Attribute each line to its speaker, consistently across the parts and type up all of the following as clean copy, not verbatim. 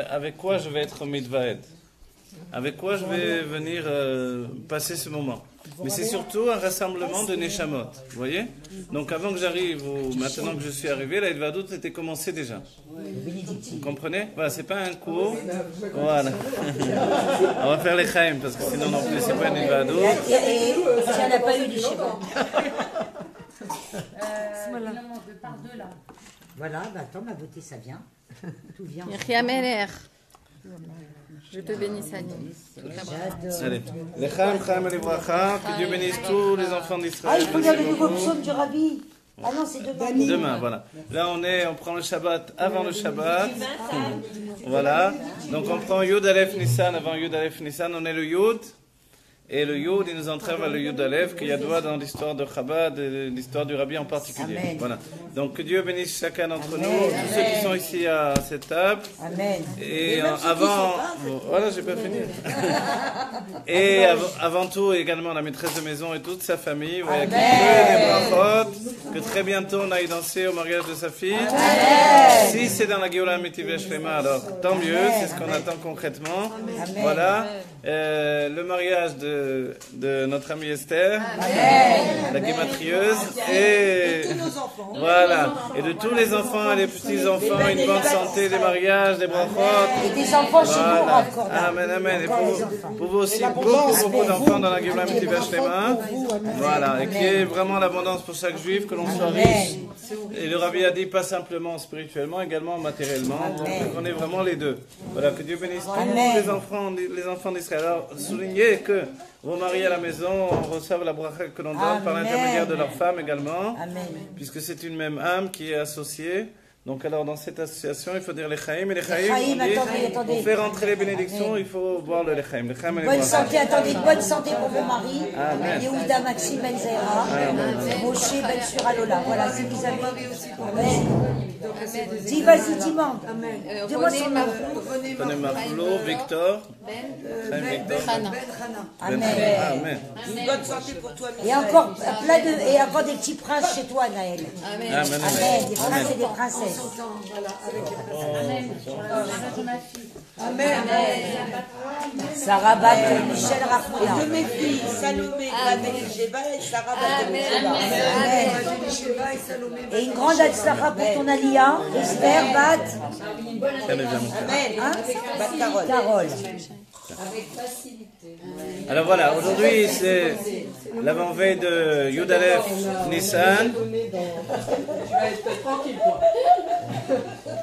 Speaker 1: avec quoi je vais être mitvaed, avec quoi je vais venir passer ce moment. Mais c'est surtout un rassemblement de Neshamot, vous voyez? Donc avant que j'arrive, ou maintenant que je suis arrivé, la Hitvadout était commencée déjà. Vous comprenez? Voilà, c'est pas un cours. Voilà. On va faire les chaim, parce que sinon non plus, c'est pas une Hitvadout.
Speaker 2: Et si on n'a pas eu du Shabbat. Voilà, bah attends, ma beauté, ça vient. Tout vient.
Speaker 3: Je te bénis, Sani.
Speaker 1: Allez, les chaim, chaim et les bracha, que Dieu bénisse tous les enfants
Speaker 2: Ah,
Speaker 1: d'Israël.
Speaker 2: il faut dire le nouveau psaume du Rabbi. Ah non, c'est demain.
Speaker 1: Demain, voilà. Là, on prend le Shabbat avant le Shabbat. Voilà. Donc, on prend Yud Aleph Nissan avant Yud Aleph Nissan. On est le Yud. Et le Yud, il nous entraîne vers le Yud Aleph, qu'il y a droit dans l'histoire de Chabad, et l'histoire du Rabbi en particulier.
Speaker 2: Amen.
Speaker 1: Voilà. Donc, que Dieu bénisse chacun d'entre nous, tous ceux qui sont ici à cette table.
Speaker 2: Amen.
Speaker 1: Et avant, voilà, j'ai pas fini. Et avant tout, également la maîtresse de maison et toute sa famille, ouais, qui peut des brachot, que très bientôt on aille danser au mariage de sa fille. Amen. Si c'est dans la Géoula Mitiveh Shlema, alors tant mieux, c'est ce qu'on attend concrètement. Amen. Voilà, le mariage de notre amie Esther, la guématrieuse, et voilà, et de tous les enfants et les petits enfants, une bonne santé, des mariages, des brachot.
Speaker 2: Et des enfants chez nous, encore.
Speaker 1: Amen, amen. Et pour vous aussi, beaucoup d'enfants dans la Géoula Mitiveh Shlema. Voilà, et qu'il y ait vraiment l'abondance pour chaque juif, que l'on soit riche. Et le Rabbi a dit pas simplement spirituellement, également matériellement. Donc on est vraiment les deux. Voilà, que Dieu bénisse tous les enfants d'Israël. Alors, soulignez que vos maris à la maison reçoivent la bracha que l'on donne par l'intermédiaire de leur femme également. Amen. Puisque c'est une même âme qui est associée. Donc alors dans cette association, il faut dire les chaim et les chaim. Pour faire rentrer les bénédictions, il faut boire le lechaim.
Speaker 2: Bonne santé, attendez, bonne santé pour vos maris. Yehuda Maxime Ben Zera, Moshe Ben Suralola. Voilà, si vous avez. Amen. Dis, vas-y, dis-moi. Dis-moi son nom.
Speaker 1: René Marflo, Victor. Ben Hana.
Speaker 2: Amen.
Speaker 1: Amen.
Speaker 4: Une bonne santé pour toi,
Speaker 2: et encore des petits princes chez toi, Naël.
Speaker 1: Amen.
Speaker 2: Amen. Des princes et des princesses.
Speaker 4: Amen.
Speaker 2: Sarah Bat, Michel Rafmouna.
Speaker 4: De mes filles, Salomé, Gladys, Sheba et Sarah Bat.
Speaker 2: Et une grande Sarah pour ton Alia, Esther Bat.
Speaker 4: Amen.
Speaker 2: Carole.
Speaker 1: Alors voilà, aujourd'hui c'est l'avant-veille de Yud Aleph Nissan.
Speaker 5: Tu vas être tranquille, quoi.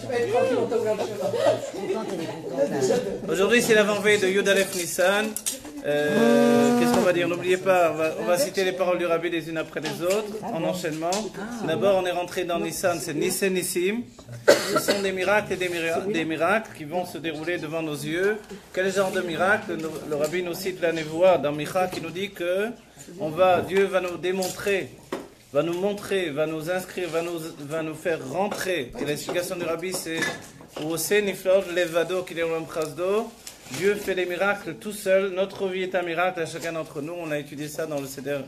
Speaker 5: Tu vas être tranquille, on
Speaker 1: Aujourd'hui c'est l'avant-veille de Yud Aleph Nissan. Qu'est-ce qu'on va dire? N'oubliez pas, on va citer les paroles du Rabbi les unes après les autres, en enchaînement. D'abord, on est rentré dans Nissan, c'est Nissen Nissim. Ce sont des miracles et des miracles qui vont se dérouler devant nos yeux. Quel genre de miracle? Le Rabbi nous cite la névoie dans Micha qui nous dit que Dieu va nous démontrer, va nous montrer, va nous inscrire, va nous faire rentrer. Et l'explication du Rabbi c'est Ose Niflot Levado Kileolam Chasdo. Dieu fait les miracles tout seul. Notre vie est un miracle à chacun d'entre nous. On a étudié ça dans le Seder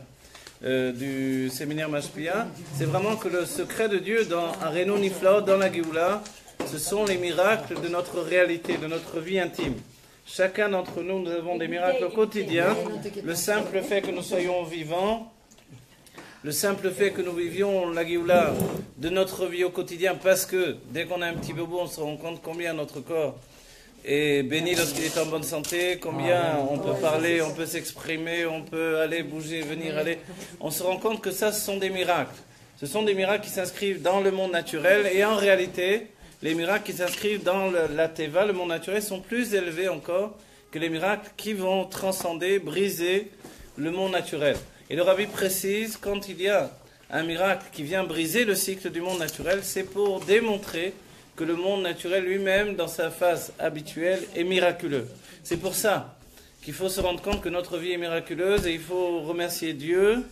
Speaker 1: du séminaire Mashpia. C'est vraiment que le secret de Dieu dans Areno Niflao, dans la Géoula, ce sont les miracles de notre réalité, de notre vie intime. Chacun d'entre nous, nous avons des miracles au quotidien. Le simple fait que nous soyons vivants, le simple fait que nous vivions la Géoula de notre vie au quotidien, parce que dès qu'on a un petit bobo, on se rend compte combien notre corps est béni lorsqu'il est en bonne santé, combien on peut parler, on peut s'exprimer, on peut aller, bouger, venir, aller. On se rend compte que ça, ce sont des miracles. Ce sont des miracles qui s'inscrivent dans le monde naturel et en réalité, les miracles qui s'inscrivent dans la Teva, le monde naturel, sont plus élevés encore que les miracles qui vont transcender, briser le monde naturel. Et le Rabbi précise, quand il y a un miracle qui vient briser le cycle du monde naturel, c'est pour démontrer que le monde naturel lui-même, dans sa phase habituelle, est miraculeux. C'est pour ça qu'il faut se rendre compte que notre vie est miraculeuse et il faut remercier Dieu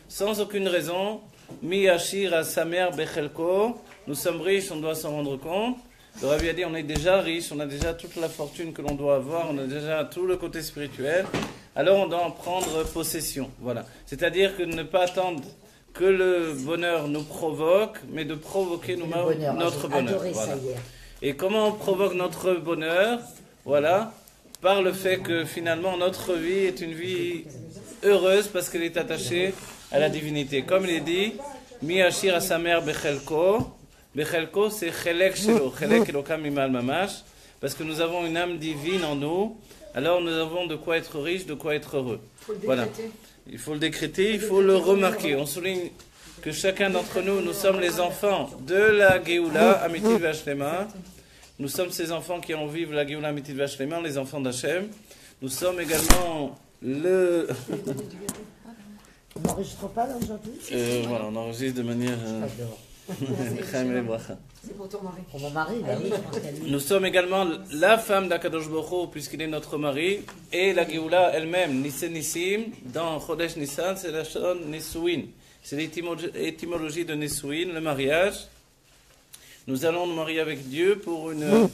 Speaker 1: sans aucune raison. Mi Ashir à sa mère Bechelko. Nous sommes riches, on doit s'en rendre compte. Le Rabbi a dit on est déjà riche, on a déjà toute la fortune que l'on doit avoir, on a déjà tout le côté spirituel. Alors on doit en prendre possession. Voilà. C'est-à-dire que ne pas attendre que le bonheur nous provoque, mais de provoquer nous-mêmes notre bonheur. Voilà. Et comment on provoque notre bonheur? Voilà, par le fait que finalement notre vie est une vie heureuse parce qu'elle est attachée à la divinité. Comme il est dit, Mi Ashir à sa mère Bechelko. Bechelko, c'est Chelek Shelo, Chelek Elokam Imal Mamash, parce que nous avons une âme divine en nous, alors nous avons de quoi être riche, de quoi être heureux. Voilà. Il faut le décréter, il faut le remarquer. On souligne que chacun d'entre nous, nous sommes les enfants de la Géoula, Amitiv Vashlema. Nous sommes ces enfants qui en vivent la Géoula Amitiv Vashlema, les enfants d'Hachem. Nous sommes également le...
Speaker 2: On n'enregistre pas là aujourd'hui?
Speaker 1: Voilà, on enregistre de manière...
Speaker 5: C'est pour ton mari.
Speaker 2: Pour mon mari, bah oui, je pense qu'elle lui.
Speaker 1: Nous sommes également la femme d'Akadosh Baruch Hu, puisqu'il est notre mari, et la Géoula elle-même, Nissen Nissim, dans Chodesh Nissan, c'est la Shon Nesuin. C'est l'étymologie de Nesuin, le mariage. Nous allons nous marier avec Dieu pour une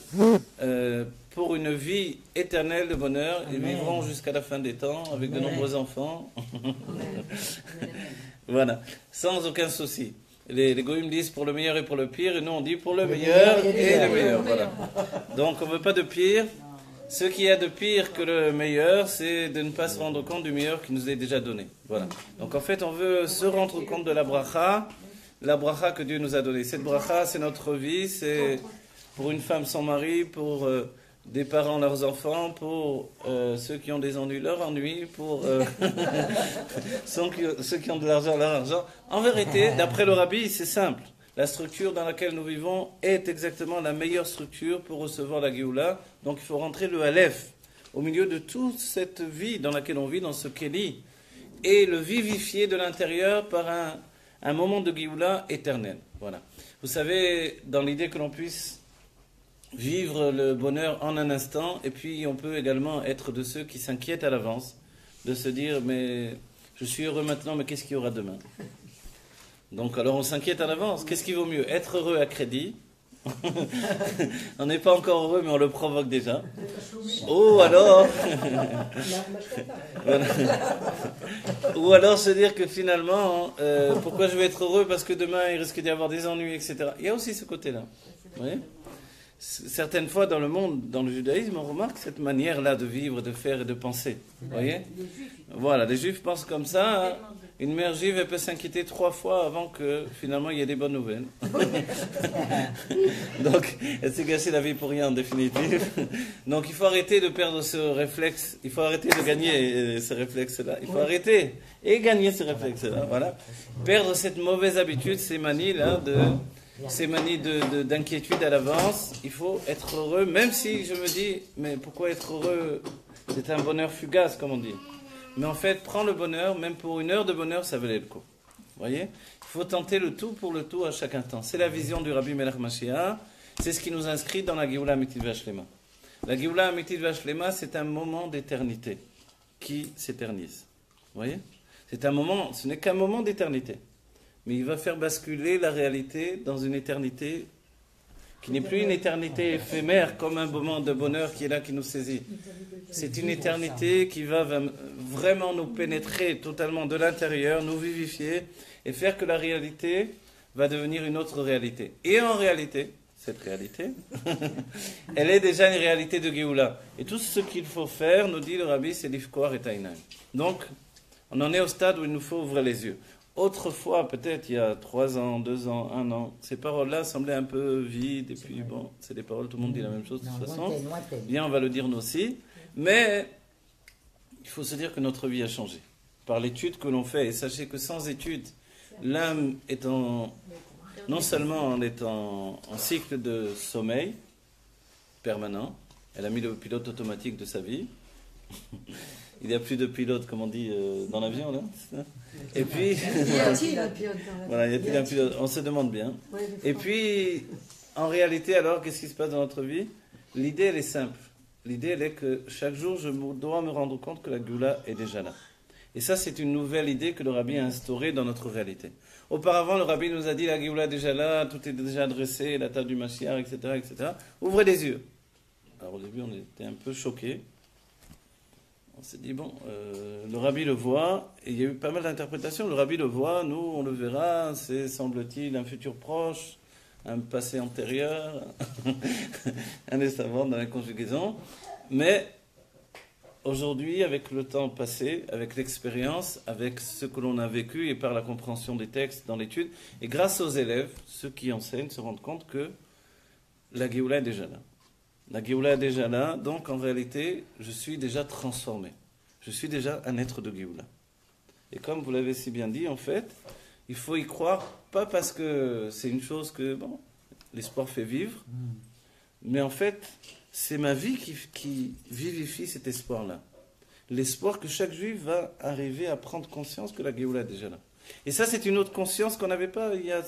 Speaker 1: vie éternelle de bonheur. Ils vivront jusqu'à la fin des temps avec de nombreux enfants. Voilà, sans aucun souci. Les goïms disent pour le meilleur et pour le pire, et nous on dit pour le meilleur et le meilleur. Voilà. Donc on ne veut pas de pire. Ce qu'il y a de pire que le meilleur, c'est de ne pas se rendre compte du meilleur qui nous est déjà donné. Voilà. Donc en fait, on veut se rendre compte de la bracha que Dieu nous a donnée. Cette bracha, c'est notre vie, c'est pour une femme sans mari, pour des parents leurs enfants, pour ceux qui ont des ennuis leurs ennuis, pour ceux qui ont de l'argent leur argent. En vérité, d'après le Rabbi, c'est simple. La structure dans laquelle nous vivons est exactement la meilleure structure pour recevoir la Géoula. Donc il faut rentrer le Aleph au milieu de toute cette vie dans laquelle on vit, dans ce Kéli, et le vivifier de l'intérieur par un moment de Géoula éternel. Voilà. Vous savez, dans l'idée que l'on puisse vivre le bonheur en un instant, et puis on peut également être de ceux qui s'inquiètent à l'avance, de se dire, mais je suis heureux maintenant, mais qu'est-ce qu'il y aura demain? Donc alors on s'inquiète à l'avance. Qu'est-ce qui vaut mieux? Être heureux à crédit. On n'est pas encore heureux, mais on le provoque déjà. Ou alors... Voilà. Ou alors se dire que finalement, pourquoi je vais être heureux? Parce que demain il risque d'y avoir des ennuis, etc. Il y a aussi ce côté-là. Vous voyez? Certaines fois dans le monde, dans le judaïsme, on remarque cette manière-là de vivre, de faire et de penser. Vous voyez? Voilà, les juifs pensent comme ça. Hein. Une mère juive, elle peut s'inquiéter 3 fois avant que finalement il y ait des bonnes nouvelles. Donc, elle s'est gâchée la vie pour rien en définitive. Donc, il faut arrêter de perdre ce réflexe. Il faut arrêter de gagner ce réflexe-là. Il faut arrêter et gagner ce réflexe-là. Voilà. Perdre cette mauvaise habitude, ces manies-là ces manies d'inquiétude à l'avance. Il faut être heureux, même si je me dis, mais pourquoi être heureux? C'est un bonheur fugace, comme on dit. Mais en fait, prends le bonheur, même pour une heure de bonheur, ça valait le coup. Vous voyez? Il faut tenter le tout pour le tout à chaque instant. C'est la vision du Rabbi Melech Mashiach. C'est ce qui nous inscrit dans la Géoula Amitit Vashlema. La Géoula Amitit Vashlema, c'est un moment d'éternité qui s'éternise. Vous voyez? C'est un moment, ce n'est qu'un moment d'éternité. Mais il va faire basculer la réalité dans une éternité qui n'est plus une éternité éphémère comme un moment de bonheur qui est là, qui nous saisit. C'est une éternité qui va vraiment nous pénétrer totalement de l'intérieur, nous vivifier et faire que la réalité va devenir une autre réalité. Et en réalité, cette réalité, elle est déjà une réalité de Géoula. Et tout ce qu'il faut faire, nous dit le Rabbi, c'est l'ifkoar et taïnaïm. Donc, on en est au stade où il nous faut ouvrir les yeux. Autrefois, peut-être il y a 3 ans, 2 ans, 1 an, ces paroles-là semblaient un peu vides, et puis bon, c'est des paroles, tout le monde dit la même chose de toute façon. Bien, on va le dire nous aussi. Mais il faut se dire que notre vie a changé par l'étude que l'on fait. Et sachez que sans étude, l'âme est non seulement elle est en cycle de sommeil permanent, elle a mis le pilote automatique de sa vie. Il n'y a plus de pilote, comme on dit, dans l'avion, là. Et puis...
Speaker 5: Y a-t-il un pilote dans l'avion?
Speaker 1: Voilà, y a-t-il un pilote? On se demande bien. Et puis, en réalité, alors, qu'est-ce qui se passe dans notre vie? L'idée, elle est simple. L'idée, elle est que chaque jour, je dois me rendre compte que la Géoula est déjà là. Et ça, c'est une nouvelle idée que le Rabbi a instaurée dans notre réalité. Auparavant, le Rabbi nous a dit, la Géoula est déjà là, tout est déjà dressé, la table du Mashiach, etc., etc. Ouvrez les yeux. Alors, au début, on était un peu choqués. On s'est dit, bon, le Rabbi le voit, et il y a eu pas mal d'interprétations. Le Rabbi le voit, nous, on le verra, c'est, semble-t-il, un futur proche. un passé antérieur, un des savants dans la conjugaison. Mais aujourd'hui, avec le temps passé, avec l'expérience, avec ce que l'on a vécu et par la compréhension des textes dans l'étude, et grâce aux élèves, ceux qui enseignent se rendent compte que la Géoula est déjà là. La Géoula est déjà là, donc en réalité, je suis déjà transformé. Je suis déjà un être de Géoula. Et comme vous l'avez si bien dit, en fait, il faut y croire, pas parce que c'est une chose que, bon, l'espoir fait vivre, mais en fait, c'est ma vie qui vivifie cet espoir-là. L'espoir que chaque juif va arriver à prendre conscience que la Géoula est déjà là. Et ça, c'est une autre conscience qu'on n'avait pas hier,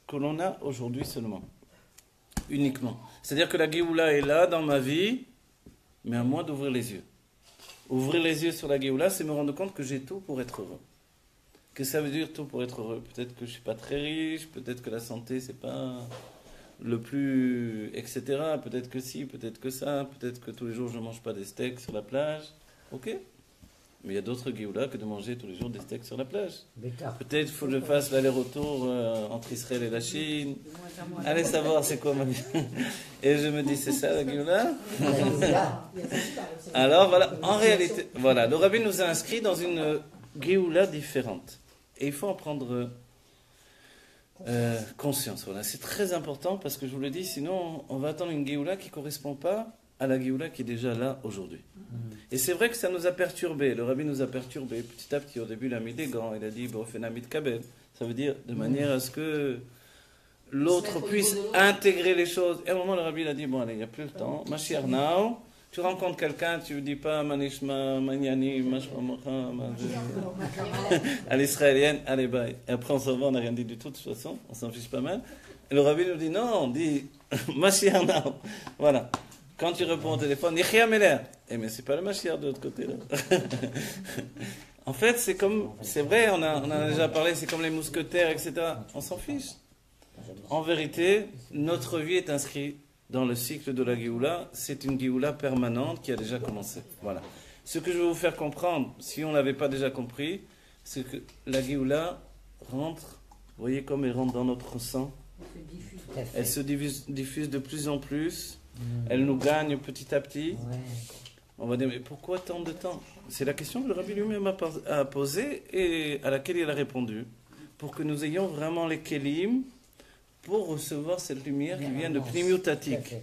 Speaker 1: que l'on a aujourd'hui seulement, uniquement. C'est-à-dire que la Géoula est là dans ma vie, mais à moi d'ouvrir les yeux. Ouvrir les yeux sur la Géoula, c'est me rendre compte que j'ai tout pour être heureux. Que ça veut dire tout pour être heureux? Peut-être que je ne suis pas très riche, peut-être que la santé, c'est pas le plus, etc. Peut-être que si, peut-être que ça, peut-être que tous les jours je ne mange pas des steaks sur la plage. Ok. Mais il y a d'autres Géoula que de manger tous les jours des steaks sur la plage. Peut-être qu'il faut que je fasse l'aller-retour entre Israël et la Chine. Allez savoir c'est quoi ma vie. Et je me dis, c'est ça la Géoula? Alors voilà, en réalité, voilà, le Rabbi nous a inscrits dans une Géoula différente. Et il faut en prendre conscience. Voilà. C'est très important parce que je vous le dis, sinon on va attendre une Géoula qui ne correspond pas à la Géoula qui est déjà là aujourd'hui. Et c'est vrai que ça nous a perturbés. Le Rabbi nous a perturbés petit à petit. Au début, il a mis des gants. Il a dit Bofenamid Kabel. Ça veut dire de manière à ce que l'autre puisse intégrer les choses. Et à un moment, le Rabbi il a dit bon, allez, il n'y a plus le temps. Mashiach now. Tu rencontres quelqu'un, tu ne dis pas Manishma, Maniani, Mashmamocha, à l'israélienne, allez, bye. Et après, on s'en va, on n'a rien dit du tout, de toute façon, on s'en fiche pas mal. Et le Rabbi nous dit non, on dit Mashiach now. Voilà. Quand tu réponds au téléphone, Yechia Meler. Eh, mais c'est pas le Mashiach de l'autre côté, là. En fait, c'est comme, c'est vrai, on en a déjà parlé, c'est comme les mousquetaires, etc. On s'en fiche. En vérité, notre vie est inscrite dans le cycle de la Géoula. C'est une Géoula permanente qui a déjà commencé. Voilà. Ce que je veux vous faire comprendre, si on ne l'avait pas déjà compris, c'est que la Géoula rentre, vous voyez comme elle rentre dans notre sang. Elle se diffuse de plus en plus. Elle nous gagne petit à petit. On va dire, mais pourquoi tant de temps? C'est la question que le Rabbi lui-même a posée et à laquelle il a répondu. Pour que nous ayons vraiment les kelim pour recevoir cette lumière qui vient de Pnimiutatik.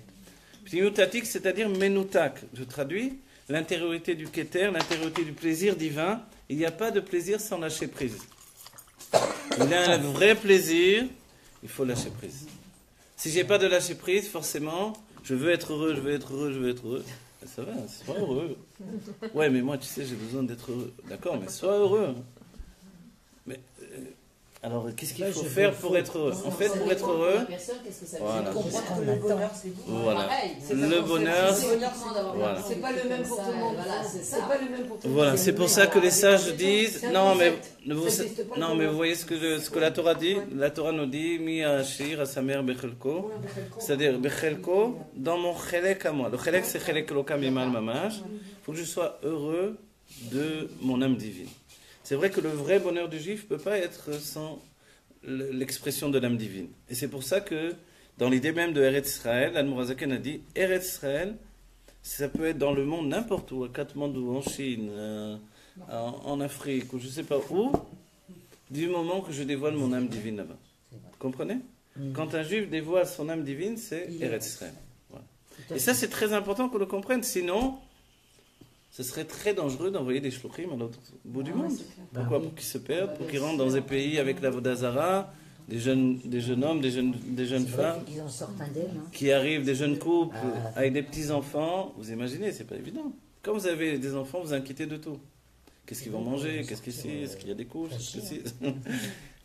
Speaker 1: Pnimiutatik, c'est-à-dire Menutak. Je traduis l'intériorité du Keter, l'intériorité du plaisir divin. Il n'y a pas de plaisir sans lâcher prise. Il y a un vrai plaisir, il faut lâcher prise. Si j'ai pas de lâcher prise, forcément, je veux être heureux, je veux être heureux, je veux être heureux. Ça va, sois heureux. Ouais, mais moi, tu sais, j'ai besoin d'être heureux. D'accord, mais sois heureux. Mais alors, qu'est-ce qu'il faut faire pour être heureux? En fait, pour être heureux, voilà. Voilà. Le bonheur, voilà.
Speaker 5: C'est pas le même pour tout le monde. C'est pas le même pour tout le monde.
Speaker 1: Voilà, c'est pour ça que les sages disent non mais vous voyez ce que la Torah dit. La Torah nous dit mi ashir asamer bechelko, c'est-à-dire bechelko dans mon chelek à moi. Le chelek c'est chelek lokam imal mamash. Il faut que je sois heureux de mon âme divine. C'est vrai que le vrai bonheur du juif ne peut pas être sans l'expression de l'âme divine. Et c'est pour ça que dans l'idée même de Eretz Israël, l'Admorazaken a dit Eretz Israël, ça peut être dans le monde n'importe où, à Katmandou, en Chine, en Afrique, ou je ne sais pas où, du moment que je dévoile mon âme divine là-bas. Vous comprenez? Quand un juif dévoile son âme divine, c'est Eretz Israël. Voilà. Et ça, c'est très important qu'on le comprenne, sinon ce serait très dangereux d'envoyer des shluchim à l'autre bout du monde. Pourquoi? Pour qu'ils se perdent, pour qu'ils rentrent dans des pays avec la Vodazara, des jeunes hommes, des jeunes femmes, qui arrivent, des jeunes couples avec des petits-enfants. Vous imaginez, c'est pas évident. Quand vous avez des enfants, vous inquiétez de tout. Qu'est-ce qu'ils vont manger? Qu'est-ce que c'est? Est-ce qu'il y a des couches?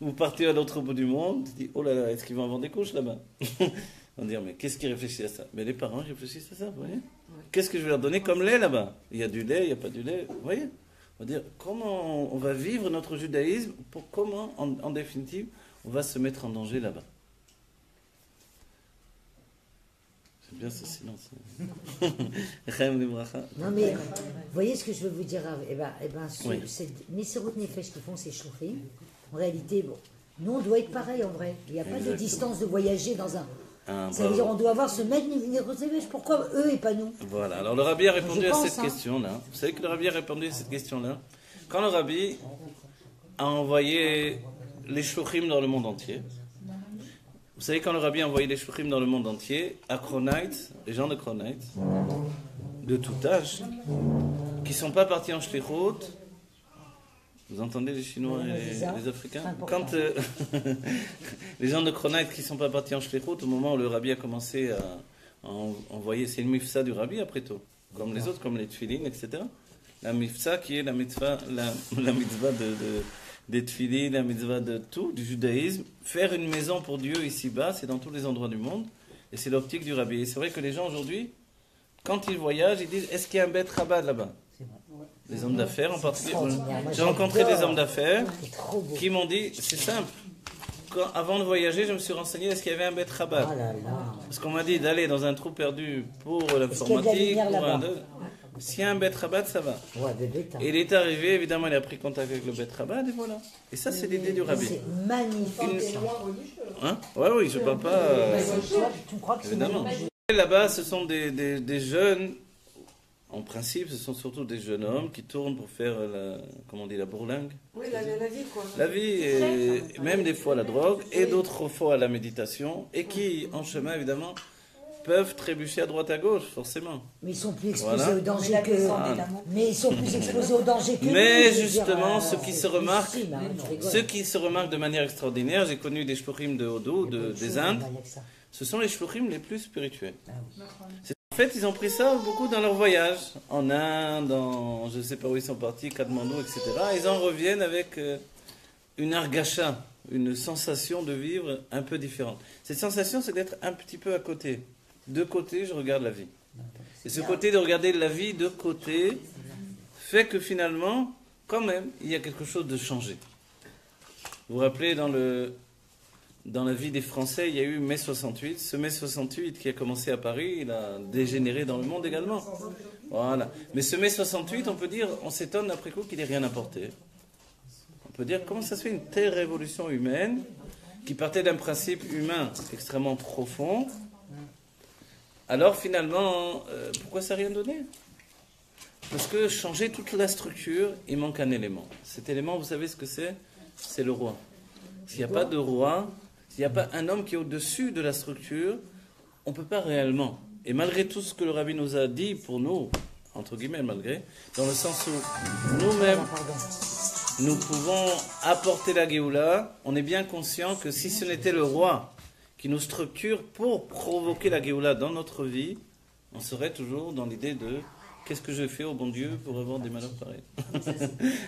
Speaker 1: Vous partez à l'autre bout du monde, vous dites, oh là là, est-ce qu'ils vont avoir des couches là-bas? On va dire, mais qu'est-ce qui réfléchit à ça? Mais les parents réfléchissent à ça, vous voyez? Qu'est-ce que je vais leur donner comme lait là-bas? Il y a du lait, il n'y a pas du lait, vous voyez? On va dire, comment on va vivre notre judaïsme, comment, en définitive, on va se mettre en danger là-bas. C'est bien ce silence.
Speaker 2: Non mais, vous voyez ce que je veux vous dire? C'est Messirut Nefesh qui font ces shluchim. En réalité, bon, Nous, on doit être pareil en vrai. Il n'y a pas de
Speaker 1: Exactement.
Speaker 2: distance de voyager dans un.
Speaker 1: Ah,
Speaker 2: Ça veut dire on doit avoir ce maître. Pourquoi eux et pas nous?
Speaker 1: Voilà, alors le rabbi a répondu
Speaker 2: Je
Speaker 1: à
Speaker 2: pense,
Speaker 1: cette
Speaker 2: hein.
Speaker 1: question-là. Vous savez que le rabbi a répondu à cette question-là. Quand le rabbi a envoyé les shluchim dans le monde entier, vous savez, quand le rabbi a envoyé les shluchim dans le monde entier, à Kronite, les gens de Kronite, de tout âge, qui ne sont pas partis en shlichut, vous entendez les Chinois et les Africains? Quand les gens de Kronite qui ne sont pas partis en shlichut, au moment où le rabbi a commencé à envoyer, c'est une mifsa du rabbi après tout, comme les autres, comme les tfilin, etc. La mifsa qui est la mitzvah, la mitzvah des tfilin, la mitzvah de tout, du judaïsme. Faire une maison pour Dieu ici-bas, c'est dans tous les endroits du monde, et c'est l'optique du rabbi. Et c'est vrai que les gens aujourd'hui, quand ils voyagent, ils disent, est-ce qu'il y a un beth Chabad là-bas? Les hommes d'affaires en particulier. J'ai rencontré des hommes d'affaires qui m'ont dit, c'est simple, avant de voyager, je me suis renseigné, est-ce qu'il y avait un beth Chabad? Parce qu'on m'a dit d'aller dans un trou perdu pour l'informatique, pour un... S'il y a un beth Chabad, ça va. Et il est arrivé, évidemment, il a pris contact avec le beth Chabad, et voilà. Et ça, c'est l'idée du rabbi.
Speaker 2: C'est magnifique.
Speaker 1: Hein? Ouais, oui, je ne parle pas...
Speaker 2: Tu crois que c'est
Speaker 1: évidemment. Et là-bas, ce sont des jeunes, en principe, ce sont surtout des jeunes hommes qui tournent pour faire, comment on dit, la bourlingue.
Speaker 3: Oui, la vie, quoi.
Speaker 1: La vie, et même des fois la drogue, et d'autres fois la méditation, et qui, en chemin, évidemment, peuvent trébucher à droite à gauche, forcément.
Speaker 2: Mais ils sont plus exposés
Speaker 1: Voilà.
Speaker 2: au danger que. Mais ils sont plus exposés au danger que.
Speaker 1: Mais
Speaker 2: nous, je veux
Speaker 1: justement,
Speaker 2: dire,
Speaker 1: ce qui se
Speaker 2: c'est
Speaker 1: remarque,
Speaker 2: difficile, hein, je rigole.
Speaker 1: ceux qui se remarquent de manière extraordinaire, j'ai connu des shluchim de Hodo, des Indes, ce sont les shluchim les plus spirituels. En fait, ils ont pris ça beaucoup dans leur voyage, en Inde, je ne sais pas où ils sont partis, Katmandou, etc. Ils en reviennent avec une argacha, une sensation de vivre un peu différente. Cette sensation, c'est d'être un petit peu à côté. De côté, je regarde la vie. Et ce côté de regarder la vie de côté fait que finalement, quand même, il y a quelque chose de changé. Vous vous rappelez, dans la vie des Français, il y a eu mai 68. Ce mai 68 qui a commencé à Paris, il a dégénéré dans le monde également. Voilà. Mais ce mai 68, on peut dire, on s'étonne après coup qu'il n'ait rien apporté. On peut dire, comment ça se fait une telle révolution humaine qui partait d'un principe humain extrêmement profond? Alors finalement, pourquoi ça n'a rien donné? Parce que changer toute la structure, il manque un élément. Cet élément, vous savez ce que c'est? C'est le roi. S'il n'y a pas de roi, s'il n'y a pas un homme qui est au-dessus de la structure, on ne peut pas réellement. Et malgré tout ce que le rabbi nous a dit pour nous, entre guillemets malgré, dans le sens où nous-mêmes, nous pouvons apporter la Géoula, on est bien conscient que si ce n'était le roi qui nous structure pour provoquer la Géoula dans notre vie, on serait toujours dans l'idée de qu'est-ce que je fais au bon Dieu pour avoir des malheurs pareils.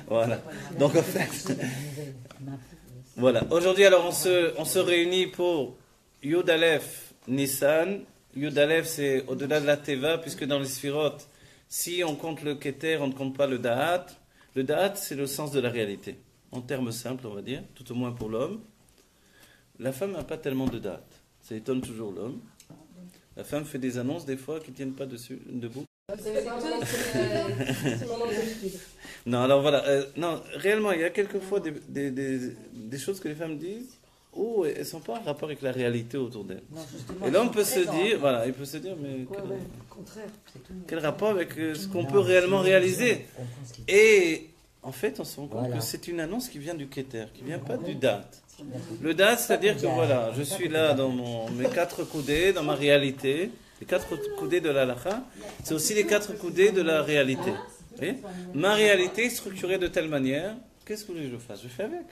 Speaker 1: Voilà. Donc en fait, voilà. Aujourd'hui, alors on se réunit pour Yud Aleph Nissan. Yud Aleph, c'est au-delà de la Teva, puisque dans les Sphirot, si on compte le Keter, on ne compte pas le Da'at. Le Da'at, c'est le sens de la réalité. En termes simples, on va dire, tout au moins pour l'homme. La femme n'a pas tellement de Da'at. Ça étonne toujours l'homme. La femme fait des annonces des fois qui ne tiennent pas debout. Non, alors voilà. Non, réellement, il y a quelquefois des choses que les femmes disent où elles ne sont pas en rapport avec la réalité autour d'elles. Et là, on peut se dire, voilà, il peut se dire, mais quel rapport avec ce qu'on peut réellement réaliser? Et en fait, on se rend compte que c'est une annonce qui vient du Keter, qui ne vient pas du date. Le date, c'est-à-dire que voilà, je suis là dans mes quatre coudées, dans ma réalité. Les quatre coudées de l'halakha, c'est aussi les quatre coudées de la réalité. Vous voyez? Ma réalité est structurée de telle manière, qu'est-ce que vous voulez que je fasse? Je fais avec.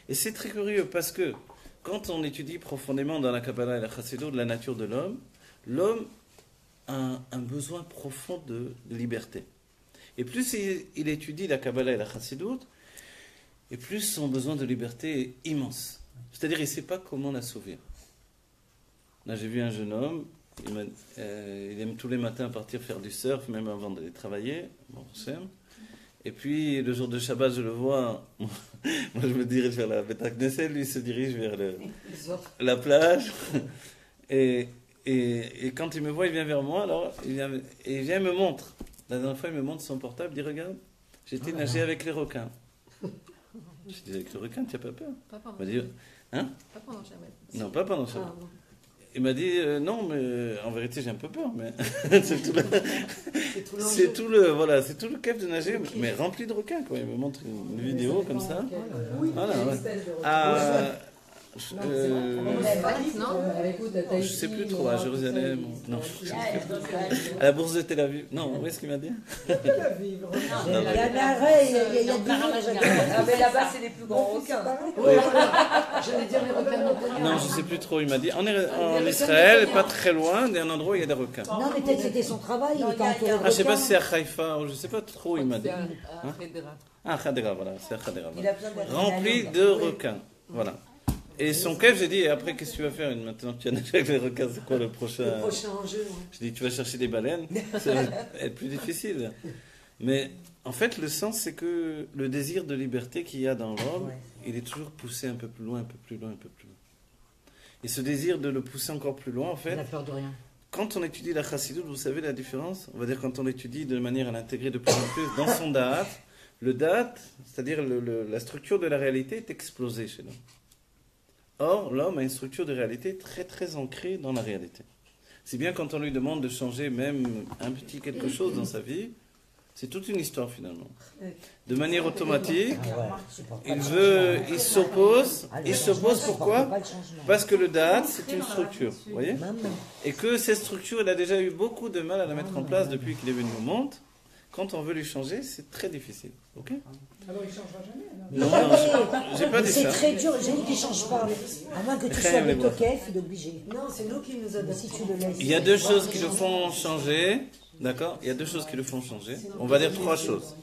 Speaker 1: Et c'est très curieux parce que quand on étudie profondément dans la Kabbalah et la Chassidut de la nature de l'homme, l'homme a un besoin profond de liberté. Et plus il étudie la Kabbalah et la Chassidut, et plus son besoin de liberté est immense. C'est-à-dire qu'il ne sait pas comment l'assouvir. Là, j'ai vu un jeune homme, il aime tous les matins partir faire du surf, même avant d'aller travailler. Bon, et puis, le jour de Shabbat, je le vois, moi je me dirige vers la Beth Knesset, lui se dirige vers la plage. Et quand il me voit, il vient vers moi, alors il vient me montre. La dernière fois, il me montre son portable, il dit, regarde, j'étais nager avec les requins. Je dis, avec le requin, tu n'as pas peur?
Speaker 3: Pas pendant
Speaker 1: Il m'a dit, hein?
Speaker 3: Pas pendant Shabbat.
Speaker 1: Non, pas pendant Shabbat.
Speaker 3: Ah, bon.
Speaker 1: Il m'a dit, non, mais en vérité, j'ai un peu peur, mais
Speaker 5: C'est tout l'enjeu.
Speaker 1: voilà, c'est tout le kiff de nager, mais rempli de requins, quoi. Il me montre une vidéo comme ça. Voilà, ouais. Ah,
Speaker 3: Non
Speaker 1: je sais plus trop, à Jérusalem. Non, je sais plus. À la bourse de Tel Aviv. Non, où est-ce qu'il m'a dit?
Speaker 2: Il y a un arrêt, il y a du monde.
Speaker 4: Ah, mais là-bas, c'est les plus grands requins.
Speaker 3: J'allais dire les requins montagnards.
Speaker 1: Non, je sais plus trop. Il m'a dit en Israël, pas très loin, d'un endroit où il y a des requins.
Speaker 2: Non, mais peut-être c'était son travail, il était entouré de
Speaker 1: Ah, je sais pas
Speaker 2: requins.
Speaker 1: si c'est à Haïfa ou je sais pas trop. Il m'a dit.
Speaker 3: À Khedera.
Speaker 1: Ah, Khadra, voilà, c'est à Khadra.
Speaker 4: Il a besoin d'être
Speaker 1: Rempli de requins. Voilà. Et son kiff, j'ai dit, et après, qu'est-ce que tu vas faire maintenant que tu as nagé avec les requins? C'est quoi le prochain
Speaker 5: Enjeu.
Speaker 1: Je dis, tu vas chercher des baleines? Ça va être plus difficile. Mais en fait, le sens, c'est que le désir de liberté qu'il y a dans l'homme, il est toujours poussé un peu plus loin, un peu plus loin, un peu plus loin. Et ce désir de le pousser encore plus loin, en fait,
Speaker 2: Il a peur de rien.
Speaker 1: quand on étudie la chassidoute, vous savez la différence? On va dire quand on l'étudie de manière à l'intégrer de plus en plus dans son da'at, le da'at, c'est-à-dire la structure de la réalité est explosée chez nous. Or, l'homme a une structure de réalité très très ancrée dans la réalité. Si bien quand on lui demande de changer même un petit quelque chose dans sa vie, c'est toute une histoire finalement. De manière automatique, il s'oppose. Il s'oppose pourquoi? Parce que le da'at, c'est une structure, vous voyez? Et que cette structure, il a déjà eu beaucoup de mal à la mettre en place depuis qu'il est venu au monde. Quand on veut lui changer, c'est très difficile. Ok?
Speaker 5: Alors il ne changera jamais.
Speaker 1: Non, j'ai pas dit
Speaker 2: C'est
Speaker 1: ça.
Speaker 2: très dur, j'ai dit qu'il ne change pas. À moins que tu sois avec Tokef, il est obligé.
Speaker 5: Non, c'est nous qui nous adaptons.
Speaker 2: Si tu le laisses.
Speaker 1: Il y a deux choses qui le font changer. D'accord? Il y a deux choses qui le font changer. On va dire trois choses.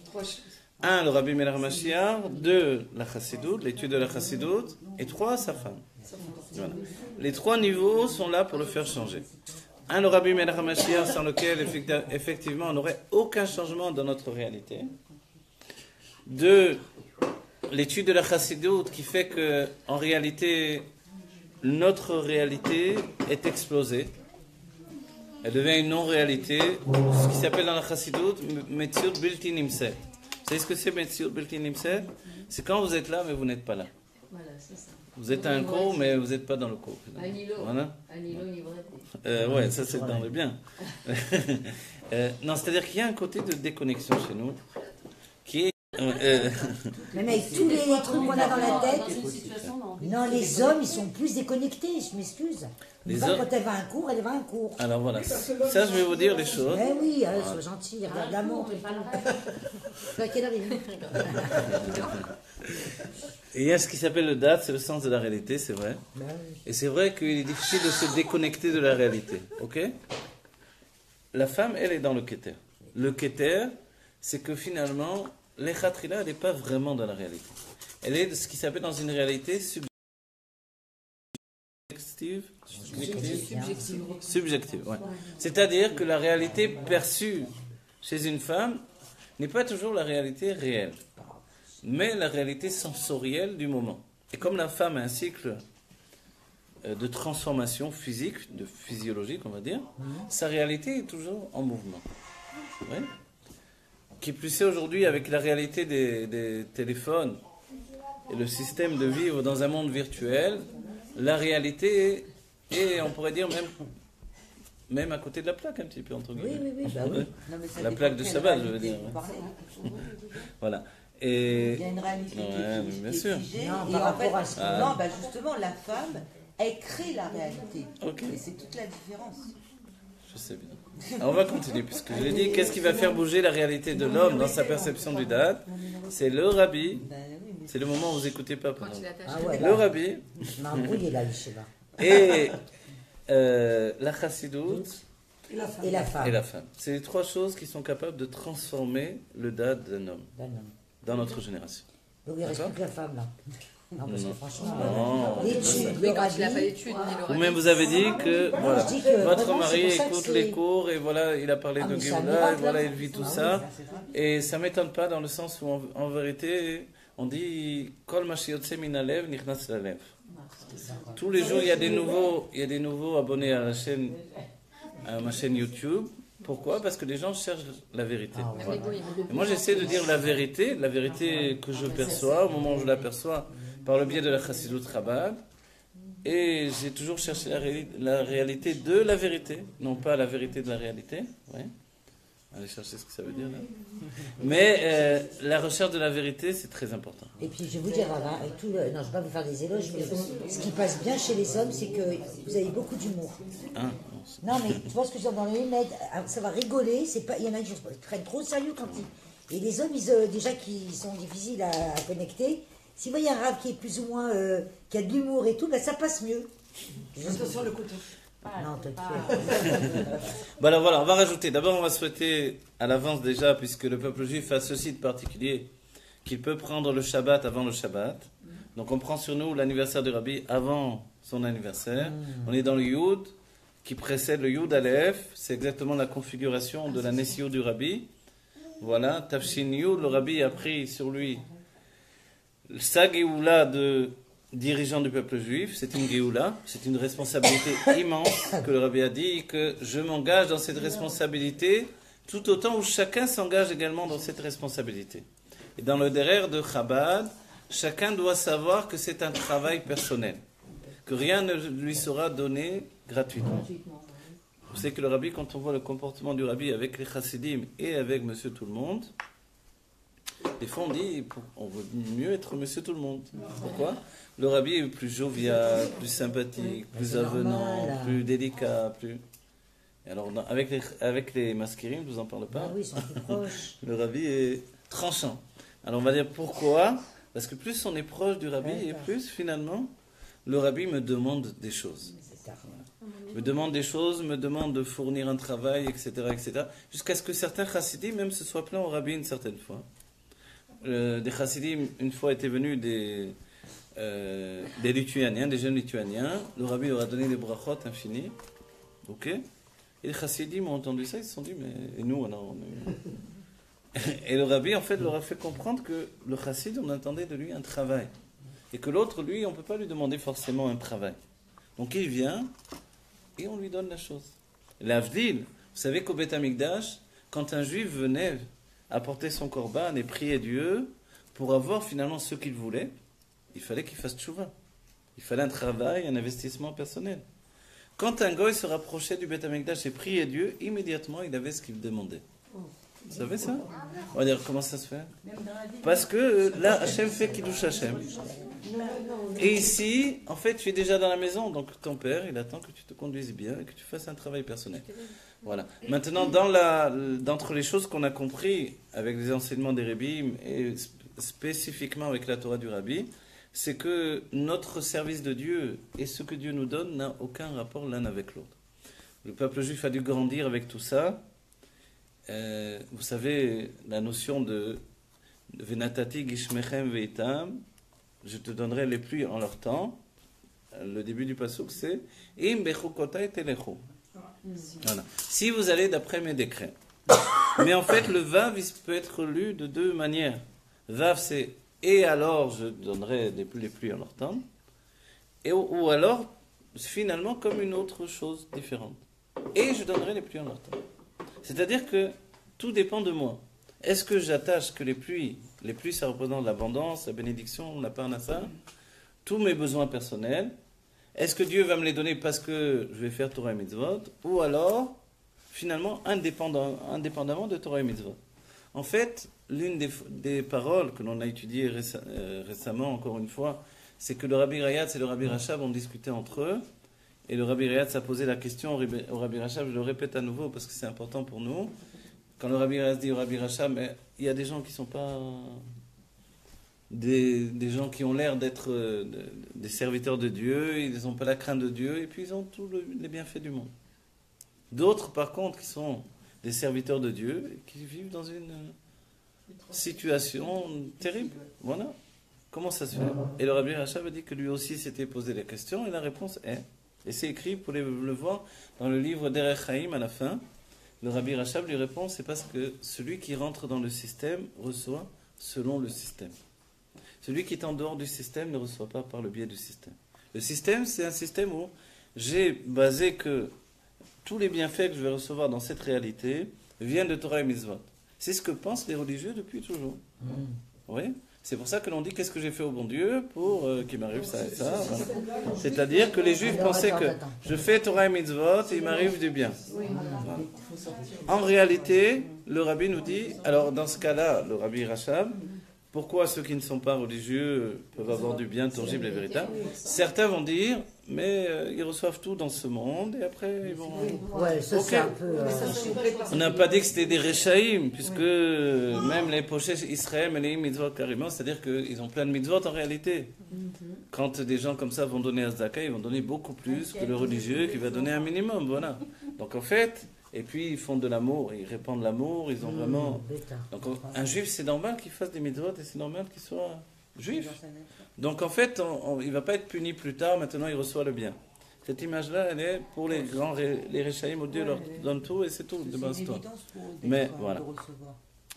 Speaker 1: Un, le Rabbi Meir Mashiach. Deux, la chassidoute, l'étude de la chassidoute. Et trois, sa femme. Voilà. Les trois niveaux sont là pour le faire changer. Un, le Rabbi Meir Mashiach, sans lequel effectivement on n'aurait aucun changement dans notre réalité. Deux, l'étude de la chassidoute qui fait que en réalité notre réalité est explosée. Elle devient une non-réalité, ce qui s'appelle dans la chassidoute Metziut Bilti Nimset. Vous savez ce que c'est Metziut Bilti Nimset? C'est quand vous êtes là mais vous n'êtes pas là.
Speaker 3: Voilà, c'est ça.
Speaker 1: Vous êtes à un cours mais vous n'êtes pas dans le cours.
Speaker 3: Anilo.
Speaker 1: Voilà.
Speaker 3: Anilo livreté.
Speaker 1: Ouais, ça c'est dans le bien. Non, c'est-à-dire qu'il y a un côté de déconnexion chez nous qui est
Speaker 2: Même avec tous les trucs qu'on a dans la tête,
Speaker 3: Une situation, non.
Speaker 2: non, les hommes, ils sont plus déconnectés, je m'excuse.
Speaker 1: Les
Speaker 2: Une femme,
Speaker 1: hommes-
Speaker 2: quand elle va à un cours, elle va à un cours.
Speaker 1: Alors voilà, ça je vais vous dire les choses.
Speaker 2: Eh oui, sois gentil, regarde la montre. À quelle heure il est?
Speaker 1: Et il y a ce qui s'appelle le date, c'est le sens de la réalité, c'est vrai. Et c'est vrai qu'il est difficile de se déconnecter de la réalité. Ok? La femme, elle est dans le keter. Le keter, c'est que finalement, l'echatrila, elle n'est pas vraiment dans la réalité. Elle est de ce qui s'appelle dans une réalité subjective. Ouais. C'est-à-dire que la réalité perçue chez une femme n'est pas toujours la réalité réelle, mais la réalité sensorielle du moment. Et comme la femme a un cycle de transformation physique, de physiologique, on va dire, sa réalité est toujours en mouvement. Ouais. Qui plus est aujourd'hui avec la réalité des téléphones et le système de vivre dans un monde virtuel, la réalité est, on pourrait dire, même à côté de la plaque, un petit peu, entre guillemets.
Speaker 2: Oui, bah oui.
Speaker 4: Non, mais ça
Speaker 1: La
Speaker 4: dépend
Speaker 1: plaque de
Speaker 4: quelle
Speaker 1: Shabbat, je veux
Speaker 4: réalité
Speaker 1: dire.
Speaker 4: vous parlez.
Speaker 1: Voilà. Et
Speaker 4: Il y a une réalité qui
Speaker 1: Ouais,
Speaker 4: est
Speaker 1: mais bien
Speaker 4: qui est
Speaker 1: sûr.
Speaker 4: figée,
Speaker 2: Non,
Speaker 4: et
Speaker 2: par
Speaker 4: en
Speaker 2: rapport
Speaker 4: fait,
Speaker 2: à ce
Speaker 4: non, bah justement, la femme, elle crée la réalité.
Speaker 1: Ok.
Speaker 4: Et c'est toute la différence.
Speaker 1: je sais bien. Alors, on va continuer, puisque je l'ai dit, qu'est-ce qui va faire bouger la réalité de l'homme dans sa perception du date? C'est le rabbi.
Speaker 4: Ben oui, mais
Speaker 1: C'est le moment où vous écoutez pas.
Speaker 3: Quand il attache.
Speaker 2: Ah ouais,
Speaker 1: Le rabbi
Speaker 2: je m'ai embrouillé là, Yeshiva.
Speaker 1: et la chassidoute
Speaker 5: Et la femme.
Speaker 2: Et la femme.
Speaker 1: et la femme. C'est les trois choses qui sont capables de transformer le date d'un homme
Speaker 2: D'un homme.
Speaker 1: dans notre génération.
Speaker 2: Donc il reste
Speaker 1: D'accord.
Speaker 2: plus que la femme là. Non, parce que franchement,
Speaker 1: Non.
Speaker 2: l'étude,
Speaker 3: Oui,
Speaker 2: le
Speaker 3: quand il n'a pas
Speaker 2: rabbi,
Speaker 3: d'études, ni le
Speaker 1: Vous-même, vous avez dit que voilà,
Speaker 2: je dis que
Speaker 1: votre
Speaker 2: vraiment,
Speaker 1: mari
Speaker 2: c'est pour ça que
Speaker 1: écoute
Speaker 2: c'est-
Speaker 1: les cours et voilà, il a parlé
Speaker 2: Ah,
Speaker 1: de
Speaker 2: mais c'est un
Speaker 1: Géoula et
Speaker 2: miracle,
Speaker 1: voilà,
Speaker 2: hein.
Speaker 1: il vit tout
Speaker 2: Ah oui,
Speaker 1: ça.
Speaker 2: ça, c'est vrai.
Speaker 1: Et ça ne m'étonne pas dans le sens où, en vérité, on dit Kol ma sheyotze min halev nichnas lalev. Tous les jours, il y a des nouveaux abonnés à ma chaîne YouTube Pourquoi? Parce que les gens cherchent la vérité.
Speaker 2: Ah, ouais.
Speaker 1: Voilà. Et moi, j'essaie de dire la vérité que je perçois au moment où je l'aperçois par le biais de la Chassidut Chabad. Et j'ai toujours cherché la réalité de la vérité, non pas la vérité de la réalité. Ouais. Allez chercher ce que ça veut dire là. Mais la recherche de la vérité, c'est très important.
Speaker 2: Et puis je vais vous dire, Rava, avec tout le... non, je ne vais pas vous faire des éloges, mais ce qui passe bien chez les hommes, c'est que vous avez beaucoup d'humour.
Speaker 1: Hein?
Speaker 2: Non, mais je pense que dans les lunettes, ça va rigoler. C'est pas, il y en a qui prennent trop au sérieux quand ils. Et les hommes, déjà qui sont difficiles à connecter, s'ils voient un rave qui est plus ou moins, qui a de l'humour et tout, ben ça passe mieux.
Speaker 5: Attention le couteau.
Speaker 2: Non, t'inquiète.
Speaker 1: Bon alors voilà, on va rajouter. D'abord, on va souhaiter à l'avance déjà, puisque le peuple juif a ceci de particulier, qu'il peut prendre le Shabbat avant le Shabbat. Donc on prend sur nous l'anniversaire du Rabbi avant son anniversaire. On est dans le Yud, qui précède le Yud Aleph. C'est exactement la configuration de la Nessio du Rabbi. Voilà, Tafshin Yud, le Rabbi a pris sur lui le Sagéoula de dirigeant du peuple juif, c'est une Géoula, c'est une responsabilité immense que le Rabbi a dit, que je m'engage dans cette responsabilité tout autant où chacun s'engage également dans cette responsabilité. Et dans le derrière de Chabad, chacun doit savoir que c'est un travail personnel, que rien ne lui sera donné gratuitement. Vous savez que le Rabbi, quand on voit le comportement du Rabbi avec les Chassidim et avec Monsieur Tout-le-Monde, des fois on dit, on veut mieux être Monsieur Tout-le-Monde. Pourquoi? Le Rabbi est plus jovial, plus sympathique, plus avenant, plus délicat, plus... Et alors, avec les masquirim, je ne vous en parle pas.
Speaker 2: Ah oui, ils sont plus proches.
Speaker 1: Le Rabbi est tranchant. Alors on va dire pourquoi? Parce que plus on est proche du Rabbi et plus finalement, le Rabbi me demande des choses. Me demande des choses, me demande de fournir un travail, etc. etc. Jusqu'à ce que certains chassidim même se soient plaints au Rabbi une certaine fois. Des chassidim, une fois, étaient venus des Lituaniens, des jeunes Lituaniens. Le Rabbi leur a donné des brachot infinis. Ok? Et les chassidim ont entendu ça, ils se sont dit, mais et nous, alors, Et le Rabbi, en fait, leur a fait comprendre que le chassid, on attendait de lui un travail. Et que l'autre, lui, on ne peut pas lui demander forcément un travail. Donc il vient et on lui donne la chose. L'Avdil, vous savez qu'au Beth Amikdash, quand un juif venait apporter son korban et prier Dieu pour avoir finalement ce qu'il voulait, il fallait qu'il fasse tchouva. Il fallait un travail, un investissement personnel. Quand un goy se rapprochait du Beth Amikdash et priait Dieu, immédiatement il avait ce qu'il demandait. Vous savez ça? On va dire comment ça se fait? Parce que là, Hachem fait Kiddush Hachem. Et ici, en fait, tu es déjà dans la maison, donc ton père, il attend que tu te conduises bien et que tu fasses un travail personnel. Voilà. Maintenant, d'entre les choses qu'on a compris avec les enseignements des Rebbeim et spécifiquement avec la Torah du Rabbi, c'est que notre service de Dieu et ce que Dieu nous donne n'a aucun rapport l'un avec l'autre. Le peuple juif a dû grandir avec tout ça. Vous savez, la notion de Venatati Gishmechem Veitam, je te donnerai les pluies en leur temps. Le début du pasuk c'est Im Bechukotai Telechu. Voilà. Si vous allez d'après mes décrets. Mais en fait, le Vav il peut être lu de deux manières. Vav c'est et alors je donnerai les pluies en leur temps. Ou alors, finalement, comme une autre chose différente. Et je donnerai les pluies en leur temps. C'est-à-dire que tout dépend de moi. Est-ce que j'attache que les pluies ça représente l'abondance, la bénédiction, la parnassa, tous mes besoins personnels? Est-ce que Dieu va me les donner parce que je vais faire Torah et Mitzvot? Ou alors, finalement, indépendamment de Torah et Mitzvot? En fait, l'une des paroles que l'on a étudiées récemment, encore une fois, c'est que le Rabbi Rayatz et le Rabbi Rachab ont discuté entre eux. Et le Rabbi Rayatz a posé la question au Rabbi Rachab, je le répète à nouveau parce que c'est important pour nous. Quand le Rabbi Rayatz dit au Rabbi Rachab, mais il y a des gens qui ne sont pas des gens qui ont l'air d'être des serviteurs de Dieu, ils n'ont pas la crainte de Dieu, et puis ils ont tous les bienfaits du monde. D'autres, par contre, qui sont des serviteurs de Dieu, et qui vivent dans une situation terrible. Voilà. Comment ça se fait? Et le Rabbi Rachab a dit que lui aussi s'était posé la question, et la réponse est... Et c'est écrit, vous pouvez le voir, dans le livre d'Erech Chaim, à la fin. Le Rabbi Rachab lui répond, c'est parce que celui qui rentre dans le système reçoit selon le système. Celui qui est en dehors du système ne reçoit pas par le biais du système. Le système, c'est un système où j'ai basé que tous les bienfaits que je vais recevoir dans cette réalité viennent de Torah et Mitzvot. C'est ce que pensent les religieux depuis toujours. Oui. C'est pour ça que l'on dit qu'est-ce que j'ai fait au bon Dieu pour qu'il m'arrive ça et ça. Voilà. C'est-à-dire que les Juifs pensaient que je fais Torah et Mitzvot et il m'arrive du bien. Voilà. En réalité, le Rabbi nous dit, alors dans ce cas-là, le Rabbi Rachab, pourquoi ceux qui ne sont pas religieux peuvent avoir du bien tangible et véritable? Certains vont dire, mais ils reçoivent tout dans ce monde et après ils vont...
Speaker 2: Ouais, ça c'est un peu...
Speaker 1: On n'a pas dit que c'était des Rechaïm, puisque même les pochés Israël et les mitzvot carrément, c'est-à-dire qu'ils ont plein de mitzvot en réalité. Quand des gens comme ça vont donner à Zdaka, ils vont donner beaucoup plus que le religieux qui va donner un minimum, voilà. Donc en fait... Et puis ils font de l'amour, ils répandent l'amour, ils ont vraiment... Donc un juif, c'est normal qu'il fasse des mitzvot et c'est normal qu'il soit juif. Donc en fait, il ne va pas être puni plus tard, maintenant il reçoit le bien. Cette image-là, elle est pour les grands, les Rechaïm, où Dieu leur donne tout et c'est tout, de base toi. Mais voilà.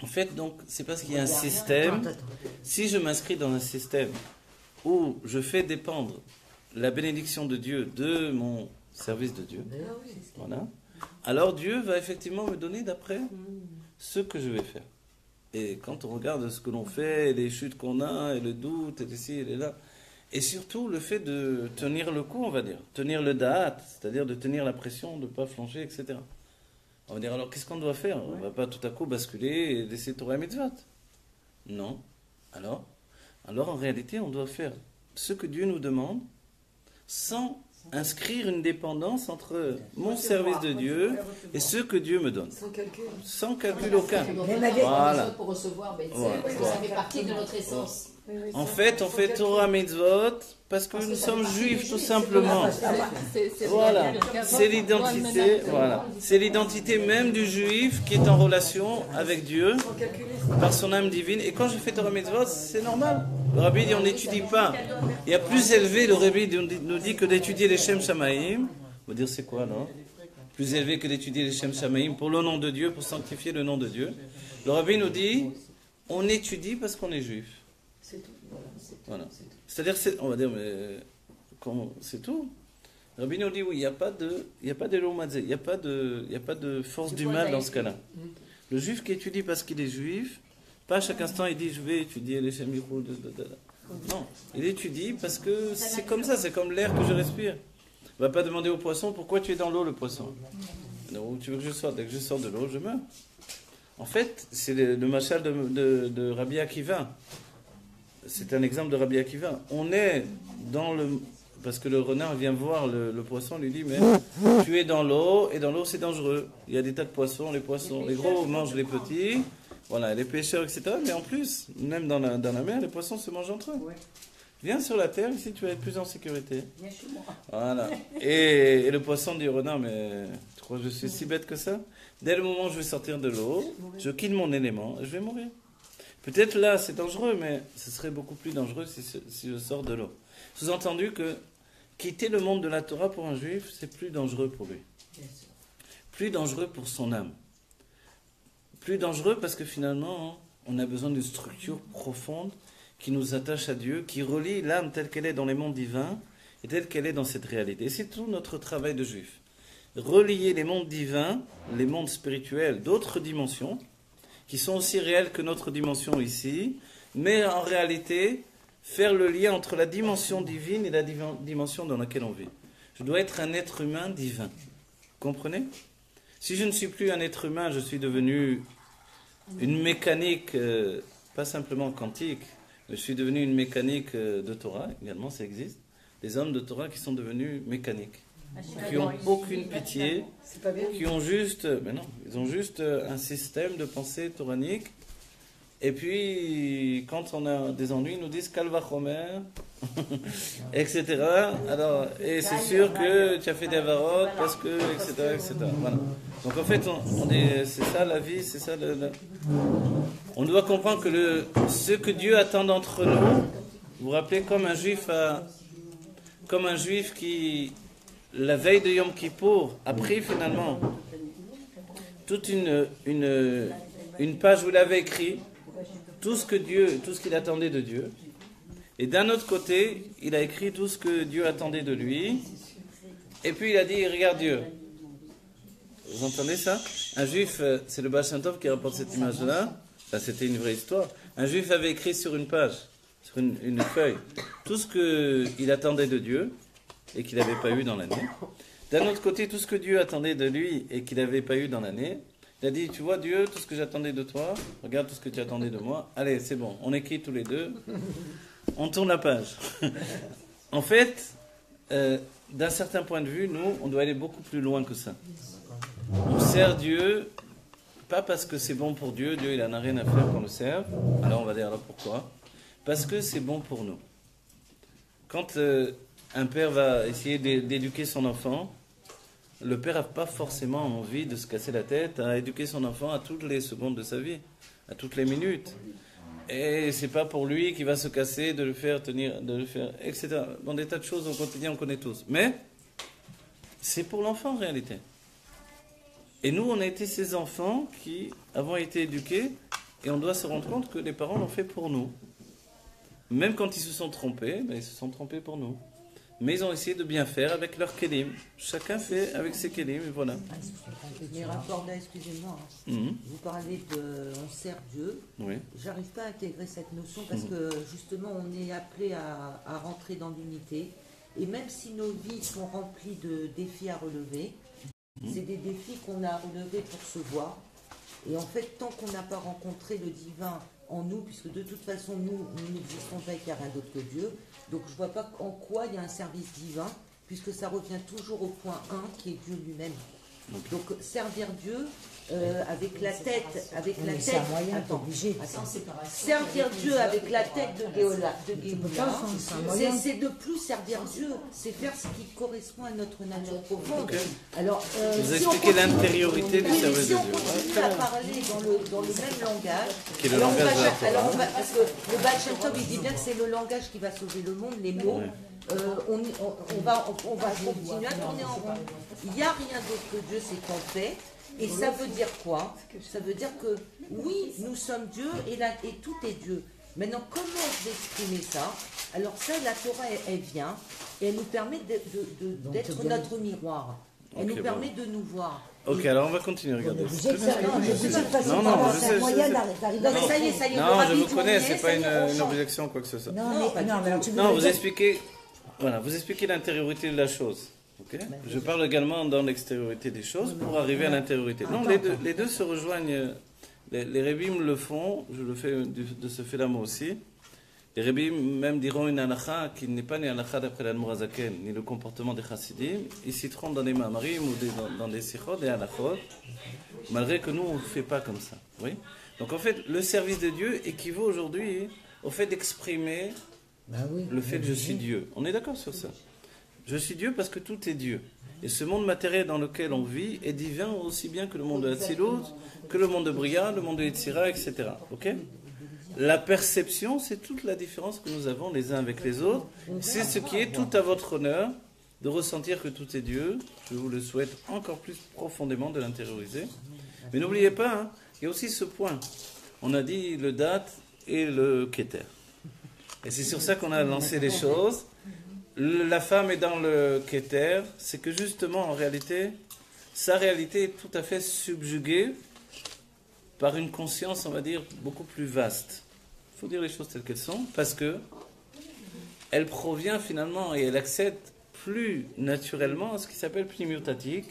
Speaker 1: En fait, donc, c'est parce qu'il y a un système. Si je m'inscris dans un système où je fais dépendre la bénédiction de Dieu de mon service de Dieu, voilà. Alors Dieu va effectivement me donner d'après ce que je vais faire. Et quand on regarde ce que l'on fait, les chutes qu'on a, et le doute, et ici, et là, et surtout le fait de tenir le coup, on va dire, tenir le da'at, c'est-à-dire de tenir la pression, de ne pas flancher, etc. On va dire, alors qu'est-ce qu'on doit faire? On ne va pas tout à coup basculer et laisser Torah et Mitzvot. Non. Alors en réalité, on doit faire ce que Dieu nous demande sans inscrire une dépendance entre mon service de Dieu et ce que Dieu me donne. Sans calcul aucun.
Speaker 3: Voilà. Pour recevoir, parce que ça fait partie de notre essence.
Speaker 1: En fait, on fait Torah Mitzvot parce que nous sommes juifs, tout simplement. Voilà. C'est l'identité, voilà. C'est l'identité même du juif qui est en relation avec Dieu par son âme divine. Et quand je fais Torah Mitzvot, c'est normal. Le Rabbi dit on n'étudie pas. Il y a plus élevé, le Rabbi nous dit que d'étudier les Shem Shamaïm. On va dire c'est quoi, non? Plus élevé que d'étudier les Shem Shamaïm pour le nom de Dieu, pour sanctifier le nom de Dieu. Le Rabbi nous dit on étudie parce qu'on est juif.
Speaker 5: C'est tout.
Speaker 1: Voilà. C'est-à-dire, on va dire, mais c'est tout. Le Rabbi nous dit oui, il n'y a pas de l'omadze, il n'y a pas de force du mal dans ce cas-là. Le juif qui étudie parce qu'il est juif, pas à chaque instant il dit je vais étudier les Shem Yichud. Non, il étudie parce que c'est comme ça, c'est comme l'air que je respire. On ne va pas demander au poisson pourquoi tu es dans l'eau, le poisson. Non, où tu veux que je sorte? Dès que je sors de l'eau, je meurs. En fait, c'est le machal de Rabbi Akiva. C'est un exemple de Rabbi Akiva. On est dans le... Parce que le renard vient voir le poisson, lui dit, mais tu es dans l'eau, et dans l'eau c'est dangereux. Il y a des tas de poissons, les gros mangent les petits, voilà, les pêcheurs, etc. Mais en plus, même dans la mer, les poissons se mangent entre eux. Viens sur la terre, ici tu vas être plus en sécurité. Voilà. Et le poisson dit au renard, mais tu crois que je suis si bête que ça? Dès le moment où je vais sortir de l'eau, je quitte mon élément, et je vais mourir. Peut-être là, c'est dangereux, mais ce serait beaucoup plus dangereux si je sors de l'eau. Sous-entendu que quitter le monde de la Torah pour un juif, c'est plus dangereux pour lui. Plus dangereux pour son âme. Plus dangereux parce que finalement, on a besoin d'une structure profonde qui nous attache à Dieu, qui relie l'âme telle qu'elle est dans les mondes divins et telle qu'elle est dans cette réalité. Et c'est tout notre travail de juif. Relier les mondes divins, les mondes spirituels d'autres dimensions, qui sont aussi réels que notre dimension ici, mais en réalité, faire le lien entre la dimension divine et la dimension dans laquelle on vit. Je dois être un être humain divin. Comprenez? Si je ne suis plus un être humain, je suis devenu une mécanique, pas simplement quantique, mais je suis devenu une mécanique de Torah, également ça existe. Des hommes de Torah qui sont devenus mécaniques, qui n'ont aucune pitié, qui ont juste, mais non, ils ont juste un système de pensée toranique. Et puis, quand on a des ennuis, ils nous disent Kalvachomer, etc. Alors, et c'est sûr que tu as fait des avarotes parce que, etc., etc. Voilà. Donc en fait, c'est ça la vie, c'est ça On doit comprendre que ce que Dieu attend d'entre nous, vous vous rappelez, comme un juif qui, la veille de Yom Kippour, a pris finalement toute une page où il avait écrit tout ce qu'il attendait de Dieu. Et d'un autre côté, il a écrit tout ce que Dieu attendait de lui. Et puis il a dit, regarde Dieu, Vous entendez ça? Un juif, c'est le Baal Shem Tov qui rapporte cette image-là. Ça, c'était une vraie histoire. Un juif avait écrit sur une page, sur une feuille, tout ce qu'il attendait de Dieu et qu'il n'avait pas eu dans l'année. D'un autre côté, tout ce que Dieu attendait de lui et qu'il n'avait pas eu dans l'année. Il a dit, tu vois Dieu, tout ce que j'attendais de toi, regarde tout ce que tu attendais de moi. Allez, c'est bon, on écrit tous les deux. On tourne la page. En fait, d'un certain point de vue, nous, on doit aller beaucoup plus loin que ça. On sert Dieu, pas parce que c'est bon pour Dieu, Dieu il n'en a rien à faire qu'on le serve. Alors on va dire alors pourquoi? Parce que c'est bon pour nous. Quand un père va essayer d'éduquer son enfant, le père n'a pas forcément envie de se casser la tête à éduquer son enfant à toutes les secondes de sa vie, à toutes les minutes. Et c'est pas pour lui qui va se casser de le faire tenir, de le faire, etc. Dans des tas de choses au quotidien, on connaît tous. Mais c'est pour l'enfant en réalité. Et nous, on a été ces enfants qui avons été éduqués et on doit se rendre compte que les parents l'ont fait pour nous. Même quand ils se sont trompés, ben, ils se sont trompés pour nous. Mais ils ont essayé de bien faire avec leurs kélim. Chacun fait avec ses kélim, et voilà.
Speaker 4: Les rapports là, excusez-moi, vous parlez de on sert Dieu.
Speaker 1: Oui.
Speaker 4: J'arrive pas à intégrer cette notion parce que justement on est appelé à rentrer dans l'unité. Et même si nos vies sont remplies de défis à relever, c'est des défis qu'on a à relever pour se voir. Et en fait, tant qu'on n'a pas rencontré le divin en nous, puisque de toute façon nous n'existons pas et qu'il n'y a rien d'autre que Dieu, donc je ne vois pas en quoi il y a un service divin, puisque ça revient toujours au point 1 qui est Dieu lui-même. Donc servir Dieu avec la tête, servir Dieu avec la tête de Géola, c'est de plus servir Dieu, c'est faire ce qui correspond à notre nature profonde.
Speaker 1: Okay.
Speaker 4: Alors,
Speaker 1: vous expliquez l'intériorité du service de Dieu.
Speaker 4: Si on continue à parler dans le même langage,
Speaker 1: qui est le langage de la Torah.
Speaker 4: parce que le Baal Shem Tov il dit bien que c'est le langage qui va sauver le monde, les mots. On va continuer à tourner en rond. Il n'y a rien d'autre que Dieu, c'est en paix. Et ça veut dire quoi? Ça veut dire que oui, nous sommes Dieu et tout est Dieu. Maintenant, comment je vais exprimer ça? Alors ça, la Torah, elle vient et elle nous permet d'être notre miroir. Elle nous permet de nous voir.
Speaker 1: Ok, alors on va continuer, regardez.
Speaker 2: Non, je sais.
Speaker 1: Non,
Speaker 4: ça y est.
Speaker 1: Non, je vous connais, c'est pas une objection, quoi que ce soit. Non, vous expliquez l'intériorité de la chose. Okay. Je parle également dans l'extériorité des choses pour arriver à l'intériorité. Non, les deux se rejoignent. Les Rébim le font, je le fais de ce fait-là moi aussi. Les Rébim même diront une halakha qui n'est pas une halakha d'après l'Admor HaZaken, ni le comportement des chassidim. Ils citeront dans des mamarim ou dans des sikhot, des halakhot, malgré que nous on ne fait pas comme ça. Oui. Donc en fait, le service de Dieu équivaut aujourd'hui au fait d'exprimer le fait que je suis Dieu. On est d'accord sur ça? Je suis Dieu parce que tout est Dieu. Et ce monde matériel dans lequel on vit est divin aussi bien que le monde de Hatzilut, que le monde de Bria, le monde de Yetzira, etc. Ok? La perception, c'est toute la différence que nous avons les uns avec les autres. C'est ce qui est tout à votre honneur de ressentir que tout est Dieu. Je vous le souhaite encore plus profondément de l'intérioriser. Mais n'oubliez pas, hein, il y a aussi ce point. On a dit le date et le keter. Et c'est sur ça qu'on a lancé les choses. La femme est dans le keter, c'est que justement, en réalité, sa réalité est tout à fait subjuguée par une conscience, on va dire, beaucoup plus vaste. Il faut dire les choses telles qu'elles sont, parce que elle provient finalement et elle accède plus naturellement à ce qui s'appelle pnimiutatique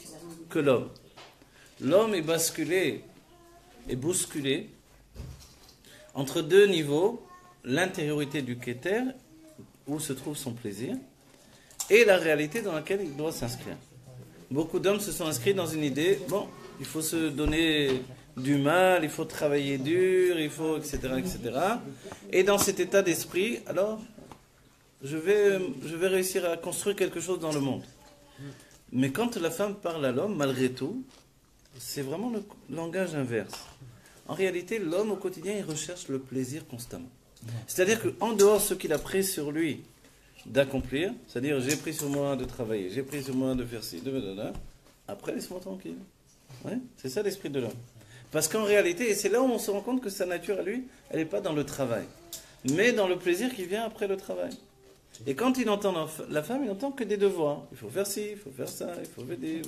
Speaker 1: que l'homme. L'homme est basculé et bousculé entre deux niveaux, l'intériorité du keter, où se trouve son plaisir, et la réalité dans laquelle il doit s'inscrire. Beaucoup d'hommes se sont inscrits dans une idée, bon, il faut se donner du mal, il faut travailler dur, il faut, etc., etc. Et dans cet état d'esprit, alors, je vais réussir à construire quelque chose dans le monde. Mais quand la femme parle à l'homme, malgré tout, c'est vraiment le langage inverse. En réalité, l'homme au quotidien, il recherche le plaisir constamment. C'est-à-dire qu'en dehors de ce qu'il a pris sur lui d'accomplir, c'est-à-dire j'ai pris sur moi de travailler, j'ai pris sur moi de faire ci, après laisse-moi tranquille. Ouais, c'est ça l'esprit de l'homme. Parce qu'en réalité, et c'est là où on se rend compte que sa nature à lui, elle n'est pas dans le travail, mais dans le plaisir qui vient après le travail. Et quand il entend la femme, il n'entend que des devoirs. Il faut faire ci, il faut faire ça, il faut aider.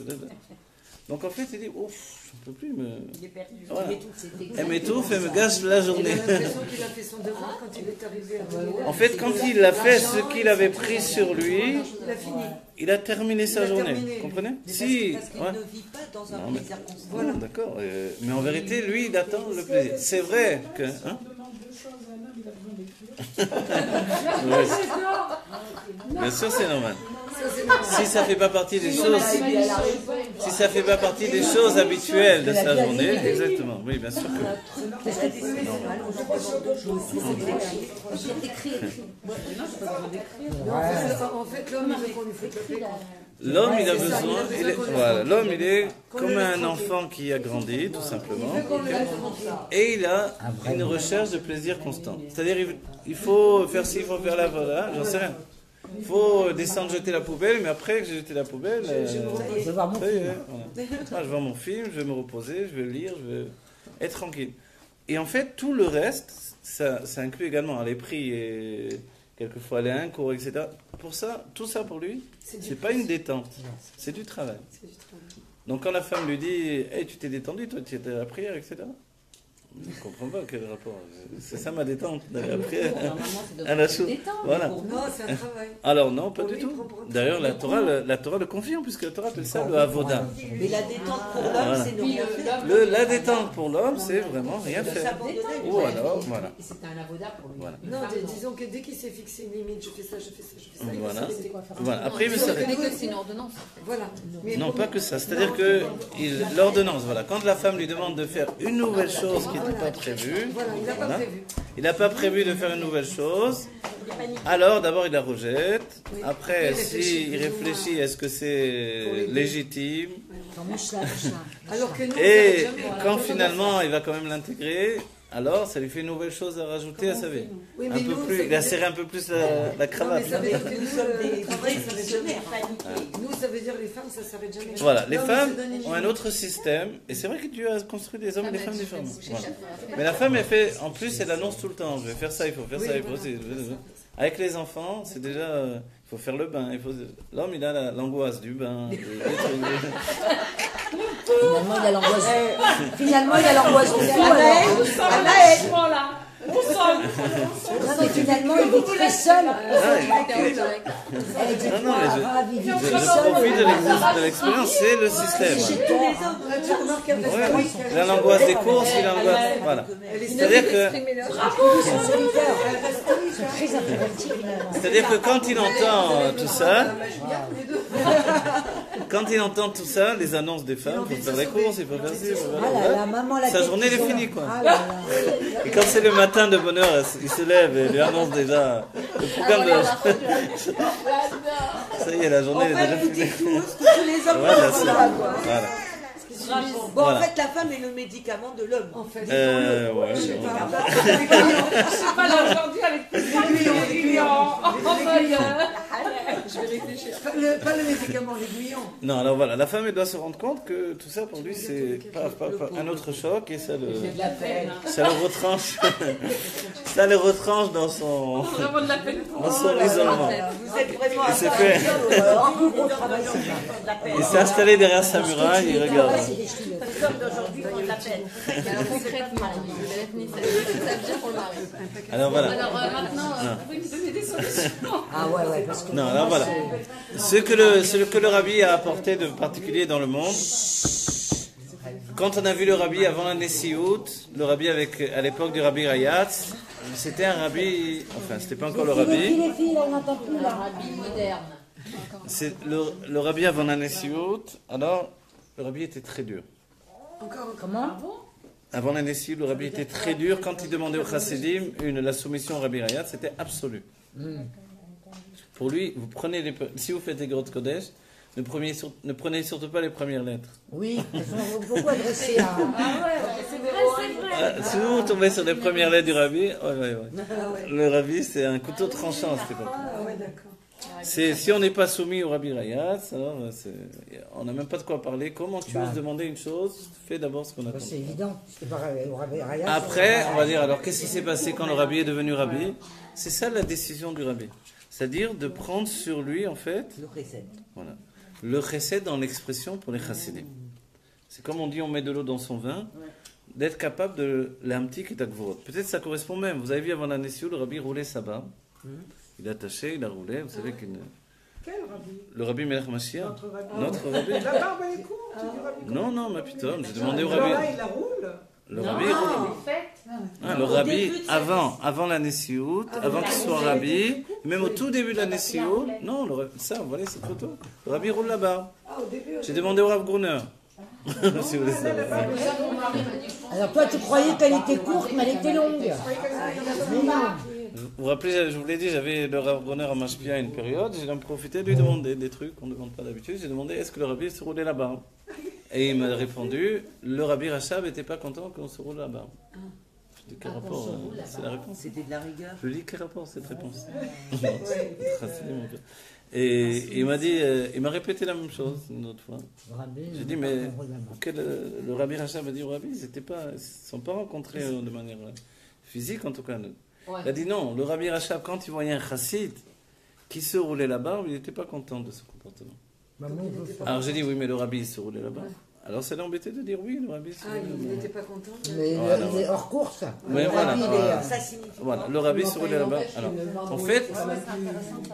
Speaker 1: Donc en fait, il dit, ouf, je ne peux plus me...
Speaker 3: Il est perdu.
Speaker 1: Voilà.
Speaker 3: C'est
Speaker 1: Elle m'étouffe et me gâche la journée.
Speaker 5: Il a l'impression qu'il a fait son devoir quand il est arrivé à
Speaker 1: En fait, quand il a fait ce qu'il avait pris sur lui,
Speaker 5: il a fini.
Speaker 1: il a terminé sa
Speaker 5: a
Speaker 1: journée.
Speaker 5: terminé.
Speaker 1: Vous comprenez?
Speaker 4: Mais
Speaker 1: Si.
Speaker 4: parce qu'il
Speaker 1: Ouais.
Speaker 4: ne vit pas dans un
Speaker 1: Non, mais-
Speaker 4: plaisir constant.
Speaker 1: Voilà, d'accord. Mais en vérité, lui, il attend le plaisir. C'est vrai que... Hein? Ouais. Bien sûr, c'est normal. Si ça fait pas partie des choses, si ça fait pas partie des choses habituelles de sa journée, exactement. Oui, bien sûr que.
Speaker 5: En fait, l'homme, il veut qu'on lui foute le paix.
Speaker 1: L'homme, il a besoin. Voilà, l'homme, il est comme un enfant qui a grandi, tout simplement, et il a une recherche de plaisir constant. C'est-à-dire, il faut faire ci, il faut faire là, voilà. J'en sais rien. Il faut descendre jeter la poubelle, mais après que j'ai jeté la poubelle,
Speaker 2: Je vais voir mon
Speaker 1: ça y est,
Speaker 2: film.
Speaker 1: voilà. Ah, je vais voir mon film, je vais me reposer, je vais lire, je vais être tranquille. Et en fait, tout le reste, ça inclut également les prix et quelquefois aller à un cours, etc. Pour ça, tout ça pour lui, c'est pas une détente, c'est du travail. Donc quand la femme lui dit, hey, tu t'es détendu, toi, tu étais à la prière, etc. Je ne comprends pas quel rapport. C'est ça ma détente, d'aller à la prière. À la chose. Voilà.
Speaker 5: Non, c'est un travail.
Speaker 1: Alors non, pas
Speaker 5: Pour
Speaker 1: du
Speaker 5: lui,
Speaker 1: tout.
Speaker 5: il prend-
Speaker 1: D'ailleurs, la Torah le confirme, puisque la Torah appelle ça le avoda.
Speaker 4: Mais la détente pour l'homme,
Speaker 1: Voilà.
Speaker 4: c'est ne rien faire.
Speaker 1: La détente pour l'homme, c'est vraiment rien faire.
Speaker 4: S'abandonner.
Speaker 1: Ou alors, voilà.
Speaker 3: Et c'est un avoda pour lui.
Speaker 1: Voilà.
Speaker 5: Non, disons que dès qu'il s'est fixé une limite, je fais ça, je fais ça, je fais ça. il
Speaker 1: Voilà.
Speaker 5: sait quoi faire.
Speaker 1: Voilà. Après, il veut
Speaker 3: Ce
Speaker 1: s'arrêter.
Speaker 3: n'est que c'est une ordonnance.
Speaker 5: Voilà. Mais
Speaker 1: Non,
Speaker 5: pour-
Speaker 1: pas que ça. C'est-à-dire que l'ordonnance, voilà, quand la femme lui demande de faire une nouvelle chose qui n'était pas prévue,
Speaker 5: Voilà, il n'a pas
Speaker 1: voilà,
Speaker 5: prévu.
Speaker 1: il n'a pas prévu de faire une nouvelle chose, alors d'abord il la rejette, après s'il réfléchit, est-ce que c'est légitime,
Speaker 5: Alors que nous, on
Speaker 1: et
Speaker 5: s'arrête jamais.
Speaker 1: quand finalement il va quand même l'intégrer, alors ça lui fait une nouvelle chose à rajouter à sa vie.
Speaker 5: Oui,
Speaker 1: Un
Speaker 5: mais
Speaker 1: peu
Speaker 5: nous,
Speaker 1: plus,
Speaker 5: ça
Speaker 1: il a
Speaker 5: veut
Speaker 1: serré un peu plus la cravate.
Speaker 5: Non, mais ça veut dire que
Speaker 4: Nous
Speaker 5: nous,
Speaker 4: sommes
Speaker 5: le
Speaker 4: des
Speaker 5: travail,
Speaker 4: vrais
Speaker 5: ça s'arrête jamais.
Speaker 4: missionnaires.
Speaker 5: Nous, ça veut dire les femmes, ça s'arrête jamais.
Speaker 1: Voilà, les
Speaker 5: L'homme, il
Speaker 1: femmes
Speaker 5: se donne une
Speaker 1: ont un
Speaker 5: limite.
Speaker 1: autre système, et c'est vrai que Dieu a construit des hommes et des femmes différents. Voilà. Mais la femme, elle fait, en plus, elle annonce tout le temps, je vais faire ça, il faut faire ça, il faut aussi. Avec les enfants, c'est déjà, il faut faire le bain. L'homme, il a l'angoisse du bain.
Speaker 2: Finalement, il a l'angoisse. Finalement, il a l'angoisse du fou. Non, mais finalement, il est très seul. Elle dit
Speaker 1: Non, non, mais
Speaker 2: ravi, il
Speaker 1: je
Speaker 2: est très seul.
Speaker 1: profite de l'expérience, c'est le système.
Speaker 5: Tu remarques qu'elle reste
Speaker 1: Ouais, il a l'angoisse des courses, il a l'angoisse. Voilà. C'est-à-dire que.
Speaker 2: Ils sont solitaires. Ils sont très introvertis, finalement.
Speaker 1: C'est-à-dire que quand il entend tout ça, quand il entend tout ça, les annonces des femmes, il faut faire les courses, il faut faire ci, il faut
Speaker 2: Ah
Speaker 1: faire
Speaker 2: là
Speaker 1: ça,
Speaker 2: là, maman, la
Speaker 1: sa
Speaker 2: tête
Speaker 1: journée elle
Speaker 2: qui
Speaker 1: est
Speaker 2: sort.
Speaker 1: finie quoi.
Speaker 2: Ah là là.
Speaker 1: Et quand c'est le matin de bonne heure, il se lève et lui annonce déjà le programme de. Ça y est, la journée elle est déjà
Speaker 4: Tout
Speaker 1: finie.
Speaker 4: est tout, ce que tous les hommes
Speaker 1: Voilà,
Speaker 4: font,
Speaker 1: c'est-
Speaker 4: voilà, quoi.
Speaker 1: voilà.
Speaker 4: Bon,
Speaker 1: Voilà.
Speaker 4: en fait, la femme est le médicament de l'homme.
Speaker 5: En fait,
Speaker 1: Ouais,
Speaker 5: je sais
Speaker 1: ouais.
Speaker 5: pas.
Speaker 6: Pas là aujourd'hui avec l'aiguillon.
Speaker 5: Je vais réfléchir. Pas le médicament, l'aiguillon.
Speaker 1: Non, alors voilà, la femme elle doit se rendre compte que tout ça pour lui c'est pas un autre choc et ça le retranche, ça le retranche dans son
Speaker 6: Vraiment de la peine pour
Speaker 1: isolement.
Speaker 4: Vous êtes vraiment
Speaker 1: Il s'est fait,
Speaker 2: Un peu gros travail, c'est ça.
Speaker 1: il s'est installé derrière sa muraille, il regarde.
Speaker 2: C'est des ch'tis.
Speaker 3: Alors concrètement, qu'est-ce que ça veut dire pour le mari?
Speaker 1: Alors voilà.
Speaker 6: Alors maintenant, vous pouvez nous donner des solutions.
Speaker 2: Ah ouais, ouais, parce que.
Speaker 1: Non, alors voilà. Ce que le rabbi a apporté de particulier dans le monde. Quand on a vu le rabbi avant la Nessiout, le rabbi à l'époque du rabbi Rayatz, c'était un rabbi, enfin c'était pas encore le rabbi.
Speaker 2: Les filles, là, on n'entend plus,
Speaker 3: Un
Speaker 2: là.
Speaker 3: rabbi moderne.
Speaker 1: C'est le rabbi avant la Nessiout, alors le rabbi était très dur.
Speaker 2: Comment?
Speaker 1: Avant la Nessiout, le rabbi était très dur. Quand il demandait au chassidim la soumission au rabbi Rayatz, c'était absolu. Pour lui, si vous faites des grottes Kodesh, ne prenez surtout pas les premières lettres.
Speaker 2: Oui, elles sont beaucoup adressées à.
Speaker 1: Si vous tombez sur les premières lettres du rabbi, ouais. Le rabbi c'est un couteau tranchant à cette époque.
Speaker 5: Ah ouais, d'accord.
Speaker 1: Si on n'est pas soumis au rabbi Rayatz, alors on n'a même pas de quoi parler. Comment tu oses demander une chose? Fais d'abord ce qu'on attend.
Speaker 2: C'est évident. C'est pas au rabbi Rayatz.
Speaker 1: Après, on va dire alors qu'est-ce qui s'est passé quand le rabbi est devenu rabbi? C'est ça la décision du rabbi. C'est-à-dire de prendre sur lui en fait
Speaker 4: Le recette.
Speaker 1: voilà, le chesed dans l'expression pour les chassidim. C'est comme on dit, on met de l'eau dans son vin, d'être capable de l'amtik et takvorot. Peut-être ça correspond même. Vous avez vu avant la Nessiou, le rabbi roulait sa barbe. Il a attaché, il a roulé. Vous savez qu'une...
Speaker 5: Quel rabbi?
Speaker 1: Le rabbi Melech Mashiach.
Speaker 5: Notre rabbi. La barbe elle est courte, du rabbi.
Speaker 1: Non, non, ma putain, j'ai demandé au
Speaker 5: Alors là,
Speaker 1: rabbi.
Speaker 5: il la roule.
Speaker 1: Le rabbi roule. Le rabbi, avant la Nessiout, avant qu'il soit rabbi, même au tout début de la Nessiout, non, ça, vous voyez cette photo. Le rabbi roule la barbe. J'ai demandé au Rav Gruner. Si vous voulez savoir.
Speaker 2: Alors toi, tu croyais qu'elle était courte, mais elle était longue. Mais non.
Speaker 1: Vous vous rappelez, je vous l'ai dit, j'avais le Rav Gruner à Mashpia à une période, j'ai profité de lui demander des trucs qu'on ne demande pas d'habitude. J'ai demandé est-ce que le rabbi se roulait la barbe. Et il m'a répondu le rabbi Rachab n'était pas content qu'on se roule la barbe. Je dis quel rapport c'est la réponse.
Speaker 4: C'était de la rigueur.
Speaker 1: Je lui dis quel rapport cette réponse. Et il m'a dit, il m'a répété la même chose une autre fois. J'ai dit mais le rabbi Rachab a dit au rabbi, ils ne sont pas rencontrés de manière physique en tout cas. Il a dit non, le rabbi Rachab quand il voyait un chassid qui se roulait la barbe, il n'était pas content de ce comportement. Alors j'ai dit oui mais le rabbi se roulait la barbe. Alors ça l'a embêté de dire oui, le rabbi se roulait la barbe.
Speaker 5: Il n'était pas content.
Speaker 2: Mais il est hors course.
Speaker 1: Mais voilà,
Speaker 4: Ça signifie.
Speaker 1: voilà, le rabbi se roulait la barbe. Alors en fait,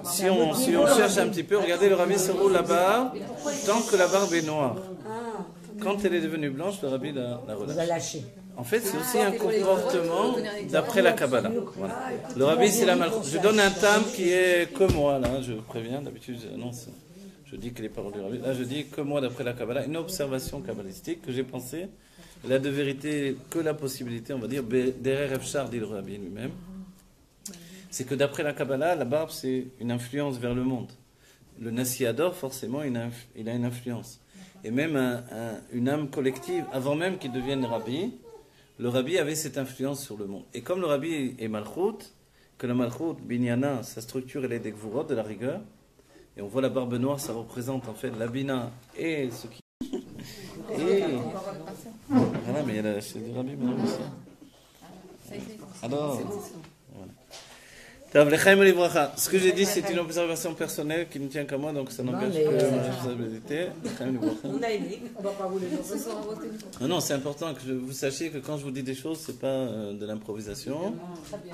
Speaker 1: si on cherche un petit peu, regardez le rabbi se roule la barbe tant que la barbe est noire. Quand elle est devenue blanche, le rabbi la relâche. En fait, c'est aussi un comportement d'après la Kabbalah. Voilà. Le rabbi, c'est la malchut. Je donne un tam qui est que moi, là, je préviens, d'habitude, j'annonce, je dis que les paroles du rabbi. Là, je dis que moi, d'après la Kabbalah, une observation kabbalistique que j'ai pensée. Elle a de vérité que la possibilité, on va dire, derrière Efshar, dit le rabbi lui-même. C'est que d'après la Kabbalah, la barbe, c'est une influence vers le monde. Le Nassi Ador, forcément, il a une influence. Et même une âme collective, avant même qu'il devienne rabbi, le rabbi avait cette influence sur le monde. Et comme le rabbi est malchut, que le malchut, binyana, sa structure, elle est des gvurot, de la rigueur, et on voit la barbe noire, ça représente en fait la bina et ce qui... Et... Voilà, mais il y a c'est du rabbi maintenant aussi. Alors... Voilà. Ce que j'ai dit, c'est une observation personnelle qui ne tient qu'à moi, donc ça n'empêche pas ma responsabilité.
Speaker 4: On a aimé.
Speaker 1: Non, c'est important que vous sachiez que quand je vous dis des choses, c'est pas de l'improvisation,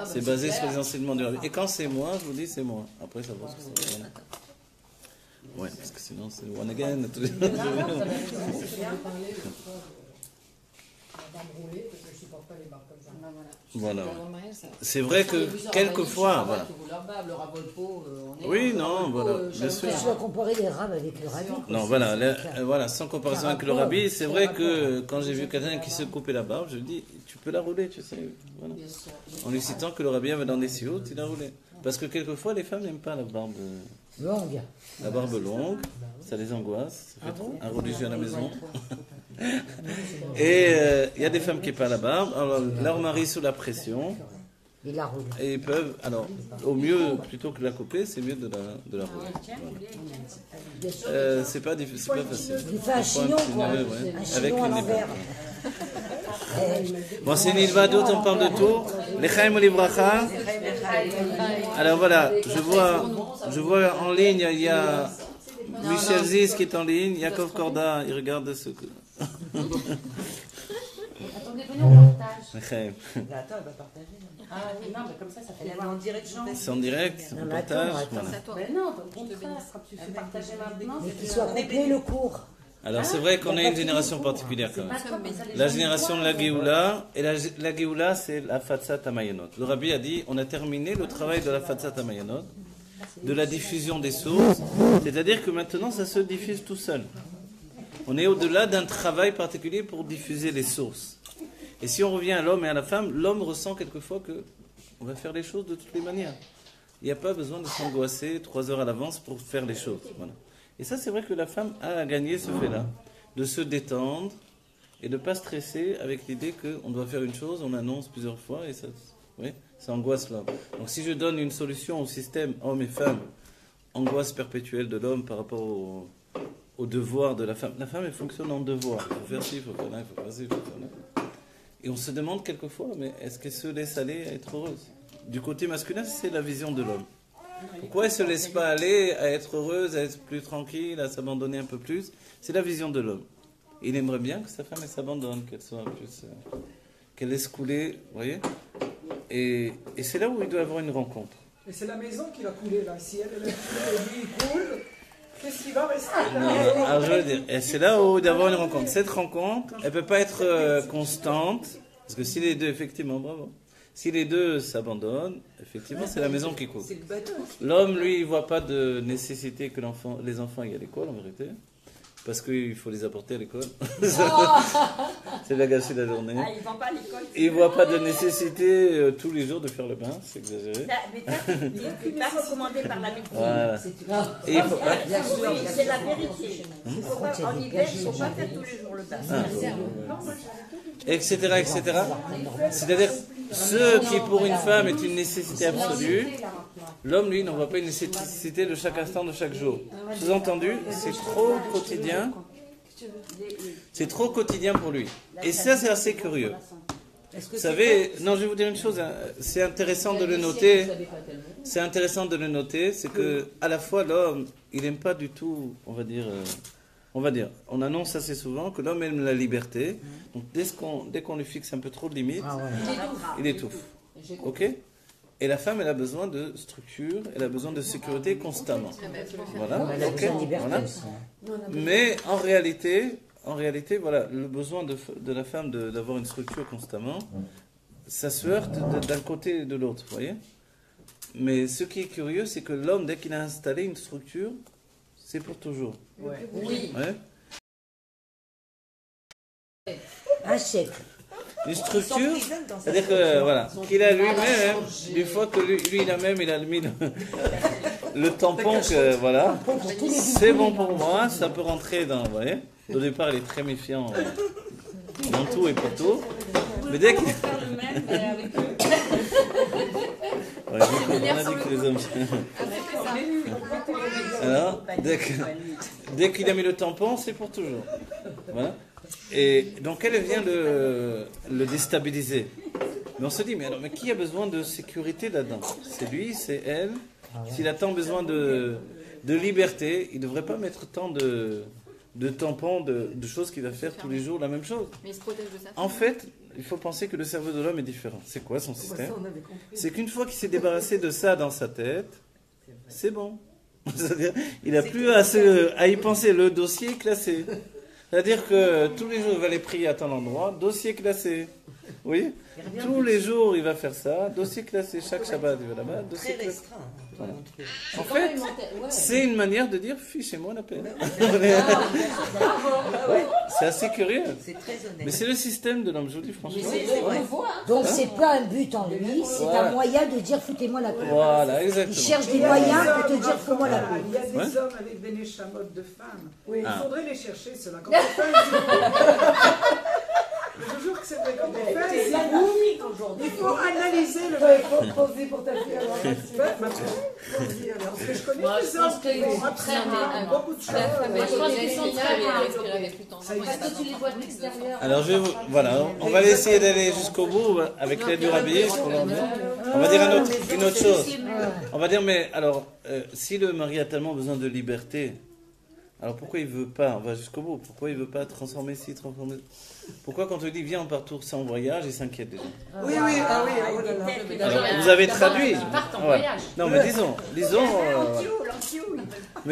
Speaker 1: c'est basé sur les enseignements du rabbi. Et quand c'est moi, je vous dis c'est moi. Après, ça va ce que c'est. Ouais, parce que sinon c'est one again. Voilà. C'est vrai que quelquefois, voilà. Oui, non, voilà, bien sûr.
Speaker 2: Tu vas comparer les rabbes avec le rabbi.
Speaker 1: Non, voilà, sans comparaison avec le rabbi, c'est vrai que quand j'ai vu quelqu'un qui se coupait la barbe, je lui dis, tu peux la rouler, tu sais. Voilà. En lui citant que le rabbi avait dans des sioux, il a roulé. Parce que quelquefois, les femmes n'aiment pas la barbe
Speaker 2: longue.
Speaker 1: La barbe longue, ça les angoisse, ça fait un religieux à la maison. Et il y a des femmes qui n'aiment pas la barbe, alors leur mari sous la pression. Et ils peuvent, alors, au mieux, plutôt que de la couper, c'est mieux de la rouler. Voilà. C'est pas difficile, c'est pas facile.
Speaker 2: Il fait un chignon, quoi. Un chignon à l'envers.
Speaker 1: Bon, c'est une ilvadot, on parle de tout. L'echaim livracha. Alors voilà, je vois en ligne, il y a Michel Ziz qui est en ligne, Yaakov Korda, il regarde ce que...
Speaker 6: Attendez, venez au partage.
Speaker 4: Attends, elle va partager.
Speaker 6: Ah oui, non, mais comme ça fait
Speaker 4: Elle est en direct.
Speaker 1: C'est en direct, on partage. Voilà.
Speaker 6: Mais non, au contraire, quand tu fais partager maintenant,
Speaker 2: mais qu'il soit complet le cours.
Speaker 1: Alors c'est vrai qu'on a une génération particulière quand même. La génération de la Géoula, et la Géoula c'est la Fatsat Hamayanot. Le rabbi a dit, on a terminé le travail de la Fatsat Hamayanot, de la diffusion des sources, c'est-à-dire que maintenant ça se diffuse tout seul. On est au-delà d'un travail particulier pour diffuser les sources. Et si on revient à l'homme et à la femme, l'homme ressent quelquefois qu'on va faire les choses de toutes les manières. Il n'y a pas besoin de s'angoisser 3 heures à l'avance pour faire les choses. Voilà. Et ça, c'est vrai que la femme a gagné ce fait-là, de se détendre et de ne pas stresser avec l'idée qu'on doit faire une chose, on annonce plusieurs fois et ça angoisse l'homme. Donc si je donne une solution au système homme et femme, angoisse perpétuelle de l'homme par rapport au devoir de la femme. La femme, elle fonctionne en devoir. Il faut faire ci, il faut faire là, il faut faire ci, il faut faire là. Et on se demande quelquefois, mais est-ce qu'elle se laisse aller à être heureuse? Du côté masculin, c'est la vision de l'homme. Pourquoi elle ne se laisse pas aller à être heureuse, à être plus tranquille, à s'abandonner un peu plus? C'est la vision de l'homme. il aimerait bien que sa femme elle s'abandonne, qu'elle soit plus, qu'elle laisse couler, vous voyez. Et c'est là où il doit avoir une rencontre.
Speaker 7: Et c'est la maison qui va couler là. Si elle a coulé et lui il coule, qu'est-ce qui va rester là?
Speaker 1: Non, alors je veux dire, et c'est là où il doit avoir une rencontre. Cette rencontre, elle peut pas être constante, parce que si les deux, effectivement, bravo. Si les deux s'abandonnent, effectivement, c'est la maison qui coule. L'homme, lui, il voit pas de nécessité que les enfants aillent à l'école, en vérité. Parce qu'il faut les apporter à l'école. C'est la gâchis de la journée.
Speaker 2: Ah, ils vont pas à l'école.
Speaker 1: Il ne voit pas de nécessité tous les jours de faire le bain, c'est exagéré.
Speaker 2: Mais tu pas recommandé par la médecine.
Speaker 1: Voilà.
Speaker 2: Et il faut, oui, c'est la vérité. En hiver, il ne faut pas faire tous les jours le bain.
Speaker 1: Etc., etc. C'est-à-dire, ce qui pour une femme est une nécessité absolue, l'homme, lui, n'en voit pas une nécessité de chaque instant, de chaque jour. Sous-entendu, c'est trop quotidien. C'est trop quotidien pour lui. Et ça, c'est assez curieux. Vous savez, non, je vais vous dire une chose, hein, c'est intéressant de le noter. C'est intéressant de le noter, c'est que à la fois l'homme, il n'aime pas du tout, on va dire, on annonce assez souvent que l'homme aime la liberté. Donc dès qu'on lui fixe un peu trop de limites, il étouffe. Ok ? Et la femme, elle a besoin de structure, elle a besoin de sécurité constamment. Voilà. Ok. Voilà. Mais en réalité, voilà, le besoin de la femme d'avoir une structure constamment, ça se heurte d'un côté et de l'autre, vous voyez. Mais ce qui est curieux, c'est que l'homme, dès qu'il a installé une structure, c'est pour toujours.
Speaker 2: Oui.
Speaker 1: Ouais.
Speaker 2: Un chèque.
Speaker 1: Une structure, c'est-à-dire que, voilà, qu'il a lui-même, une fois que lui il a mis le tampon, que, voilà, c'est bon pour moi, ça peut rentrer dans, vous voyez. Au départ, il est très méfiant dans tout et pour tout. Mais dès qu'il... Ouais, on a dit que les hommes... Alors, dès qu'il a mis le tampon, c'est pour toujours. Voilà. Et donc elle vient le déstabiliser. Mais on se dit, mais qui a besoin de sécurité là-dedans? C'est lui, c'est elle. S'il a tant besoin de liberté, il ne devrait pas mettre tant de tampons, de choses qu'il va faire tous les jours la même chose.
Speaker 6: Mais il se protège de ça.
Speaker 1: En fait, il faut penser que le cerveau de l'homme est différent. C'est quoi son système? C'est qu'une fois qu'il s'est débarrassé de ça dans sa tête, c'est bon. C'est-à-dire, il n'a plus à y penser. Le dossier est classé. C'est-à-dire que tous les jours, il va aller prier à tel endroit, dossier classé. Oui. Tous les jours, il va faire ça, dossier classé. Chaque Shabbat, il va là-bas, dossier classé. Voilà. En fait, c'est une manière de dire, fichez-moi la paix. C'est assez curieux. Mais c'est le système de l'homme, je vous dis franchement.
Speaker 2: Donc c'est pas un but en lui, c'est un moyen de dire foutez-moi la paix.
Speaker 1: Voilà, exactement.
Speaker 2: Il cherche des moyens pour te dire fous-moi la paix.
Speaker 7: Il y a des hommes avec des neshamot de femmes. Il faudrait les chercher, ceux-là. Quand on fait je jure que c'est vrai, quand on fait il faut analyser le mec.
Speaker 5: Poser pour ta fille alors.
Speaker 7: Parce que je connais des hommes qui vont apprendre beaucoup de choses.
Speaker 6: Je pense qu'ils sont très bien. Parce que tu les vois de l'extérieur.
Speaker 1: Alors, voilà, on va essayer d'aller jusqu'au bout avec l'aide du rabbi. On va dire une autre chose. On va dire, mais alors, si le mari a tellement besoin de liberté, alors pourquoi il veut pas, on va jusqu'au bout, pourquoi il veut pas transformer ci, transformer... Pourquoi quand on dit viens on part tout ça en voyage, il s'inquiète déjà.
Speaker 5: Oui, ah oui, oh là là.
Speaker 1: Alors, vous avez traduit.
Speaker 6: Ils partent en voyage.
Speaker 1: Non mais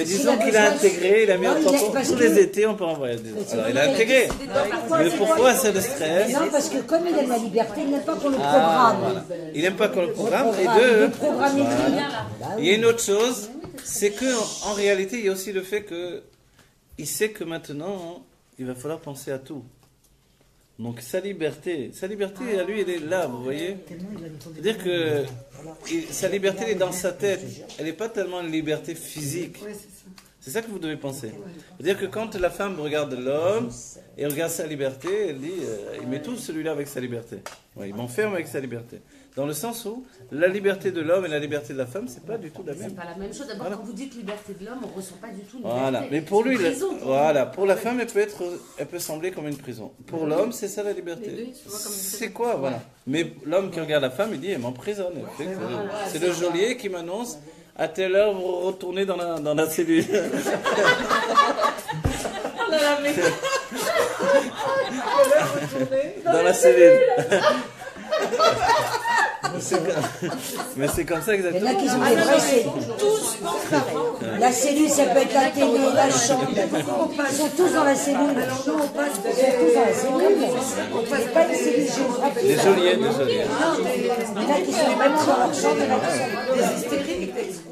Speaker 1: disons qu'il a intégré, il a mis en tampon tous les étés on part en voyage. Alors il a intégré. Mais pourquoi c'est le stress?
Speaker 2: Non, parce que comme il aime la liberté, il n'aime pas qu'on le programme.
Speaker 1: Voilà. Il n'aime pas qu'on le programme. Et deux,
Speaker 2: voilà.
Speaker 1: il y a une autre chose, c'est que en réalité il y a aussi le fait que il sait que maintenant il va falloir penser à tout. Donc sa liberté à lui, elle est là, vous voyez. C'est-à-dire que sa liberté, elle est dans sa tête. Elle n'est pas tellement une liberté physique. C'est ça que vous devez penser. C'est-à-dire que quand la femme regarde l'homme et regarde sa liberté, elle dit, il met tout celui-là avec sa liberté. Ouais, il m'enferme avec sa liberté. Dans le sens où la liberté de l'homme et la liberté de la femme, c'est pas du tout la même.
Speaker 6: C'est pas la même chose. D'abord, quand vous dites liberté de l'homme, on ressent pas du tout une
Speaker 1: voilà.
Speaker 6: liberté.
Speaker 1: Mais pour lui,
Speaker 6: prison,
Speaker 1: pour la femme, elle peut sembler comme une prison. Pour l'homme, c'est ça la liberté. C'est quoi, voilà. Mais l'homme qui regarde la femme, il dit, elle m'emprisonne. C'est le geôlier qui m'annonce, à telle heure, vous retournez dans la cellule. Dans la cellule. Mais c'est comme ça
Speaker 2: Il y en a
Speaker 1: exactement.
Speaker 2: qui sont des vrais, c'est tous pareil. La cellule, ça peut être la télé, la chambre. Ils sont tous dans la cellule. Ils sont tous dans la cellule. On passe pas les cellules géographiques.
Speaker 1: Des geôliers, des geôliers.
Speaker 2: Il y en a qui sont vraiment dans leur chambre.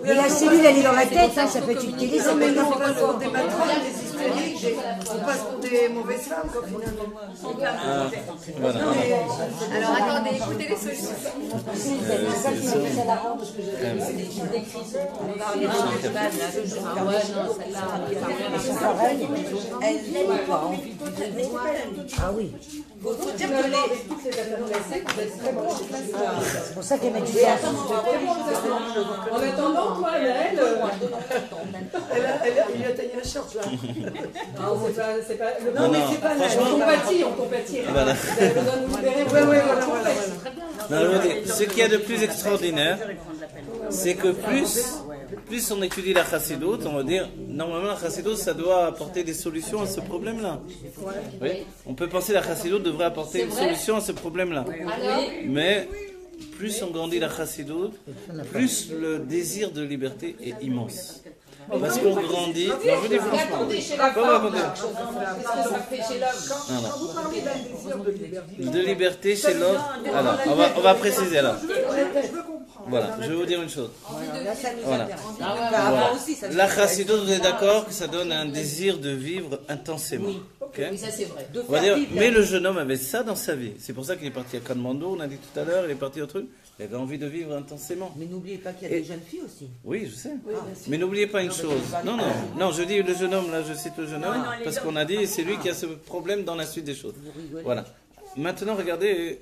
Speaker 2: Mais la cellule, elle est dans la tête. Hein. Ça peut être une télé, ça peut être
Speaker 8: On passe pour des matrones, des hystériques, on passe pour des mauvaises femmes quand finalement.
Speaker 1: Voilà.
Speaker 6: Alors attendez, écoutez les solutions.
Speaker 2: ça la rend. Elle n'aime pas. Ah oui.
Speaker 8: Faut dire que
Speaker 2: C'est pour ça qu'elle met du gaz.
Speaker 5: En attendant, toi, elle,
Speaker 8: il lui a taillé la short là.
Speaker 5: non, c'est pas,
Speaker 8: Non, mais c'est pas
Speaker 5: on compatit.
Speaker 1: Voilà.
Speaker 5: Vous avez besoin de nous libérer.
Speaker 8: Voilà.
Speaker 1: Non, je veux dire, ce qu'il y a de plus extraordinaire, c'est que plus on étudie la chassidoute, on va dire, normalement la chassidoute, ça doit apporter des solutions à ce problème-là. Oui. On peut penser que la chassidoute devrait apporter une solution à ce problème-là. Mais plus on grandit la chassidoute, plus le désir de liberté est immense. Parce qu'on grandit. Non, je vous dis franchement. Pas raconter.
Speaker 5: Qu'est-ce que ça fait chez l'homme?
Speaker 7: Quand vous parlez d'un désir de liberté,
Speaker 1: De liberté chez l'homme. Alors, on va préciser là.
Speaker 7: je veux comprendre.
Speaker 1: Voilà, je vais vous dire une chose.
Speaker 4: Là, ça nous
Speaker 1: Voilà.
Speaker 4: intéresse.
Speaker 1: Voilà.
Speaker 4: Avant aussi, ça nous
Speaker 1: La
Speaker 4: intéresse.
Speaker 1: chassidoute, vous êtes d'accord que ça donne un désir de vivre intensément. Ok.
Speaker 3: Oui, ça c'est vrai.
Speaker 4: De
Speaker 1: On va
Speaker 4: faire
Speaker 1: dire,
Speaker 4: vivre
Speaker 1: mais
Speaker 4: la-
Speaker 1: le jeune homme avait ça dans sa vie. C'est pour ça qu'il est parti à Katmandou, on a dit tout à l'heure, il est parti au truc. Il avait envie de vivre intensément.
Speaker 4: Mais n'oubliez pas qu'il y a des jeunes filles aussi.
Speaker 1: Oui, je sais. Mais n'oubliez pas une chose. Non, je dis le jeune homme, là, je cite le jeune homme, parce qu'on a dit, c'est lui qui a ce problème dans la suite des choses. Voilà. Maintenant, regardez,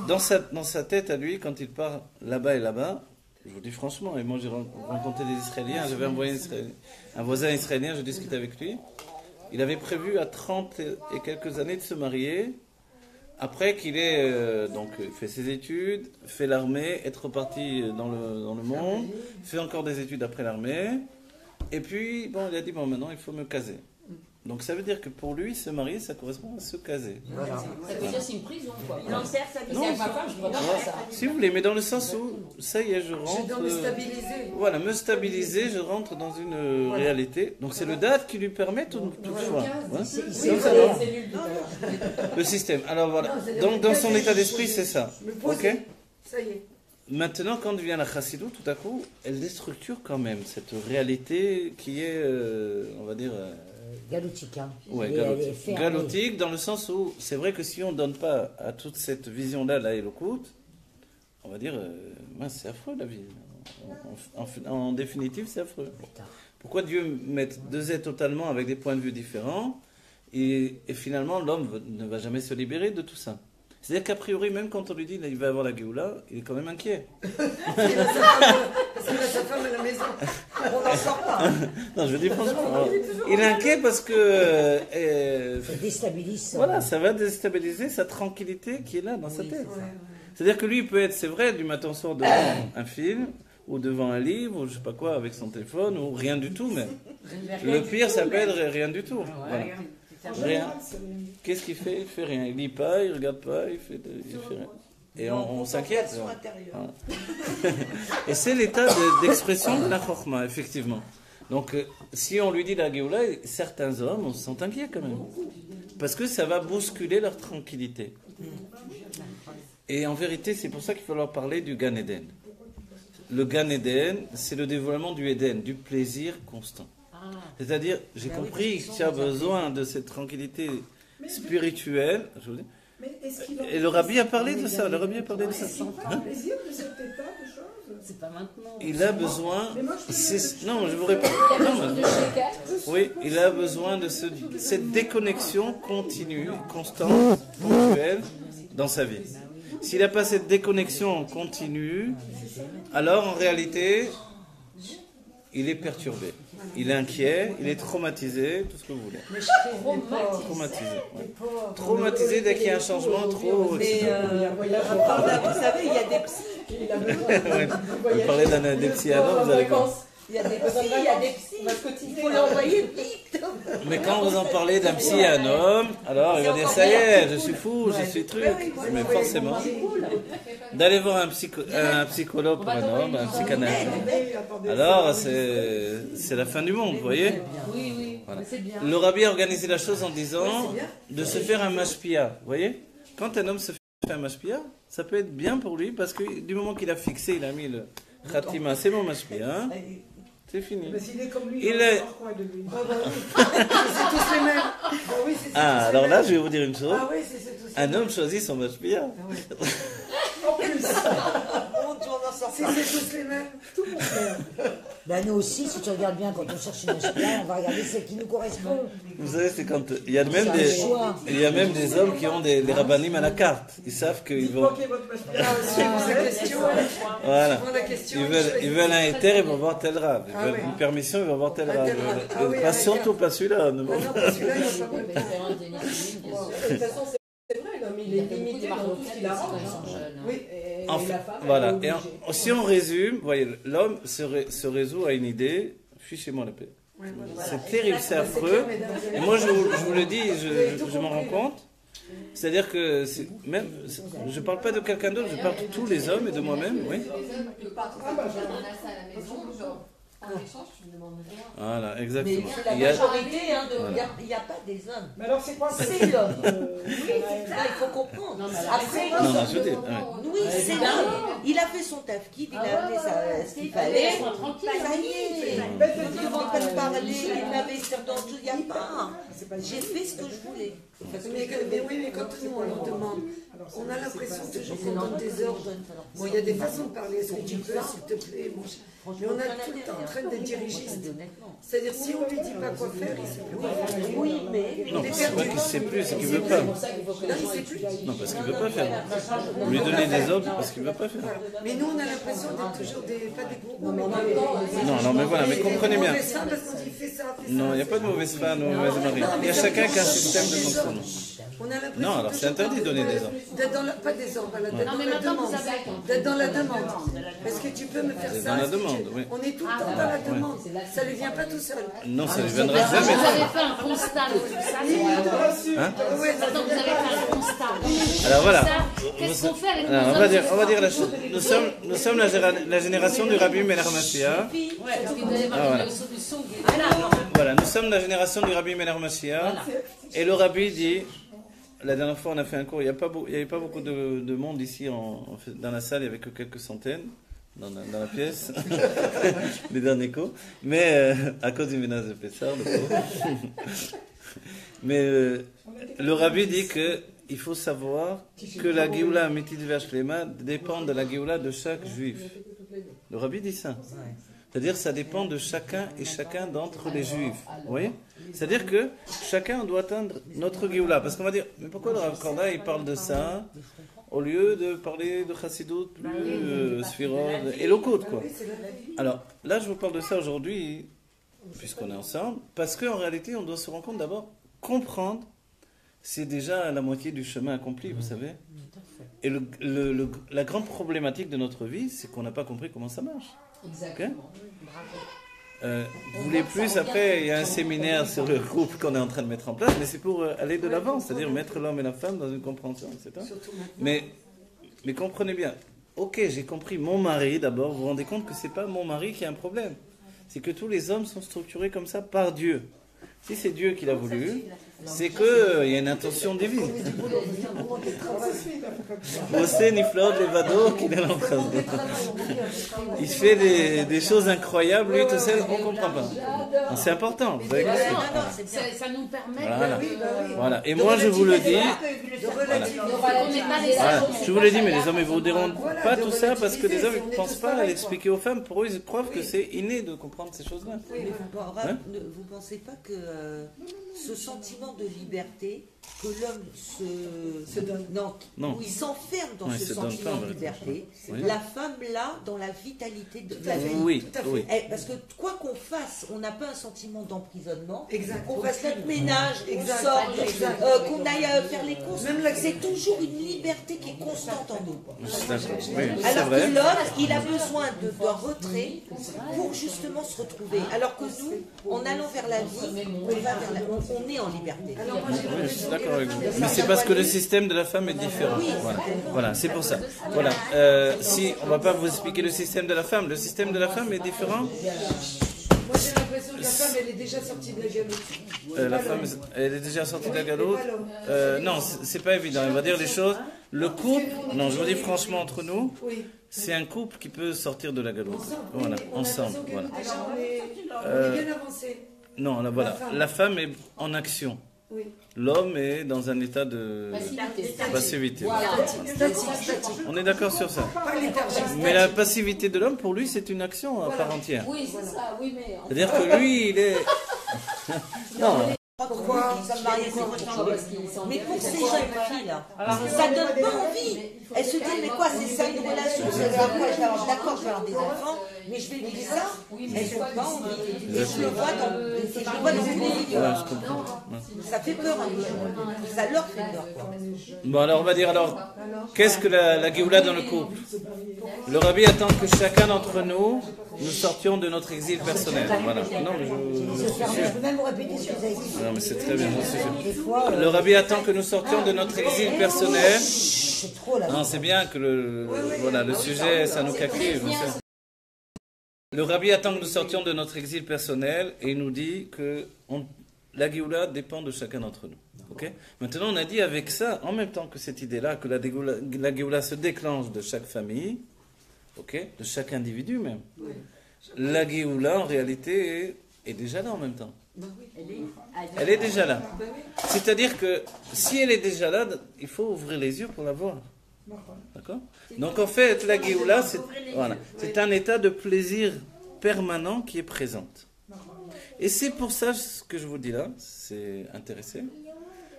Speaker 1: dans sa tête à lui, quand il part là-bas et là-bas, je vous dis franchement, et moi j'ai rencontré des Israéliens, j'avais un voisin israélien, je discutais avec lui. Il avait prévu à 30 et quelques années de se marier, après qu'il ait donc fait ses études, fait l'armée, être reparti dans le monde, fait encore des études après l'armée, et puis bon, il a dit bon maintenant il faut me caser. Donc ça veut dire que pour lui se marier ça correspond à se caser.
Speaker 3: Ça veut dire c'est une prison quoi.
Speaker 6: Il en sert sa vie.
Speaker 3: C'est avec ma femme, je ne vois pas ça.
Speaker 1: Si vous voulez, mais dans le sens où ça y est, je rentre.
Speaker 8: Dans me stabiliser.
Speaker 1: Voilà, me stabiliser, je rentre dans une réalité. Donc c'est le date qui lui permet tout choix. Ouais. Donc, ça va. Le système. Alors voilà. Donc dans son état d'esprit, c'est ça. Ok.
Speaker 8: Ça y est.
Speaker 1: Maintenant, quand vient la chassidoute, tout à coup, elle déstructure quand même cette réalité qui est, on va dire,
Speaker 2: Galoutique, hein.
Speaker 1: ouais,
Speaker 2: Et elle est
Speaker 1: galotique.
Speaker 2: fermée.
Speaker 1: Galotique, dans le sens où c'est vrai que si on ne donne pas à toute cette vision-là la Elokout, on va dire, mince, c'est affreux la vie. En définitive, c'est affreux. Pourquoi Dieu met deux êtres totalement avec des points de vue différents et finalement l'homme ne va jamais se libérer de tout ça. C'est-à-dire qu'a priori, même quand on lui dit qu'il va avoir la Géoula, il est quand même inquiet.
Speaker 8: Parce qu'il a sa femme à la maison. On n'en sort pas.
Speaker 1: Non, je dis franchement, il est inquiet parce que
Speaker 2: Ça déstabilise.
Speaker 1: voilà, ça va déstabiliser sa tranquillité qui est là dans sa tête. C'est-à-dire que lui, il peut être, c'est vrai, du matin au soir devant un film, ou devant un livre, ou je sais pas quoi, avec son téléphone, ou rien du tout, mais le pire, ça peut être rien du tout. Voilà. Rien. Qu'est-ce qu'il fait? Il fait rien. Il lit pas, il regarde pas, il fait rien. Et on s'inquiète. Voilà. Et c'est l'état d'expression de la chorma, effectivement. Donc, si on lui dit la Géoula, certains hommes sont inquiets quand même. Parce que ça va bousculer leur tranquillité. Et en vérité, c'est pour ça qu'il faut leur parler du Gan Eden. Le Gan Eden, c'est le dévoilement du Eden, du plaisir constant. C'est-à-dire, j'ai compris que tu as besoin de cette tranquillité spirituelle. Je vous dis.
Speaker 7: Mais est-ce qu'il
Speaker 1: Et le Rabbi a parlé de ça. Le Rabbi a parlé de ça.
Speaker 7: a le plaisir de cet état de choses?
Speaker 6: C'est pas maintenant.
Speaker 1: Il a besoin. Non, je vous réponds. Non, mais- oui, il a besoin de cette déconnexion continue, constante, ponctuelle dans sa vie. S'il n'a pas cette déconnexion continue, alors en réalité, il est perturbé. Il est inquiet, il est traumatisé, tout ce que vous voulez. Traumatisé. Ouais. Traumatisé dès qu'il y a un changement trop.
Speaker 4: Mais vous savez, il y a des psys.
Speaker 1: Ouais. Vous parlez des psy avant, vous allez voir.
Speaker 4: Il y a des psys, il faut l'envoyer vite.
Speaker 1: Mais quand vous en parlez d'un psy à un homme, alors il va dire ça y est, je suis fou, je suis truc. Mais forcément, d'aller voir un psychologue pour un homme, un psychanalyste, alors c'est la fin du monde, vous voyez.
Speaker 6: Oui, oui,
Speaker 1: Voilà.
Speaker 6: c'est bien.
Speaker 1: Le rabbi a organisé la chose en disant de se faire un mashpia, vous voyez. Quand un homme se fait un mashpia, ça peut être bien pour lui parce que du moment qu'il a fixé, il a mis le khatima, c'est mon mashpia. C'est fini.
Speaker 7: Mais s'il est comme lui,
Speaker 1: Il
Speaker 7: il
Speaker 1: est-
Speaker 7: est quoi de lui?
Speaker 8: C'est tous les mêmes. Bah oui, c'est tous
Speaker 1: Ah,
Speaker 8: les
Speaker 1: alors là,
Speaker 8: mêmes.
Speaker 1: je vais vous dire une chose.
Speaker 8: Ah oui, c'est tous les
Speaker 1: Un
Speaker 8: mêmes.
Speaker 1: homme choisit son mashpia.
Speaker 8: En plus. Si c'est tous les mêmes. Tout pour faire.
Speaker 2: Ben nous aussi, si tu regardes bien, quand on cherche une machine, on va regarder celle qui nous correspond.
Speaker 1: Vous savez, c'est quand il y a même
Speaker 2: C'est un choix.
Speaker 1: il y a même des hommes qui ont des rabbinim à la carte. Ils savent qu'ils vont,
Speaker 7: Bloquez votre machine.
Speaker 8: Suivant la question.
Speaker 1: voilà,
Speaker 8: Suivant la question.
Speaker 1: ils veulent un éther, ils vont voir tel rab. Ils
Speaker 8: Ah
Speaker 1: veulent
Speaker 8: oui.
Speaker 1: une permission, ils vont voir tel rab.
Speaker 8: tel rab. Ah oui,
Speaker 1: Pas
Speaker 8: avec
Speaker 1: surtout pas celui-là.
Speaker 8: Non, pas celui-là, il n'y a pas
Speaker 3: Oui,
Speaker 8: de
Speaker 3: préférence des Néphilim, bien sûr.
Speaker 5: De toute façon, c'est vrai, l'homme, il est limité dans tout ce qu'il a.
Speaker 3: Quand ils sont jeunes. hein.
Speaker 8: Oui.
Speaker 5: Et
Speaker 1: Enfin,
Speaker 5: la femme,
Speaker 1: voilà.
Speaker 5: elle est
Speaker 1: Et
Speaker 5: obligée.
Speaker 1: si on résume, vous voyez, l'homme se résout à une idée. Fichez-moi la paix. C'est terrible, c'est affreux. Et moi, je vous le dis, je m'en rends compte. C'est-à-dire que même, je parle pas de quelqu'un d'autre, je parle de tous les hommes et de moi-même, oui.
Speaker 3: En échange, tu me demandes rien.
Speaker 1: Voilà,
Speaker 4: Mais
Speaker 1: exactement.
Speaker 4: c'est la
Speaker 1: Il y a-
Speaker 4: majorité, hein,
Speaker 1: Voilà.
Speaker 4: il n'y a pas des hommes.
Speaker 7: Mais alors, c'est quoi
Speaker 4: C'est l'homme. Oui, là, il faut comprendre. Après,
Speaker 1: Non, non, je veux dire, ouais.
Speaker 4: oui, c'est l'homme. Il a fait son tafkid, il a amené ce qu'il fallait. Ça y est. On est en train de parler, il m'avait dans tout, il n'y a pas. J'ai fait ce que je voulais.
Speaker 8: Mais oui, mais quand nous, on leur demande, on a l'impression toujours qu'on donne des ordres. Bon, il y a des façons de parler. Est-ce que tu peux, s'il te plaît, mon cher. Mais on est tout le temps en train d'être dirigiste. C'est-à-dire, si on ne lui dit pas quoi faire, il ne sait plus quoi faire.
Speaker 4: Oui, mais
Speaker 1: Non, c'est pas qu'il sait plus, c'est qu'il veut pas.
Speaker 8: Non, il ne sait plus.
Speaker 1: Non, parce qu'il veut pas faire. Vous lui donnez des ordres parce qu'il veut pas faire.
Speaker 8: Mais nous, on a l'impression d'être toujours pas des gourous, mais
Speaker 1: Non, mais voilà, mais comprenez bien.
Speaker 8: mauvais sang parce qu'on dit fais ça, fais ça.
Speaker 1: Non, il n'y a pas de mauvaise femme ou mauvaise mari. Il y a chacun qui a un système de fonctionnement.
Speaker 8: On a l'impression
Speaker 1: Non, alors c'est interdit de donner des ordres.
Speaker 8: d'être dans la, pas des ordres, voilà, d'être
Speaker 3: Non,
Speaker 8: dans
Speaker 3: mais
Speaker 8: la
Speaker 3: maintenant,
Speaker 8: demande.
Speaker 3: vous avez-
Speaker 8: D'être dans la demande. Est-ce que tu peux me faire
Speaker 1: C'est
Speaker 8: ça?
Speaker 1: dans la
Speaker 8: Est-ce que
Speaker 1: demande,
Speaker 8: tu-
Speaker 1: oui.
Speaker 8: On est tout le temps dans la demande. Ça ne vient pas tout seul.
Speaker 1: Non, ça ne lui viendra
Speaker 6: Maintenant,
Speaker 1: jamais.
Speaker 6: vous avez fait un constat de tout ça.
Speaker 1: Hein?
Speaker 6: Maintenant, vous avez fait un constat.
Speaker 1: Alors voilà.
Speaker 6: Qu'est-ce qu'on fait avec nos
Speaker 1: Alors,
Speaker 6: hommes
Speaker 1: on va dire la chose. Nous sommes la génération du Rabbi Meir Mashiach.
Speaker 6: Parce qu'il doit y avoir
Speaker 1: voilà.
Speaker 6: une solution qui est là. quand même.
Speaker 1: Voilà, nous sommes la génération du Rabbi Meir Mashiach. Et le Rabbi dit, la dernière fois on a fait un cours, il n'y avait pas beaucoup de monde ici dans la salle, il n'y avait que quelques centaines dans la pièce, les derniers cours. Mais à cause du ménage de Pessard, le pauvre. Mais le Rabbi dit que il faut savoir que la Géoula Amitid Ve'Shlema dépend de la Géoula de chaque juif. Le Rabbi dit ça. C'est-à-dire ça dépend de chacun et chacun d'entre les juifs. Vous voyez? C'est-à-dire que chacun doit atteindre notre Géoula. Parce qu'on va dire, mais pourquoi le Rav Korda il parle de ça au lieu de parler de Chassidut, plus Sphirot et Lokot, quoi. Alors là je vous parle de ça aujourd'hui, puisqu'on est ensemble, parce qu'en réalité on doit se rendre compte d'abord, comprendre, c'est déjà la moitié du chemin accompli, vous savez. Et la grande problématique de notre vie, c'est qu'on n'a pas compris comment ça marche.
Speaker 3: Exactement.
Speaker 1: Vous voulez plus, après, il y a un séminaire sur le groupe qu'on est en train de mettre en place, mais c'est pour aller de l'avant, c'est-à-dire mettre l'homme et la femme dans une compréhension, etc. Mais comprenez bien, ok, j'ai compris mon mari d'abord, vous vous rendez compte que c'est pas mon mari qui a un problème, c'est que tous les hommes sont structurés comme ça par Dieu. Si c'est Dieu qui l'a voulu, c'est qu'il y a une intention divine. Bossé Niflod Levado qu'il est en train de... Il fait des choses incroyables, lui tout seul, on ne comprend pas. C'est important, vous avez compris.
Speaker 6: Ça nous permet
Speaker 1: Voilà. Et moi je vous le dis,
Speaker 6: on n'est pas les
Speaker 1: voilà. Je vous le dis, mais les hommes ils vous diront pas tout ça parce que les hommes ils ne pensent pas à l'expliquer aux femmes. Pour eux ils croient que c'est inné de comprendre ces choses-là.
Speaker 4: Mais vous ne pensez pas que ce sentiment de liberté, que l'homme se donne,
Speaker 1: Non.
Speaker 4: où il s'enferme dans
Speaker 1: Ouais,
Speaker 4: ce
Speaker 1: se donne
Speaker 4: sentiment
Speaker 1: pas,
Speaker 4: de liberté,
Speaker 1: oui.
Speaker 4: la femme là, dans la vitalité de la vie.
Speaker 1: Oui, oui.
Speaker 4: Parce que quoi qu'on fasse, on n'a pas un sentiment d'emprisonnement.
Speaker 8: Exact.
Speaker 4: Qu'on fasse notre ménage, qu'on
Speaker 8: Exact.
Speaker 4: sorte,
Speaker 8: Exact.
Speaker 4: qu'on aille faire les courses. C'est toujours une liberté qui est constante en nous.
Speaker 1: D'accord. Oui, c'est
Speaker 4: Alors
Speaker 1: vrai.
Speaker 4: que l'homme, il a besoin d'un retrait pour justement se retrouver. Alors que nous, en allant vers la vie, on est en liberté.
Speaker 1: Oui, je suis d'accord avec vous. Mais c'est parce que le système de la femme est différent. Voilà, c'est pour ça. Voilà. Si on va pas vous expliquer le système de la femme, le système de la femme est différent.
Speaker 8: Moi j'ai l'impression que la femme elle est déjà sortie de la galoute.
Speaker 1: La femme, elle est déjà sortie de la galoute. Non, c'est pas évident. On va dire les choses. Le couple, non, je vous dis franchement entre nous, c'est un couple qui peut sortir de la galoute. Voilà, ensemble. Voilà.
Speaker 8: On est bien avancé.
Speaker 1: Non, là, voilà. La femme est en action.
Speaker 8: Oui.
Speaker 1: L'homme est dans un état de passivité. On est d'accord sur ça. Mais la passivité de l'homme, pour lui, c'est une action à part entière.
Speaker 3: Oui, c'est ça, oui, mais.
Speaker 1: C'est-à-dire que lui, il est. Non.
Speaker 4: Pourquoi nous sommes mariés mais pour ces jeunes filles-là, ça ne donne pas envie. Elles se disent, mais quoi, c'est ça une relation? D'accord, je vais avoir des enfants, mais je vais vivre ça. Elles n'ont pas envie. Et je le vois dans tous les vidéos. Ça fait peur un peu. Ça leur fait peur.
Speaker 1: Bon, alors on va dire qu'est-ce que la Géoula dans le couple? Le Rabbi attend que chacun d'entre nous sortions de notre exil personnel. Voilà. Non, mais
Speaker 2: je peux même vous répéter ce que vous avez dit.
Speaker 1: Non, mais c'est très bien. Le Rabbi attend que nous sortions de notre exil personnel.
Speaker 2: C'est trop là.
Speaker 1: Non, c'est bien que le sujet, ça nous captive. Le Rabbi attend que nous sortions de notre exil personnel et il nous dit que la Géoula dépend de chacun d'entre nous. Okay? Maintenant, on a dit avec ça, en même temps que cette idée-là, que la Géoula se déclenche de chaque famille, de chaque individu même. La Géoula, en réalité, est déjà là en même temps. Elle est déjà là. C'est-à-dire que si elle est déjà là, il faut ouvrir les yeux pour la voir. D'accord? Donc en fait, la Géoula, c'est un état de plaisir permanent qui est présent. Et c'est pour ça, ce que je vous dis là, c'est intéressant,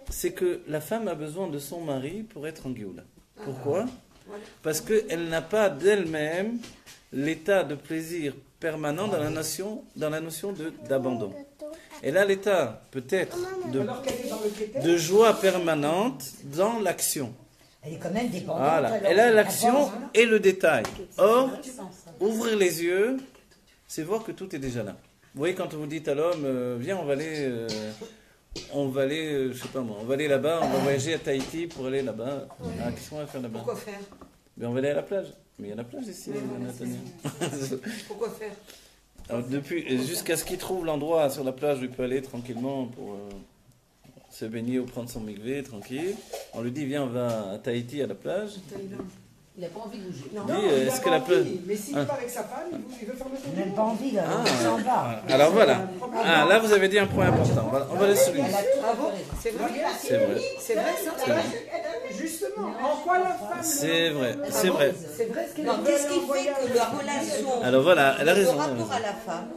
Speaker 1: c'est que la femme a besoin de son mari pour être en Géoula. Pourquoi? Parce qu'elle n'a pas d'elle-même l'état de plaisir permanent dans la notion d'abandon. Elle a l'état peut-être de joie permanente dans l'action.
Speaker 2: Elle est quand même dépendante.
Speaker 1: Voilà. Elle a l'action et le détail. Or, ouvrir les yeux, c'est voir que tout est déjà là. Vous voyez, quand vous dites à l'homme, viens, on va aller, je sais pas moi, on va aller là-bas, on va voyager à Tahiti pour aller là-bas. Ah, qu'est-ce qu'on va faire là-bas?
Speaker 8: Pourquoi faire?
Speaker 1: Ben, on va aller à la plage. Mais il y a la plage ici, Nathaniel.
Speaker 8: Pourquoi faire?
Speaker 1: Alors, jusqu'à ce qu'il trouve l'endroit sur la plage où il peut aller tranquillement pour se baigner ou prendre son mikvé tranquille. On lui dit, viens, on va à Tahiti à la plage.
Speaker 3: Il n'a pas envie de bouger.
Speaker 7: Non,
Speaker 1: est-ce que la plage...
Speaker 7: Mais s'il part avec sa femme, il veut faire le tour.
Speaker 2: Il n'a pas envie, là. Il s'en va.
Speaker 1: Alors voilà. Là, vous avez dit un point important. On va le souligner.
Speaker 8: Ah bon? C'est vrai?
Speaker 1: C'est vrai.
Speaker 8: C'est vrai ça?
Speaker 7: Justement, en quoi la femme...
Speaker 1: C'est vrai, c'est vrai.
Speaker 8: C'est vrai ce qu'elle
Speaker 4: Non, qu'est-ce qui fait que la relation,
Speaker 1: Alors voilà, elle a raison.
Speaker 4: le rapport à la femme,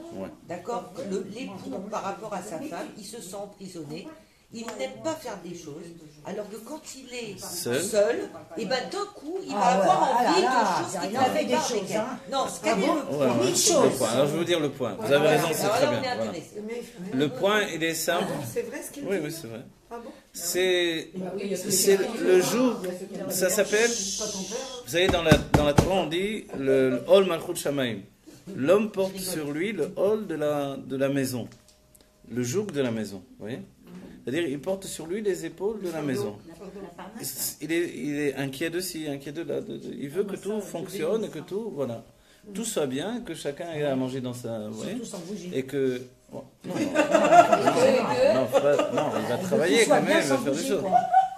Speaker 4: d'accord, l'époux par rapport à sa femme, il se sent emprisonné, il n'aime pas faire des choses, alors que quand il est seul, et ben d'un coup, il va avoir envie de choses qu'il n'avait pas avec elle. Non, ce qu'elle est le point.
Speaker 1: Alors je vais vous dire le point. Vous avez raison, c'est très bien. Voilà. Le point, il est simple.
Speaker 8: C'est vrai ce qu'elle
Speaker 1: Oui, c'est vrai. C'est le jour, ça s'appelle, vous savez, dans la Torah, on dit le Hol Malchut Shamaim. L'homme porte sur lui le Hol de la maison, le joug de la maison, vous voyez? C'est-à-dire, il porte sur lui les épaules de la maison. Il est inquiet de ci, inquiet de là. Il veut que tout fonctionne et que tout soit bien, que chacun ait à manger dans sa... Et que... Bon, non, il va travailler quand même, il va faire des choses.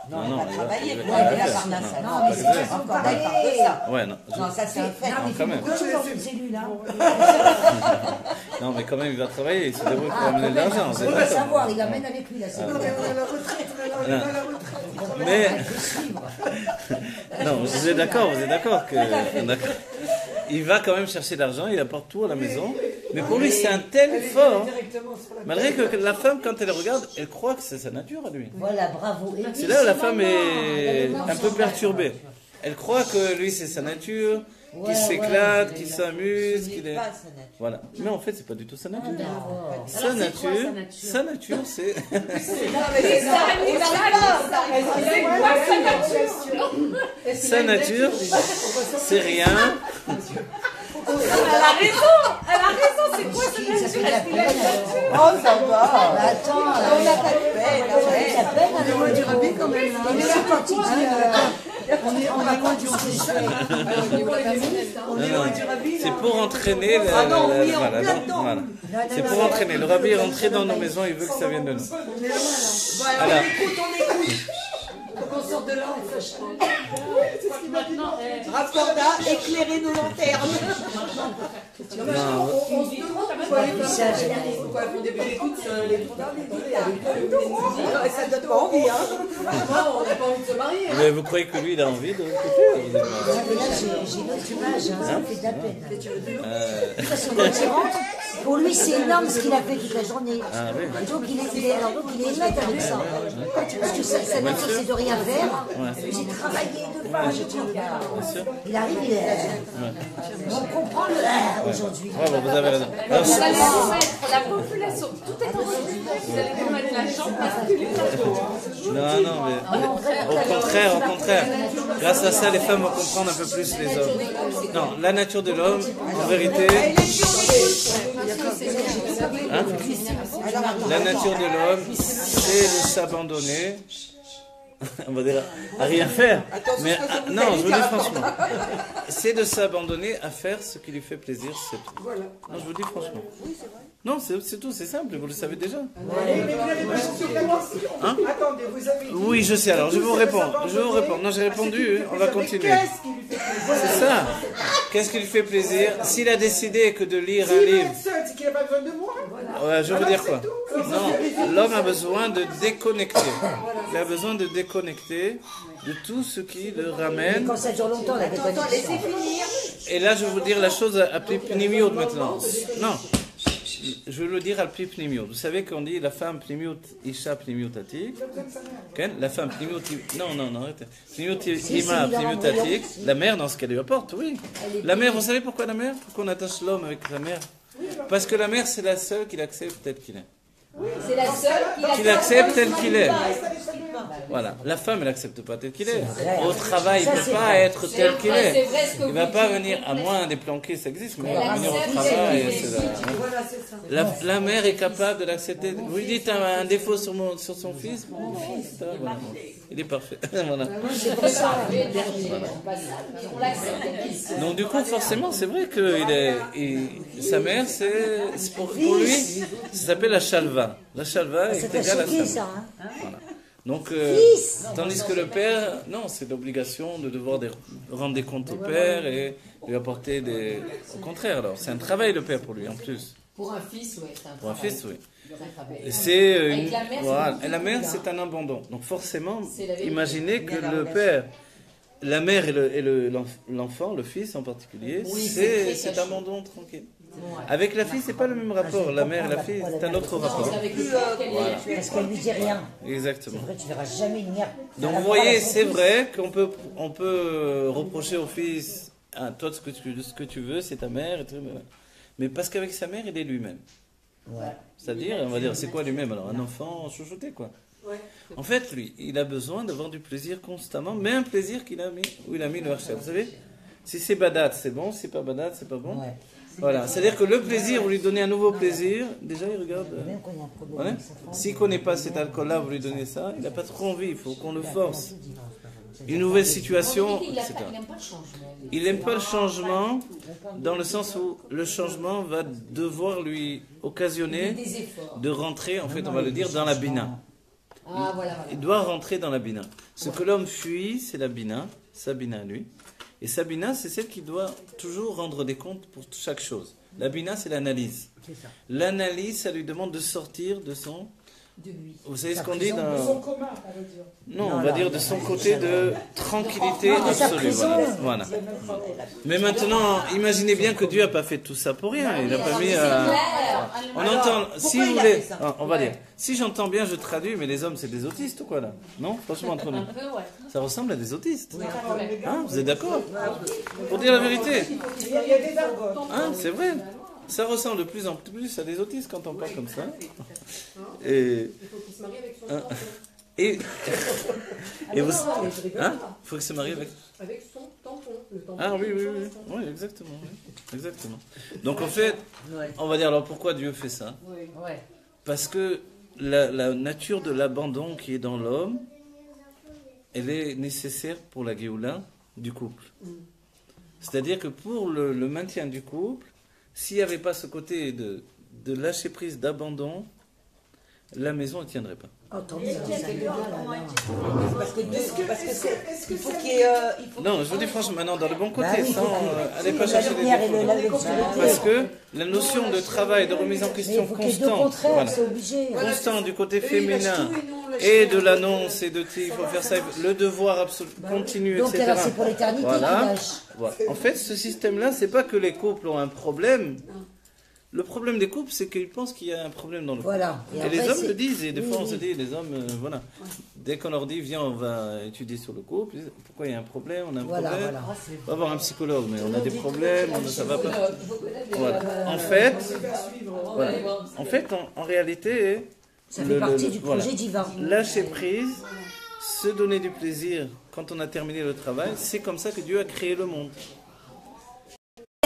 Speaker 4: Non, il va travailler pour aider la Parnassa. Non, mais c'est encore d'accord de ça.
Speaker 1: Ouais, non.
Speaker 4: Non, ça c'est un fait.
Speaker 1: Non, quand même. Non, mais quand même, il va travailler, il se débrouille pour amener de l'argent.
Speaker 2: Il va savoir, il amène avec lui la
Speaker 8: Non, mais on a la retraite, on a la retraite.
Speaker 1: Mais... Non, vous êtes d'accord que... Il va quand même chercher de l'argent, il apporte tout à la maison, Mais pour lui, c'est un tel effort. Malgré que la femme, quand elle regarde, elle croit que c'est sa nature à lui.
Speaker 2: Voilà, bravo.
Speaker 1: C'est là où la femme est un peu perturbée. Elle croit que lui, c'est sa nature, qu'il s'éclate, qu'il s'amuse, qu'il est... Voilà. Mais en fait, c'est pas du tout sa nature. Sa nature, c'est... Sa nature, c'est rien.
Speaker 6: Elle a raison, c'est quoi sa nature?
Speaker 4: Oh, ça va.
Speaker 2: Attends,
Speaker 4: on n'a pas de peine.
Speaker 2: la peine,
Speaker 8: On est loin du rabbi quand même.
Speaker 2: on est quand il dit,
Speaker 8: On est loin du rabbi.
Speaker 1: C'est pour entraîner la...
Speaker 4: Ah non, oui, en
Speaker 1: voilà,
Speaker 4: plein
Speaker 1: non,
Speaker 4: dedans.
Speaker 1: voilà. C'est pour entraîner. Le rabbi est rentré dans nos maisons, il veut que ça vienne de nous.
Speaker 4: Voilà,
Speaker 1: Alors.
Speaker 4: on écoute.
Speaker 8: Faut qu'on sorte de là, on sache pas.
Speaker 4: Raccorda, éclairer nos lanternes.
Speaker 5: On se demande pourquoi les femmes font des bébés écoutes les trop tard,
Speaker 4: Ça donne pas envie, hein.
Speaker 5: on n'a pas envie de se marier.
Speaker 1: Mais vous croyez que lui, il a envie de coucher?
Speaker 2: là, j'ai une autre image, ça me fait de la peine. Parce que quand il rentre, pour lui, c'est énorme ce qu'il a fait toute la journée.
Speaker 1: Ah oui.
Speaker 2: Et donc, il est honnête avec ça. Parce que sa nature, c'est de rien faire. J'ai travaillé de faire. Il arrive, il est... On comprend le aujourd'hui.
Speaker 1: Bravo, vous avez raison. Alors,
Speaker 6: Vous allez nous mettre la population, tout est en mode vous allez nous mettre la jambe parce que les
Speaker 1: non, mais au contraire. Grâce à ça, les femmes vont comprendre un peu plus les hommes. Non, la nature de l'homme, en vérité... Hein? La nature de l'homme, c'est de s'abandonner, on va dire, à rien faire. Mais non, je vous dis franchement, c'est de s'abandonner à faire ce qui lui fait plaisir, c'est tout. Non, je vous dis franchement. Non, c'est tout, c'est simple, vous le savez déjà.
Speaker 7: Mais vous n'avez pas sur la question.
Speaker 1: Hein?
Speaker 7: Attendez, vous avez dit...
Speaker 1: Oui, je sais, alors je vais vous répondre. Non, j'ai répondu, on va continuer.
Speaker 7: Qu'est-ce qui lui fait plaisir?
Speaker 1: C'est ça. Qu'est-ce qui lui fait plaisir? S'il a décidé que de lire un
Speaker 7: S'il veut
Speaker 1: livre...
Speaker 7: être seul, c'est qu'il n'a pas besoin de moi.
Speaker 1: Ouais, je veux dire quoi? Non, l'homme a besoin de déconnecter. Il a besoin de déconnecter de tout ce qui le ramène.
Speaker 2: Quand ça dure longtemps, la déconnexion.
Speaker 1: Et là, je vais vous dire la chose à pnimiot maintenant. Non, je vais le dire à pnimiot. Vous savez qu'on dit la femme pnimiot, isha pnimiotatik. La femme pnimiot, non, arrêtez. Pnimiot, ima pnimiotatik. La mère, dans ce qu'elle lui apporte, oui. La mère, vous savez pourquoi la mère? Pourquoi on attache l'homme avec la mère? Parce que la mère, c'est la seule qui l'accepte tel qu'il est.
Speaker 6: C'est la seule
Speaker 1: Qui l'accepte tel qu'il est. Voilà. La femme, elle n'accepte pas tel qu'il est. Au travail, il ne peut pas être tel qu'il est. Il ne va pas venir, à moins des planqués, ça existe, mais il va venir au travail. La mère est capable de l'accepter. Vous lui dites un défaut sur son fils, mon fils, voilà. Il est parfait. Voilà. Donc du coup, forcément, c'est vrai que sa mère, c'est pour lui, ça s'appelle la chalva. La chalva est égale à ça. Voilà. Donc, tandis que le père, non, c'est l'obligation de devoir rendre des comptes au père et lui apporter des... Au contraire, alors, c'est un travail le père pour lui, en plus.
Speaker 3: Pour un fils, oui, c'est un
Speaker 1: Pour un
Speaker 3: travail.
Speaker 1: fils, oui.
Speaker 3: C'est une...
Speaker 1: Voilà. Et la mère, c'est un abandon. Donc forcément, imaginez que le père, la mère et l'enfant, le fils en particulier, c'est un abandon tranquille. Avec la fille, c'est pas le même rapport. La mère et la fille, c'est un autre rapport.
Speaker 2: Voilà. Parce qu'elle lui dit rien.
Speaker 1: Exactement.
Speaker 2: C'est vrai, tu verras jamais une mère.
Speaker 1: Donc vous voyez, c'est vrai qu'on peut reprocher au fils, toi ce que tu veux, c'est ta mère, mais parce qu'avec sa mère, il est lui-même.
Speaker 2: Ouais.
Speaker 1: C'est-à-dire, on va dire, c'est quoi lui-même alors? Un enfant chouchouté, quoi. En fait, lui, il a besoin d'avoir du plaisir constamment, mais un plaisir où il a mis le Hachel. Vous savez, si c'est badat, c'est bon, si c'est pas badat, c'est pas bon.
Speaker 2: Ouais.
Speaker 1: Voilà, c'est-à-dire que le plaisir, vous lui donnez un nouveau plaisir, déjà il regarde.
Speaker 2: Même quand il y a un problème
Speaker 1: Voilà.
Speaker 2: avec sa femme.
Speaker 1: S'il ne connaît pas cet alcool-là, vous lui donnez ça, il n'a pas trop envie, il faut qu'on le force. Une nouvelle situation, etc.
Speaker 3: Il n'aime pas le changement.
Speaker 1: Il n'aime pas le changement dans le sens où le changement va devoir lui occasionner
Speaker 3: Des efforts.
Speaker 1: de rentrer, en fait, on va le dire, dans la bina.
Speaker 3: Ah, voilà.
Speaker 1: Il doit rentrer dans la bina. Ce que l'homme fuit, c'est la bina, sa bina à lui. Et sa bina, c'est celle qui doit toujours rendre des comptes pour chaque chose. La bina, c'est l'analyse. L'analyse, ça lui demande de sortir de son
Speaker 2: de lui.
Speaker 1: Vous savez ce qu'on dit dans...
Speaker 7: Son commun, on veut dire.
Speaker 1: Non, on va dire de son côté de tranquillité absolue. Voilà. Mais maintenant, imaginez bien que Dieu n'a pas fait tout ça pour rien. Il n'a pas mis... On entend... Si vous voulez... On va dire... Si j'entends bien, je traduis, mais les hommes, c'est des autistes ou quoi là? Non? Franchement, entre nous. Ça ressemble à des autistes. Hein? Vous êtes d'accord? Pour dire la vérité.
Speaker 7: Il y a des dargotes.
Speaker 1: Hein? C'est vrai. Ça ressemble de plus en plus à des autistes quand on parle comme ça. Et...
Speaker 5: Il faut qu'il se marie avec son tampon.
Speaker 1: Et vous... Hein? Il faut qu'il se marie avec...
Speaker 5: Avec son tampon. Le tampon.
Speaker 1: Ah oui, oui, oui. Oui, exactement. Exactement. Donc en fait, on va dire alors pourquoi Dieu fait ça? Parce que la nature de l'abandon qui est dans l'homme, elle est nécessaire pour la Géoula du couple. C'est-à-dire que pour le maintien du couple, s'il n'y avait pas ce côté de lâcher prise, d'abandon, la maison ne tiendrait pas.
Speaker 2: Parce que
Speaker 4: il faut qu'il y ait...
Speaker 1: Non, je vous dis franchement, maintenant, dans le bon côté,
Speaker 2: oui,
Speaker 1: sans aller pas chercher les défauts. Parce que la notion de travail, de remise en question constante, constant du côté féminin, et de l'annonce, et de il faut faire ça, le devoir absolu, continu,
Speaker 2: donc,
Speaker 1: etc.
Speaker 2: c'est pour l'éternité
Speaker 1: Voilà. En fait, ce système-là, c'est pas que les couples ont un problème. Le problème des couples, c'est qu'ils pensent qu'il y a un problème dans le couple.
Speaker 2: Voilà.
Speaker 1: Et les hommes le disent, et des fois on se dit, les hommes, voilà. Dès qu'on leur dit, viens, on va étudier sur le couple, ils disent, pourquoi il y a un problème, on a un problème. On va voir un psychologue, mais on a des problèmes, ça va pas. Voilà. En fait, en réalité,
Speaker 2: ça fait partie du projet divin.
Speaker 1: Lâcher prise, se donner du plaisir quand on a terminé le travail, c'est comme ça que Dieu a créé le monde.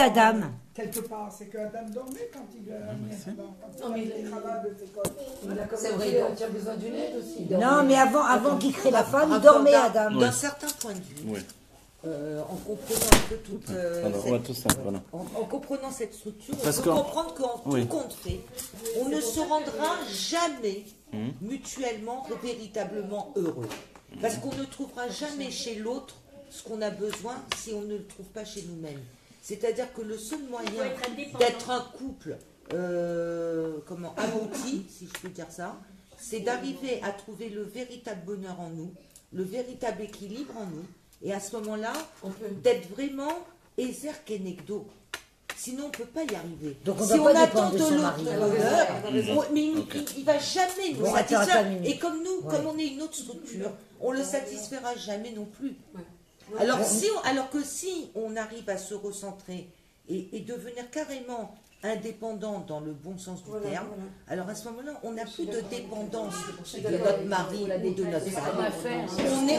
Speaker 2: Adam.
Speaker 7: Quelque part, c'est que Adam dormait quand il a mis quand il était malade,
Speaker 8: C'est vrai, il a besoin d'une aide aussi.
Speaker 2: Non, mais avant qu'il crée la femme, il dormait Adam.
Speaker 4: D'un certain point de vue, en comprenant un peu toute en comprenant cette structure, on peut comprendre qu'en tout compte fait, on ne se rendra jamais mutuellement véritablement heureux. Parce qu'on ne trouvera jamais chez l'autre ce qu'on a besoin si on ne le trouve pas chez nous-mêmes. C'est-à-dire que le seul moyen d'être un couple abouti, si je peux dire ça, c'est d'arriver à trouver le véritable bonheur en nous, le véritable équilibre en nous, et à ce moment-là, d'être vraiment ézer kenegdo. Sinon, on ne peut pas y arriver.
Speaker 2: Donc on
Speaker 4: si on
Speaker 2: pas
Speaker 4: attend de
Speaker 2: son
Speaker 4: l'autre
Speaker 2: mari.
Speaker 4: mais il ne va jamais nous satisfaire. Et comme nous, comme on est une autre structure, on ne le satisfera jamais non plus. Alors que si on arrive à se recentrer et devenir carrément indépendant dans le bon sens du terme, alors à ce moment-là, on n'a plus de dépendance de notre mari ou de notre femme.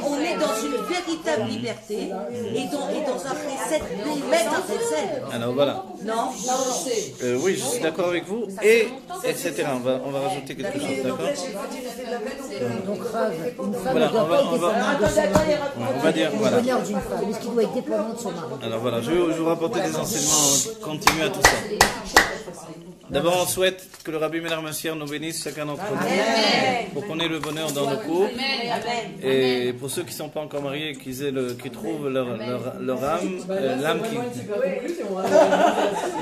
Speaker 4: On est dans une véritable liberté et dans un précepte, mettre un précepte.
Speaker 1: Alors voilà.
Speaker 4: Non,
Speaker 1: oui, je suis d'accord avec vous, et etc. On va rajouter quelque chose, d'accord?
Speaker 2: Donc, une femme
Speaker 1: Voilà,
Speaker 2: ne doit pas être dépendante de son mari.
Speaker 1: On va dire,
Speaker 2: Le
Speaker 1: voilà.
Speaker 2: bonheur d'une femme, est-ce qu'il doit être dépendant de son mari?
Speaker 1: Alors voilà, je vais vous rapporter des enseignements continus à tout ça. D'abord, on souhaite que le Rabbi Ménard Massière nous bénisse chacun d'entre nous pour qu'on ait le bonheur dans nos couples. Et pour ceux qui ne sont pas encore mariés, qu'ils trouvent leur âme, l'âme qui...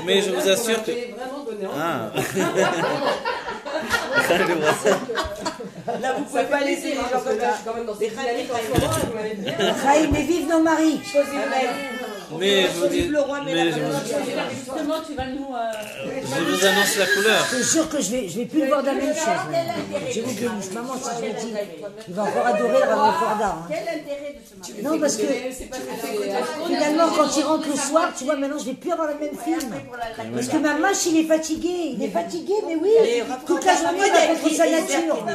Speaker 1: Mais je vous assure que... Ah.
Speaker 4: là vous ne pouvez pas laisser les gens comme ça.
Speaker 2: Mais vive nos maris.
Speaker 1: Mais je vous dis,
Speaker 6: Justement, tu vas nous...
Speaker 1: je vous annonce la couleur.
Speaker 2: Je te jure que je vais plus le voir de la même chose. Je vous dis, maman, si je le dis, il va encore adorer le Rav Korda. Non, parce que finalement, quand il rentre le soir, tu vois, maintenant, je vais plus avoir le même film. Parce que ma mâche, il est fatigué. Il est fatigué, mais oui. Toute la journée, il va contre sa nature.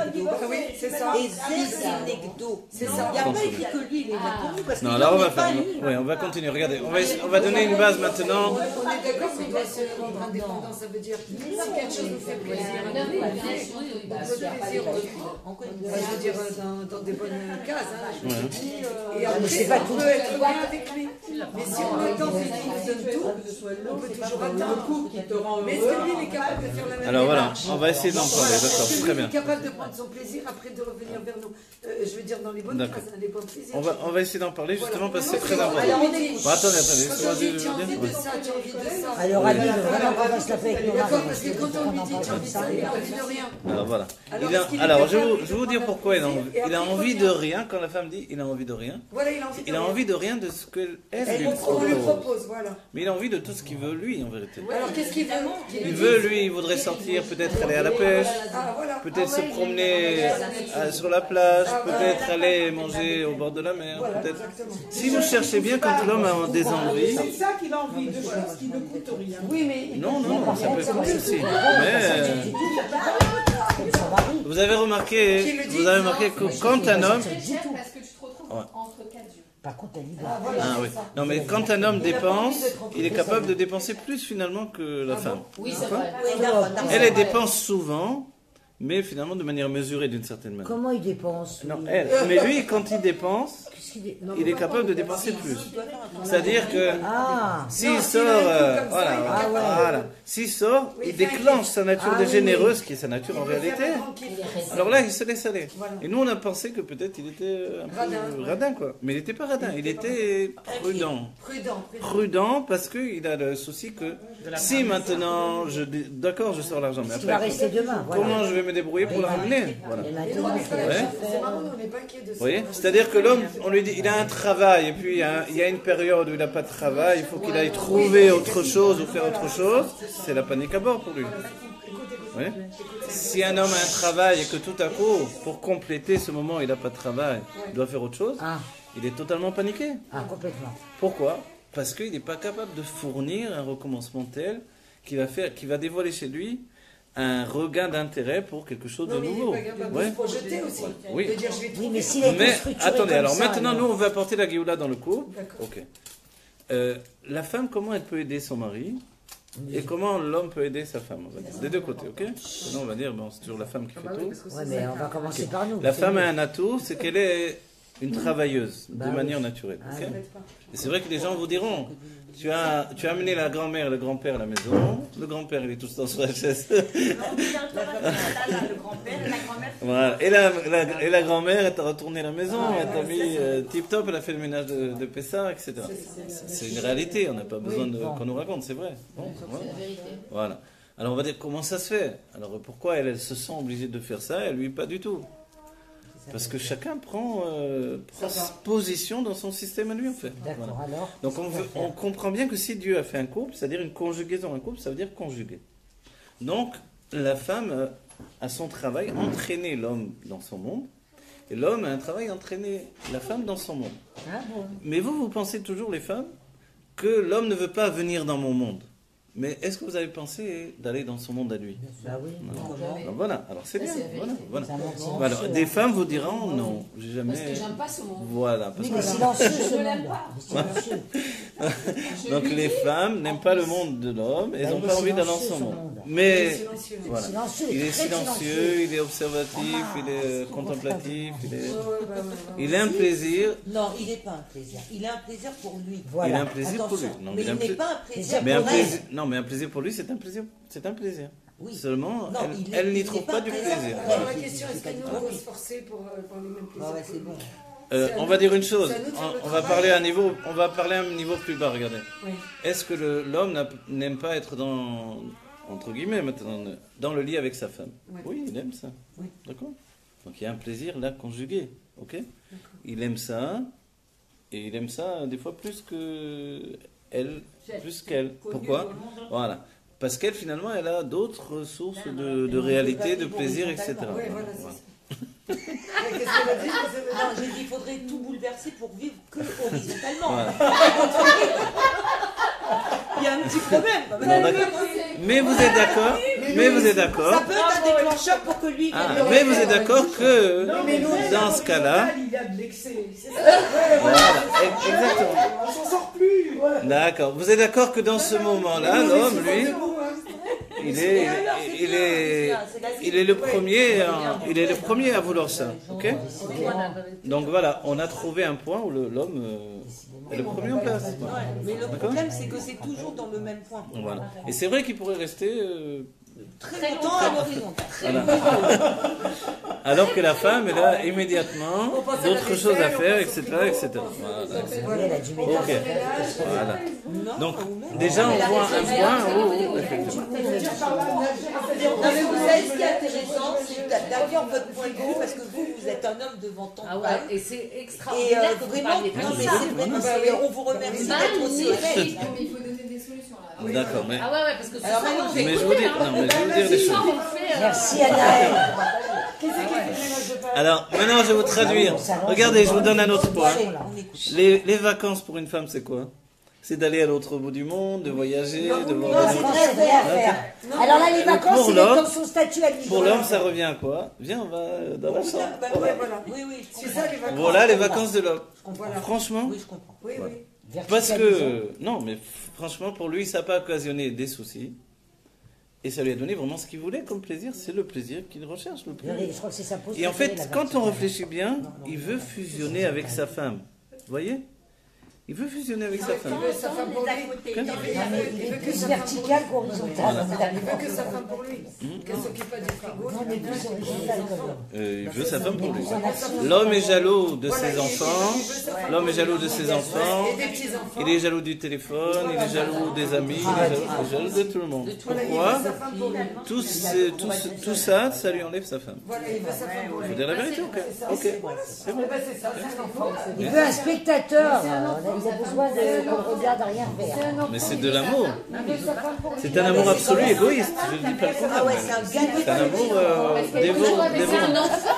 Speaker 8: Oui, c'est ça.
Speaker 4: Et Zézinegdo. C'est ça. Il n'y a pas écrit que lui, il est là pour nous. Parce
Speaker 1: Non,
Speaker 4: qu'il
Speaker 1: là on
Speaker 4: n'en
Speaker 1: va
Speaker 4: est pas
Speaker 1: faire.
Speaker 4: lui.
Speaker 1: Oui, on va continuer. Regardez, on va donner une base maintenant.
Speaker 8: On est d'accord qu'il doit se rendre indépendant, ça veut dire si quelque chose nous fait plaisir, je veux dire dans des bonnes cases, hein, je me dis, et après on peut être bien avec lui. Mais si on attend qu'il nous donne tout, on peut toujours attendre. Mais est-ce que lui, il est capable de faire la même
Speaker 1: Alors voilà,
Speaker 8: démarche?
Speaker 1: on va essayer d'en parler, d'accord,
Speaker 8: Est-ce que
Speaker 1: très
Speaker 8: lui, il
Speaker 1: bien.
Speaker 8: est capable de prendre son plaisir après de revenir vers nous? Je veux dire, dans les bonnes
Speaker 1: D'accord.
Speaker 8: cases, les bons plaisirs.
Speaker 1: On va essayer d'en parler justement parce que c'est très important.
Speaker 8: Alors, on écoute.
Speaker 1: Bon, attendez,
Speaker 8: Quand
Speaker 1: laissez-moi
Speaker 8: on dit, tu as envie
Speaker 1: dire.
Speaker 8: de ça, tu as envie de ça.
Speaker 2: Alors, Ali, vraiment qu'on fasse la paix avec nos
Speaker 8: D'accord,
Speaker 2: maris.
Speaker 8: parce que quand on lui dit, tu as envie de ça, il a envie de rien.
Speaker 1: Alors voilà.
Speaker 8: Alors,
Speaker 1: Il a-
Speaker 8: est-ce qu'il est
Speaker 1: alors je
Speaker 8: capable
Speaker 1: vais vous dire pourquoi il a envie.
Speaker 8: Et après,
Speaker 1: Il a
Speaker 8: il
Speaker 1: envie
Speaker 8: revient.
Speaker 1: de rien. Quand la femme dit il a envie de rien,
Speaker 8: Voilà, il a envie de
Speaker 1: il a
Speaker 8: rien.
Speaker 1: envie de rien de ce qu'elle lui
Speaker 8: On lui
Speaker 1: propose.
Speaker 8: propose, voilà.
Speaker 1: Mais il a envie de tout ce qu'il veut lui en vérité.
Speaker 8: Alors, qu'est-ce qu'il veut?
Speaker 1: Il veut lui, il voudrait sortir, peut-être aller à la pêche,
Speaker 8: Ah, voilà.
Speaker 1: peut-être se promener sur la plage, peut-être aller manger au bord de la mer, peut-être. Si vous cherchez bien, quand l'homme a des envies,
Speaker 7: C'est ça qu'il a envie, de choses qui ne coûtent rien.
Speaker 8: Oui, mais
Speaker 1: non, non, ça peut être un souci. Mais vous avez remarqué que quand un homme,
Speaker 6: Parce que tu te retrouves entre quatre yeux.
Speaker 2: Par contre, elle est
Speaker 1: ah oui, non mais quand un homme dépense, il est capable de dépenser plus finalement que la femme.
Speaker 3: Oui, c'est vrai.
Speaker 1: Elle, elle dépense souvent, mais finalement de manière mesurée d'une certaine manière.
Speaker 2: Comment il dépense?
Speaker 1: Non, elle. Mais lui, quand il dépense,
Speaker 2: Qu'est-ce qu'il est...
Speaker 1: il est capable de dépenser plus. C'est-à-dire que
Speaker 2: Ah,
Speaker 1: s'il sort, voilà, s'il sort, il déclenche sa nature de généreuse, qui est sa nature en réalité. Alors là, il se laisse aller. Et nous, on a pensé que peut-être il était un peu radin, quoi. Mais il n'était pas radin, il était prudent. Prudent parce qu'il a le souci que si maintenant, d'accord, je sors l'argent, mais
Speaker 2: il va
Speaker 1: après,
Speaker 2: rester demain. Voilà.
Speaker 1: comment je vais me débrouiller pour le ramener? Voilà.
Speaker 2: Et maintenant,
Speaker 1: Ouais.
Speaker 8: c'est marrant, on n'est pas inquiet de ça.
Speaker 1: Vous voyez? C'est-à-dire que l'homme, on lui dit, il a un travail, et puis il y a une période où il n'a pas de travail, il faut qu'il aille trouver autre chose ou faire autre chose, c'est la panique à bord pour lui. Vous voyez? Si un homme a un travail et que tout à coup, pour compléter ce moment où il n'a pas de travail, il doit faire autre chose,
Speaker 2: Ah,
Speaker 1: il est totalement paniqué.
Speaker 2: complètement.
Speaker 1: Pourquoi? Parce qu'il n'est pas capable de fournir un recommencement tel qui va dévoiler chez lui un regain d'intérêt pour quelque chose de
Speaker 8: Non, mais il
Speaker 1: nouveau.
Speaker 8: n'est pas capable de
Speaker 1: Ouais.
Speaker 8: se projeter aussi.
Speaker 1: Oui.
Speaker 8: De dire, je vais
Speaker 2: Oui,
Speaker 8: trouver.
Speaker 2: mais s'il est
Speaker 1: Mais
Speaker 2: structuré
Speaker 1: attendez,
Speaker 2: comme
Speaker 1: alors
Speaker 2: ça,
Speaker 1: maintenant,
Speaker 2: alors.
Speaker 1: nous, on va apporter la Géoula dans le couple.
Speaker 8: D'accord.
Speaker 1: Ok. La femme, comment elle peut aider son mari? Et comment l'homme peut aider sa femme, on va dire. Des deux côtés, ok? Sinon, on va dire, bon, c'est toujours la femme qui fait tout.
Speaker 2: Ouais, mais on va commencer par nous.
Speaker 1: La
Speaker 2: c'est
Speaker 1: femme
Speaker 2: mieux.
Speaker 1: a un atout, c'est qu'elle est une travailleuse, de
Speaker 2: oui.
Speaker 1: manière naturelle.
Speaker 2: Ah,
Speaker 1: ok?
Speaker 2: oui.
Speaker 1: Et c'est vrai que les gens vous diront, tu as amené la grand-mère et le grand-père à la maison, le grand-père il est tout dans sa chaise. Voilà. Et la grand-mère, elle t'a retourné la maison, elle t'a mis tip-top, elle a fait le ménage de Pessah, etc. C'est une réalité, on n'a pas besoin qu'on nous raconte, c'est vrai. Bon, voilà.
Speaker 3: C'est la vérité.
Speaker 1: Voilà. Alors on va dire comment ça se fait. Alors pourquoi elle se sent obligée de faire ça et lui pas du tout? Parce que chacun prend position dans son système à lui en fait.
Speaker 2: D'accord,
Speaker 1: Voilà.
Speaker 2: alors.
Speaker 1: Donc on comprend bien que si Dieu a fait un couple, c'est-à-dire une conjugaison, un couple, ça veut dire conjuguer. Donc la femme a son travail, entraîner l'homme dans son monde, et l'homme a un travail, entraîner la femme dans son monde.
Speaker 2: Ah bon.
Speaker 1: Mais vous pensez toujours, les femmes, que l'homme ne veut pas venir dans mon monde. Mais est-ce que vous avez pensé d'aller dans son monde à lui?
Speaker 2: Bah oui.
Speaker 1: Alors voilà, alors c'est bien. Voilà.
Speaker 2: C'est un monde silencieux,
Speaker 1: Alors, des femmes vous diront non, j'ai jamais.
Speaker 3: Parce que j'aime pas ce monde.
Speaker 1: Voilà. Parce
Speaker 2: Oui,
Speaker 1: que-
Speaker 2: mais silencieux ce
Speaker 3: Je l'aime
Speaker 2: monde.
Speaker 3: pas.
Speaker 2: Mais silencieux.
Speaker 1: Donc les femmes n'aiment pas le monde de l'homme, elles
Speaker 2: Bah,
Speaker 1: n'ont
Speaker 2: il est
Speaker 1: pas envie d'aller dans
Speaker 2: silencieux,
Speaker 1: son
Speaker 2: ce
Speaker 1: monde.
Speaker 2: monde.
Speaker 1: Mais
Speaker 8: Silencieux.
Speaker 1: voilà.
Speaker 2: Silencieux,
Speaker 1: Il est
Speaker 2: très
Speaker 1: silencieux, il est observatif, il est contemplatif, il a un plaisir.
Speaker 4: Non, il n'est pas un plaisir. Il a un plaisir pour lui.
Speaker 2: Voilà.
Speaker 1: Il a un plaisir pour lui.
Speaker 4: Attention,
Speaker 1: Non,
Speaker 4: mais
Speaker 1: il a un
Speaker 4: il n'est
Speaker 1: pla-
Speaker 4: pas un plaisir
Speaker 1: Mais un
Speaker 4: pour elle.
Speaker 1: plaisir, non, mais un plaisir pour lui, c'est un plaisir. C'est un plaisir.
Speaker 4: Oui.
Speaker 1: Seulement,
Speaker 4: Non,
Speaker 1: elle
Speaker 4: il
Speaker 1: n'y
Speaker 4: n'est
Speaker 1: trouve
Speaker 4: pas
Speaker 1: pas
Speaker 4: un
Speaker 1: du
Speaker 4: plaisir.
Speaker 1: plaisir.
Speaker 8: Alors la question, est-ce que nous, on doit se forcer pour les mêmes plaisirs?
Speaker 4: Ah ouais, c'est bon.
Speaker 1: On va dire une chose.
Speaker 8: c'est à nous de faire le
Speaker 1: On va
Speaker 8: travail.
Speaker 1: parler à un niveau. On va parler à un niveau plus bas. Regardez.
Speaker 8: Oui.
Speaker 1: Est-ce que l'homme n'aime pas être dans, entre guillemets maintenant, dans le lit avec sa femme?
Speaker 8: Oui.
Speaker 1: Oui, il aime ça.
Speaker 8: Oui.
Speaker 1: D'accord. Donc il y a un plaisir là conjugué. Ok. Il aime ça et il aime ça des fois plus que elle, plus qu'elle. Pourquoi? Voilà. Parce qu'elle finalement elle a d'autres sources de réalité, de plaisir, etc.
Speaker 8: Oui, voilà, c'est
Speaker 1: Voilà.
Speaker 8: ça. Qu'est-ce qu'elle a dit?
Speaker 4: Non, j'ai dit qu'il faudrait tout bouleverser pour vivre que horizontalement.
Speaker 1: Voilà.
Speaker 4: Il y a un petit problème. quand même.
Speaker 1: Non, d'accord. Mais vous êtes d'accord? Mais vous êtes d'accord?
Speaker 4: Ça peut être un déclencheur pour que lui
Speaker 1: Ah,
Speaker 4: vienne.
Speaker 1: mais vous êtes d'accord que
Speaker 7: mais nous,
Speaker 1: dans ce cas-là,
Speaker 7: il y a de l'excès. C'est ça.
Speaker 1: voilà, exactement.
Speaker 7: On s'en sort plus. Ouais.
Speaker 1: D'accord. Vous êtes d'accord que dans ce moment-là, l'homme, lui, il est le premier, il est le premier à vouloir ça, ok? Donc voilà, on a trouvé un point où l'homme est le premier en place.
Speaker 4: Mais le problème, c'est que c'est toujours dans le même point.
Speaker 1: Voilà. Et c'est vrai qu'il pourrait rester
Speaker 4: très longtemps à l'horizon.
Speaker 1: Voilà. Alors que la femme, elle a immédiatement d'autres choses à faire, etc. etc. Voilà. Ok. Voilà. Donc, déjà, on voit un point où, effectivement.
Speaker 4: Non, mais vous savez ce qui est intéressant, c'est d'ailleurs votre point de vue, parce que vous êtes un homme devant tant de femmes.
Speaker 6: Et c'est
Speaker 4: Et
Speaker 6: extraordinaire.
Speaker 4: vraiment, non, mais c'est vraiment, on vous remercie d'être aussi honnête.
Speaker 5: Mais il faut donner des solutions là.
Speaker 1: D'accord, mais,
Speaker 6: Ah ouais, parce que
Speaker 4: Alors maintenant,
Speaker 1: mais je vous dis, non, mais je vais vous dire des choses.
Speaker 2: Merci Anaël.
Speaker 1: Alors, maintenant, je vais vous traduire. Regardez, je vous donne un autre point. Les vacances pour une femme, c'est quoi? C'est d'aller à l'autre bout du monde, de voyager, de
Speaker 2: Non,
Speaker 1: voir.
Speaker 2: c'est très vrai à faire. Alors là, les vacances,
Speaker 1: pour
Speaker 2: c'est
Speaker 1: l'homme-
Speaker 2: dans son statut à lui.
Speaker 1: Pour l'homme, ça revient à quoi? Viens, on va dans la chambre.
Speaker 4: Oui, oui.
Speaker 8: C'est ça les vacances.
Speaker 1: Voilà les vacances de l'homme.
Speaker 8: Voilà.
Speaker 1: Franchement,
Speaker 4: Oui, je comprends.
Speaker 8: Oui, oui.
Speaker 1: parce que, non, mais franchement, pour lui, ça n'a pas occasionné des soucis. Et ça lui a donné vraiment ce qu'il voulait comme plaisir. C'est le plaisir qu'il recherche, le plaisir.
Speaker 2: Je crois que c'est sa pause.
Speaker 1: Et en fait, quand on réfléchit bien, il veut fusionner avec sa femme. Vous voyez? Il veut fusionner avec sa femme.
Speaker 8: Il veut sa femme pour lui.
Speaker 2: Il est plus vertical qu'horizontal.
Speaker 8: Il veut que sa femme pour lui. Qu'elle s'occupe pas du frigo.
Speaker 2: On est plus horizontal comme l'homme.
Speaker 1: Il veut sa femme pour lui. L'homme est jaloux de ses enfants. L'homme est jaloux de ses enfants.
Speaker 8: Et des petits-enfants.
Speaker 1: Il est jaloux du téléphone. Il est jaloux des amis. Il est jaloux de tout le monde. Pourquoi? Tout ça, ça lui enlève sa femme.
Speaker 8: Voilà, il veut sa femme pour
Speaker 1: Il
Speaker 8: lui.
Speaker 1: faut dire la vérité, ok? Ok. C'est bon.
Speaker 8: C'est ça, c'est un enfant.
Speaker 2: Il veut un spectateur. Il a besoin qu'on regarde à rien faire.
Speaker 1: Mais c'est de l'amour. C'est un amour absolu égoïste. Je ne dis pas le
Speaker 4: Ah ouais,
Speaker 1: contraire.
Speaker 4: c'est un gars.
Speaker 1: C'est un amour dévorant.
Speaker 6: c'est un enfant,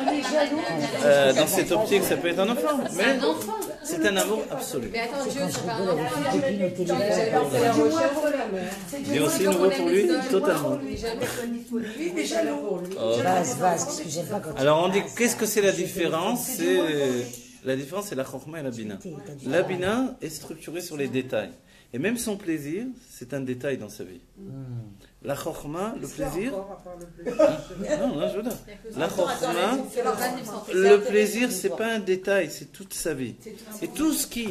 Speaker 6: il est jaloux.
Speaker 1: Dans cette optique, ça peut être un enfant. Mais c'est un amour absolu.
Speaker 5: Mais attends, Dieu, c'est pas un
Speaker 2: Avec
Speaker 5: enfant.
Speaker 2: une copine au téléphone.
Speaker 1: Il est aussi nouveau pour lui, totalement.
Speaker 8: Lui, il est jaloux.
Speaker 2: Base, parce que j'aime pas quand
Speaker 1: Alors on dit, qu'est-ce que c'est la différence? La différence, c'est la chorma et la bina. La bina est structurée sur les détails. Et même son plaisir, c'est un détail dans sa vie. La chorma, le plaisir... Non, je veux dire. La chorma, le plaisir, c'est pas un détail, c'est toute sa vie. Et tout ce qui...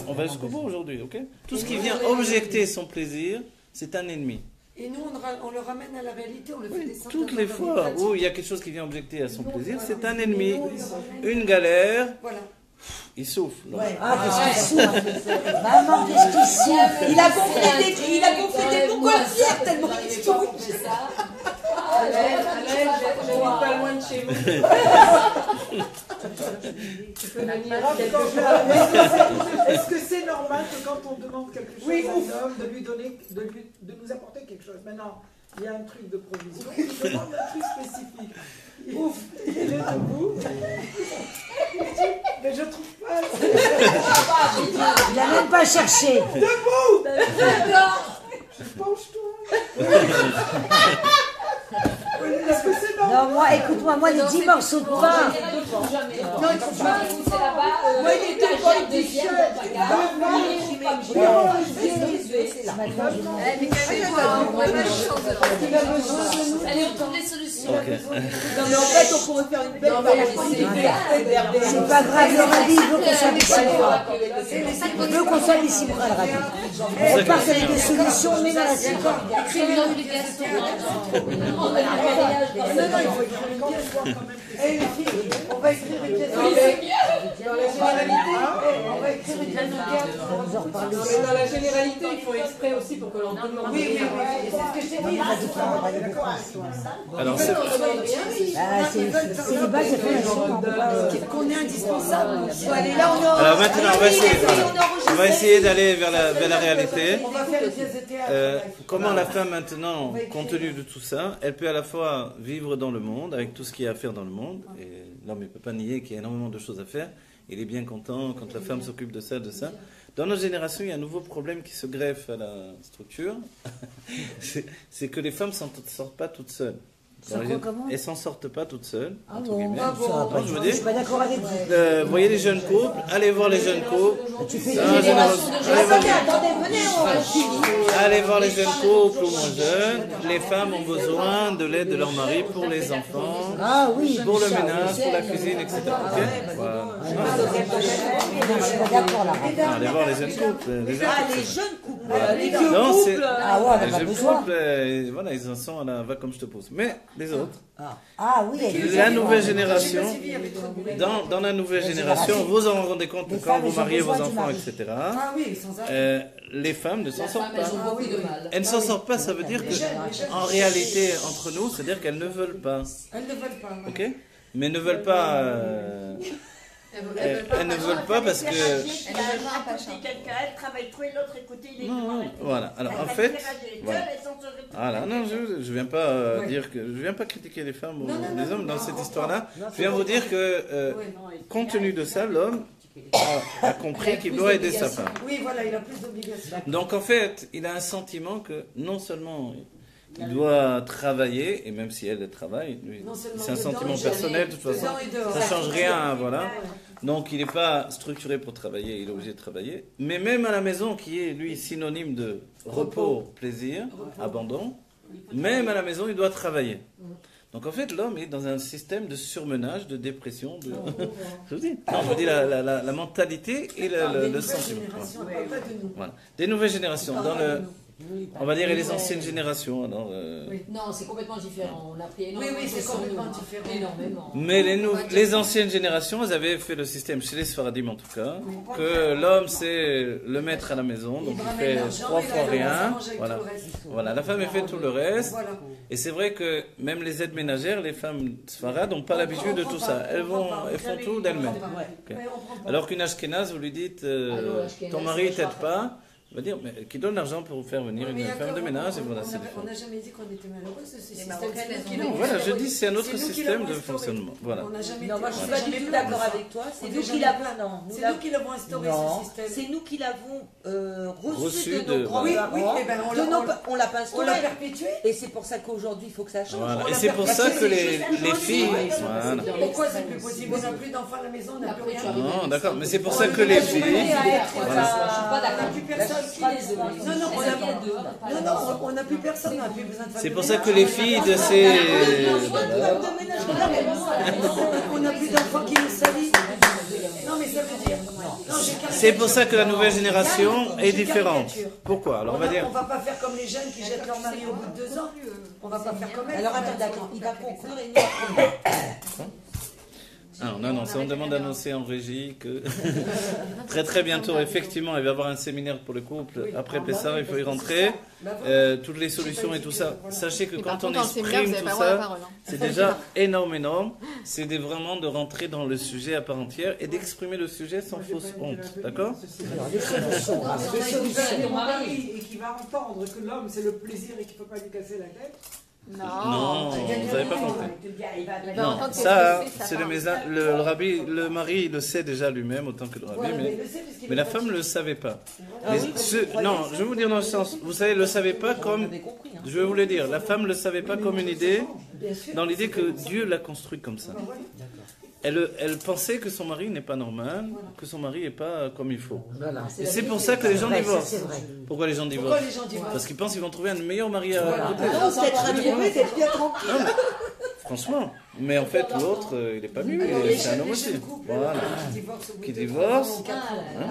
Speaker 1: On va jusqu'au bout aujourd'hui, ok? Tout ce qui vient objecter son plaisir, c'est un ennemi.
Speaker 8: Et nous, on le ramène à la réalité, on le fait descendre.
Speaker 1: Toutes les fois où il y a quelque chose qui vient objecter à son plaisir, c'est un ennemi. Une galère,
Speaker 8: Voilà.
Speaker 1: il souffle.
Speaker 2: Ah, qu'est-ce qu'il souffle. Maman, qu'est-ce qu'il souffle.
Speaker 4: Il a gonflé des montgolfières tellement il souffle.
Speaker 5: J'habite pas loin de chez vous.
Speaker 7: Est-ce que c'est normal que quand on demande quelque chose à un homme, de nous apporter quelque chose? Maintenant, il y a un truc de provision, il demande un truc spécifique. Ouf, il est debout. Mais je trouve pas.
Speaker 2: Il n'a même pas cherché.
Speaker 7: Debout. Penche-toi. Est-ce que c'est normal?
Speaker 2: Non, moi, écoute-moi, moi, les 10 morceaux de pain.
Speaker 5: Non, il faut pas. C'est là-bas.
Speaker 8: Moi, il était politicien.
Speaker 6: Allez, on trouve les solutions.
Speaker 4: Non, mais en fait, on pourrait faire une belle
Speaker 2: C'est pas grave, le rabbi, il veut qu'on soit des cibras. Il veut qu'on soit des cibras, le rabbi. On repart avec des solutions, on met dans la cibra.
Speaker 6: C'est une obligation.
Speaker 8: On va écrire une pièce de guerre. On va écrire une pièce de guerre.
Speaker 2: On en reparle aussi.
Speaker 5: Mais dans la généralité, il faut exprès aussi pour que l'on demande.
Speaker 8: Oui, c'est ce que j'ai dit.
Speaker 1: Alors, c'est...
Speaker 2: Ah, c'est les bases, ça fait la chambre.
Speaker 8: Qu'on est indispensable. Faut aller là,
Speaker 1: Alors maintenant, on va essayer d'aller vers la réalité.
Speaker 8: on va faire une pièce de théâtre.
Speaker 1: Comment la femme maintenant, compte tenu de tout ça, elle peut à la fois vivre dans le monde, avec tout ce qu'il y a à faire dans le monde, et l'homme ne peut pas nier qu'il y a énormément de choses à faire, il est bien content quand la femme s'occupe de ça, de ça. Dans notre génération, il y a un nouveau problème qui se greffe à la structure, c'est que les femmes ne sortent pas toutes seules. Elles s'en sortent pas toutes seules.
Speaker 2: Ah
Speaker 1: entre
Speaker 2: bon,
Speaker 1: guillemets.
Speaker 2: je
Speaker 1: je veux dire.
Speaker 2: suis pas d'accord avec vous.
Speaker 1: Vous voyez les jeunes couples, allez voir les jeunes couples.
Speaker 2: Tu fais une génération de jeunes. Attendez, venez, on finit.
Speaker 1: Allez voir les jeunes couples ou moins jeunes. Les femmes ont besoin de l'aide de leur mari pour les enfants,
Speaker 2: Ah oui,
Speaker 1: pour le ménage, pour la cuisine, etc. Ok, voilà.
Speaker 2: je suis pas d'accord là.
Speaker 1: Allez voir les jeunes couples. Les jeunes
Speaker 4: Ah,
Speaker 1: couples.
Speaker 4: les jeunes couples, les vieux
Speaker 1: Non, c'est-
Speaker 4: couples.
Speaker 2: Ah ouais, on n'a
Speaker 1: Les
Speaker 2: pas
Speaker 1: jeunes
Speaker 2: besoin.
Speaker 1: couples, voilà, ils en sont à la va comme je te pose. Mais les autres,
Speaker 2: Ah oui, elle
Speaker 1: la nouvelle génération, dans la nouvelle génération, vous en rendez compte que quand vous mariez vos enfants, etc.,
Speaker 8: Ah oui, sans arrêt.
Speaker 1: les femmes ne s'en
Speaker 3: Les
Speaker 1: sortent
Speaker 3: femmes, elles
Speaker 1: pas.
Speaker 3: ont beaucoup de mal.
Speaker 1: Elles ne s'en sortent pas, ça veut dire que, en réalité, entre nous, c'est-à-dire qu'elles ne veulent pas.
Speaker 8: Elles ne veulent pas.
Speaker 1: Ok? Mais ne veulent pas. Elles ne veulent pas parce que.
Speaker 9: Elle travaille trop et l'autre écouter les
Speaker 1: Non, voilà. Alors en fait, voilà. Non, je viens pas dire que je viens pas critiquer les femmes ou les hommes dans cette histoire-là. Je viens vous dire que compte tenu de ça, l'homme a compris qu'il doit aider sa femme.
Speaker 8: Oui, voilà, il a plus d'obligations.
Speaker 1: Donc en fait, il a un sentiment que non seulement il doit travailler, et même si elle travaille, c'est un sentiment personnel, de toute façon, ça change rien, voilà. Donc il n'est pas structuré pour travailler, il est obligé de travailler. Mais même à la maison, qui est lui synonyme de repos, plaisir, abandon, même à la maison, il doit travailler. Donc en fait, l'homme est dans un système de surmenage, de dépression, de... je vous dis, non, je vous dis la mentalité et le sentiment. Voilà. Des nouvelles générations, dans le... On va dire les anciennes générations. Alors,
Speaker 3: Non, c'est complètement différent. On a pris énormément
Speaker 8: Oui, c'est
Speaker 3: de leçons,
Speaker 8: complètement
Speaker 3: hein.
Speaker 8: différent.
Speaker 3: Énormément.
Speaker 1: mais les anciennes générations, elles avaient fait le système, chez les Sfaradim en tout cas, que l'homme c'est le maître à la maison, donc il fait 3 fois rien. Voilà, la femme elle fait tout le reste. Et c'est vrai que même les aides ménagères, les femmes Sfarad n'ont pas l'habitude de tout ça. Elles font tout d'elles-mêmes. Okay. Alors qu'une Ashkénaze, vous lui dites, ton mari ne t'aide pas. On va dire, mais qui donne l'argent pour faire venir une femme de ménage et voilà, c'est
Speaker 8: On n'a jamais dit qu'on était malheureux, c'est ce système.
Speaker 1: Voilà, je dis, c'est un autre système de fonctionnement. Voilà.
Speaker 4: Non, moi je suis pas du tout d'accord avec toi. C'est nous qui l'avons.
Speaker 8: C'est nous qui l'avons instauré ce système.
Speaker 4: C'est nous qui l'avons reçu
Speaker 1: Reçu
Speaker 4: de nos grands-parents.
Speaker 8: Oui,
Speaker 4: On l'a pas instauré.
Speaker 8: On l'a perpétué.
Speaker 4: Et c'est pour ça qu'aujourd'hui il faut que ça change.
Speaker 1: Voilà. Et c'est pour ça que les filles. Voilà.
Speaker 8: Pourquoi c'est plus possible? On n'a plus d'enfants à la maison, on n'a plus rien.
Speaker 1: Non, d'accord, mais c'est pour ça que les filles.
Speaker 3: Voilà. Je suis pas d'accord.
Speaker 8: Plus personne. Non, on n'a plus personne, on n'a plus besoin de
Speaker 1: C'est pour ça que les filles de ces.
Speaker 8: On n'a plus d'enfants qui nous salissent. Non, mais ça veut dire.
Speaker 1: C'est pour ça que la nouvelle génération est différente. Pourquoi? Alors on va dire.
Speaker 8: On va pas faire comme les jeunes qui jettent leur mari au bout de 2 ans. On va pas faire comme elles.
Speaker 4: Alors attends, il va conclure et nous.
Speaker 1: Ah, non, ça on demande d'annoncer en régie que très bientôt, effectivement, il va y avoir un séminaire pour le couple. Après Pessah, il faut y rentrer. Toutes les solutions et tout ça. Sachez que quand on exprime tout ça, c'est déjà énorme. C'est vraiment de rentrer dans le sujet à part entière et d'exprimer le sujet sans fausse honte. D'accord?
Speaker 7: Mon mari et qui va entendre que l'homme c'est le plaisir et qu'il ne faut pas lui casser la tête.
Speaker 1: Non, vous n'avez pas compris. Non, ça, c'est le rabbi, le mari, il le sait déjà lui-même autant que le rabbi, mais la femme ne le savait pas. Non, je vais vous dire dans le sens, vous savez, le savait pas comme, je vais vous le dire, la femme ne le savait pas comme une idée, dans l'idée que Dieu l'a construit comme ça. Elle pensait que son mari n'est pas normal, que son mari n'est pas comme il faut. Et c'est pour ça que les gens divorcent. Pourquoi les gens divorcent? Parce qu'ils pensent qu'ils vont trouver un meilleur mari à côté. Franchement. Mais en fait, l'autre, il n'est pas mieux, c'est un homme aussi. Voilà. Qui divorce.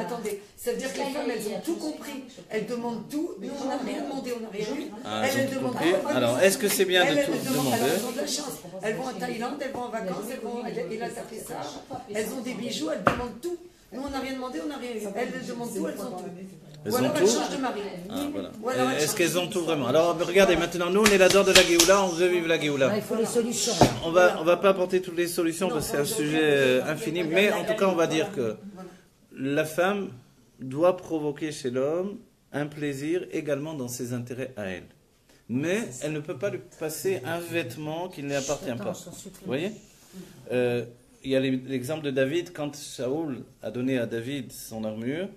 Speaker 8: Attendez, ça veut dire que les femmes, elles ont tout compris. Elles demandent tout. Nous, on n'a rien demandé, on n'a rien eu. Elles demandent tout.
Speaker 1: Alors, est-ce que c'est bien de tout demander?
Speaker 8: Elles ont de la chance. Elles vont en Thaïlande, elles vont en vacances, elles vont. Et là, ça fait ça. Elles ont des bijoux, elles demandent tout. Nous, on n'a rien demandé, on n'a rien eu. Elles demandent tout, elles ont tout.
Speaker 1: Elles
Speaker 8: ou alors
Speaker 1: ont
Speaker 8: elles
Speaker 1: tout.
Speaker 8: changent de mari.
Speaker 1: Voilà. Est-ce qu'elles ont tout vraiment? Alors regardez, maintenant nous on est l'adore de la Géoula, on veut vivre la Géoula.
Speaker 2: Il faut les solutions.
Speaker 1: On va pas apporter toutes les solutions parce que c'est un sujet infini, mais en tout cas on va dire que la femme doit provoquer chez l'homme un plaisir également dans ses intérêts à elle. Mais elle ne peut pas lui passer un vêtement qui ne lui appartient pas. Vous voyez? Il y a l'exemple de David, quand Shaoul a donné à David son armure.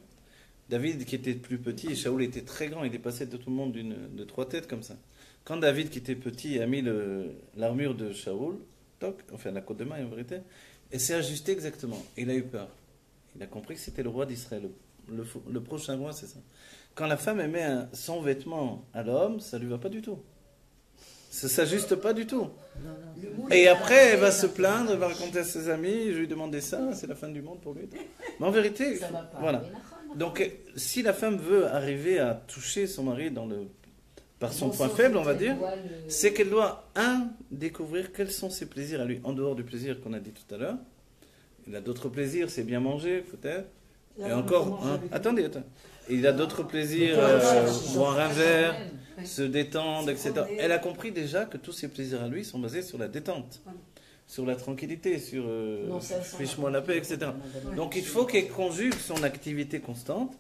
Speaker 1: David qui était plus petit, et Shaoul était très grand, il dépassait de tout le monde de 3 têtes comme ça. Quand David, qui était petit, a mis l'armure de Shaoul, enfin la côte de maille en vérité, et s'est ajusté exactement. Il a eu peur. Il a compris que c'était le roi d'Israël. Le prochain roi, c'est ça. Quand la femme met son vêtement à l'homme, ça ne lui va pas du tout. Ça ne s'ajuste pas du tout. Et après, elle va se plaindre, elle va raconter à ses amis, je lui ai demandé ça, c'est la fin du monde pour lui. Mais en vérité, voilà. Donc, si la femme veut arriver à toucher son mari par son point faible, on va dire, c'est qu'elle doit, découvrir quels sont ses plaisirs à lui, en dehors du plaisir qu'on a dit tout à l'heure. Il a d'autres plaisirs, c'est bien manger, peut-être. Et encore, attendez. Il a d'autres plaisirs, boire un verre, se détendre, etc. Elle a compris déjà que tous ses plaisirs à lui sont basés sur la détente, sur la tranquillité, sur fiche-moi la paix, etc. Donc il faut qu'elle conjugue son activité constante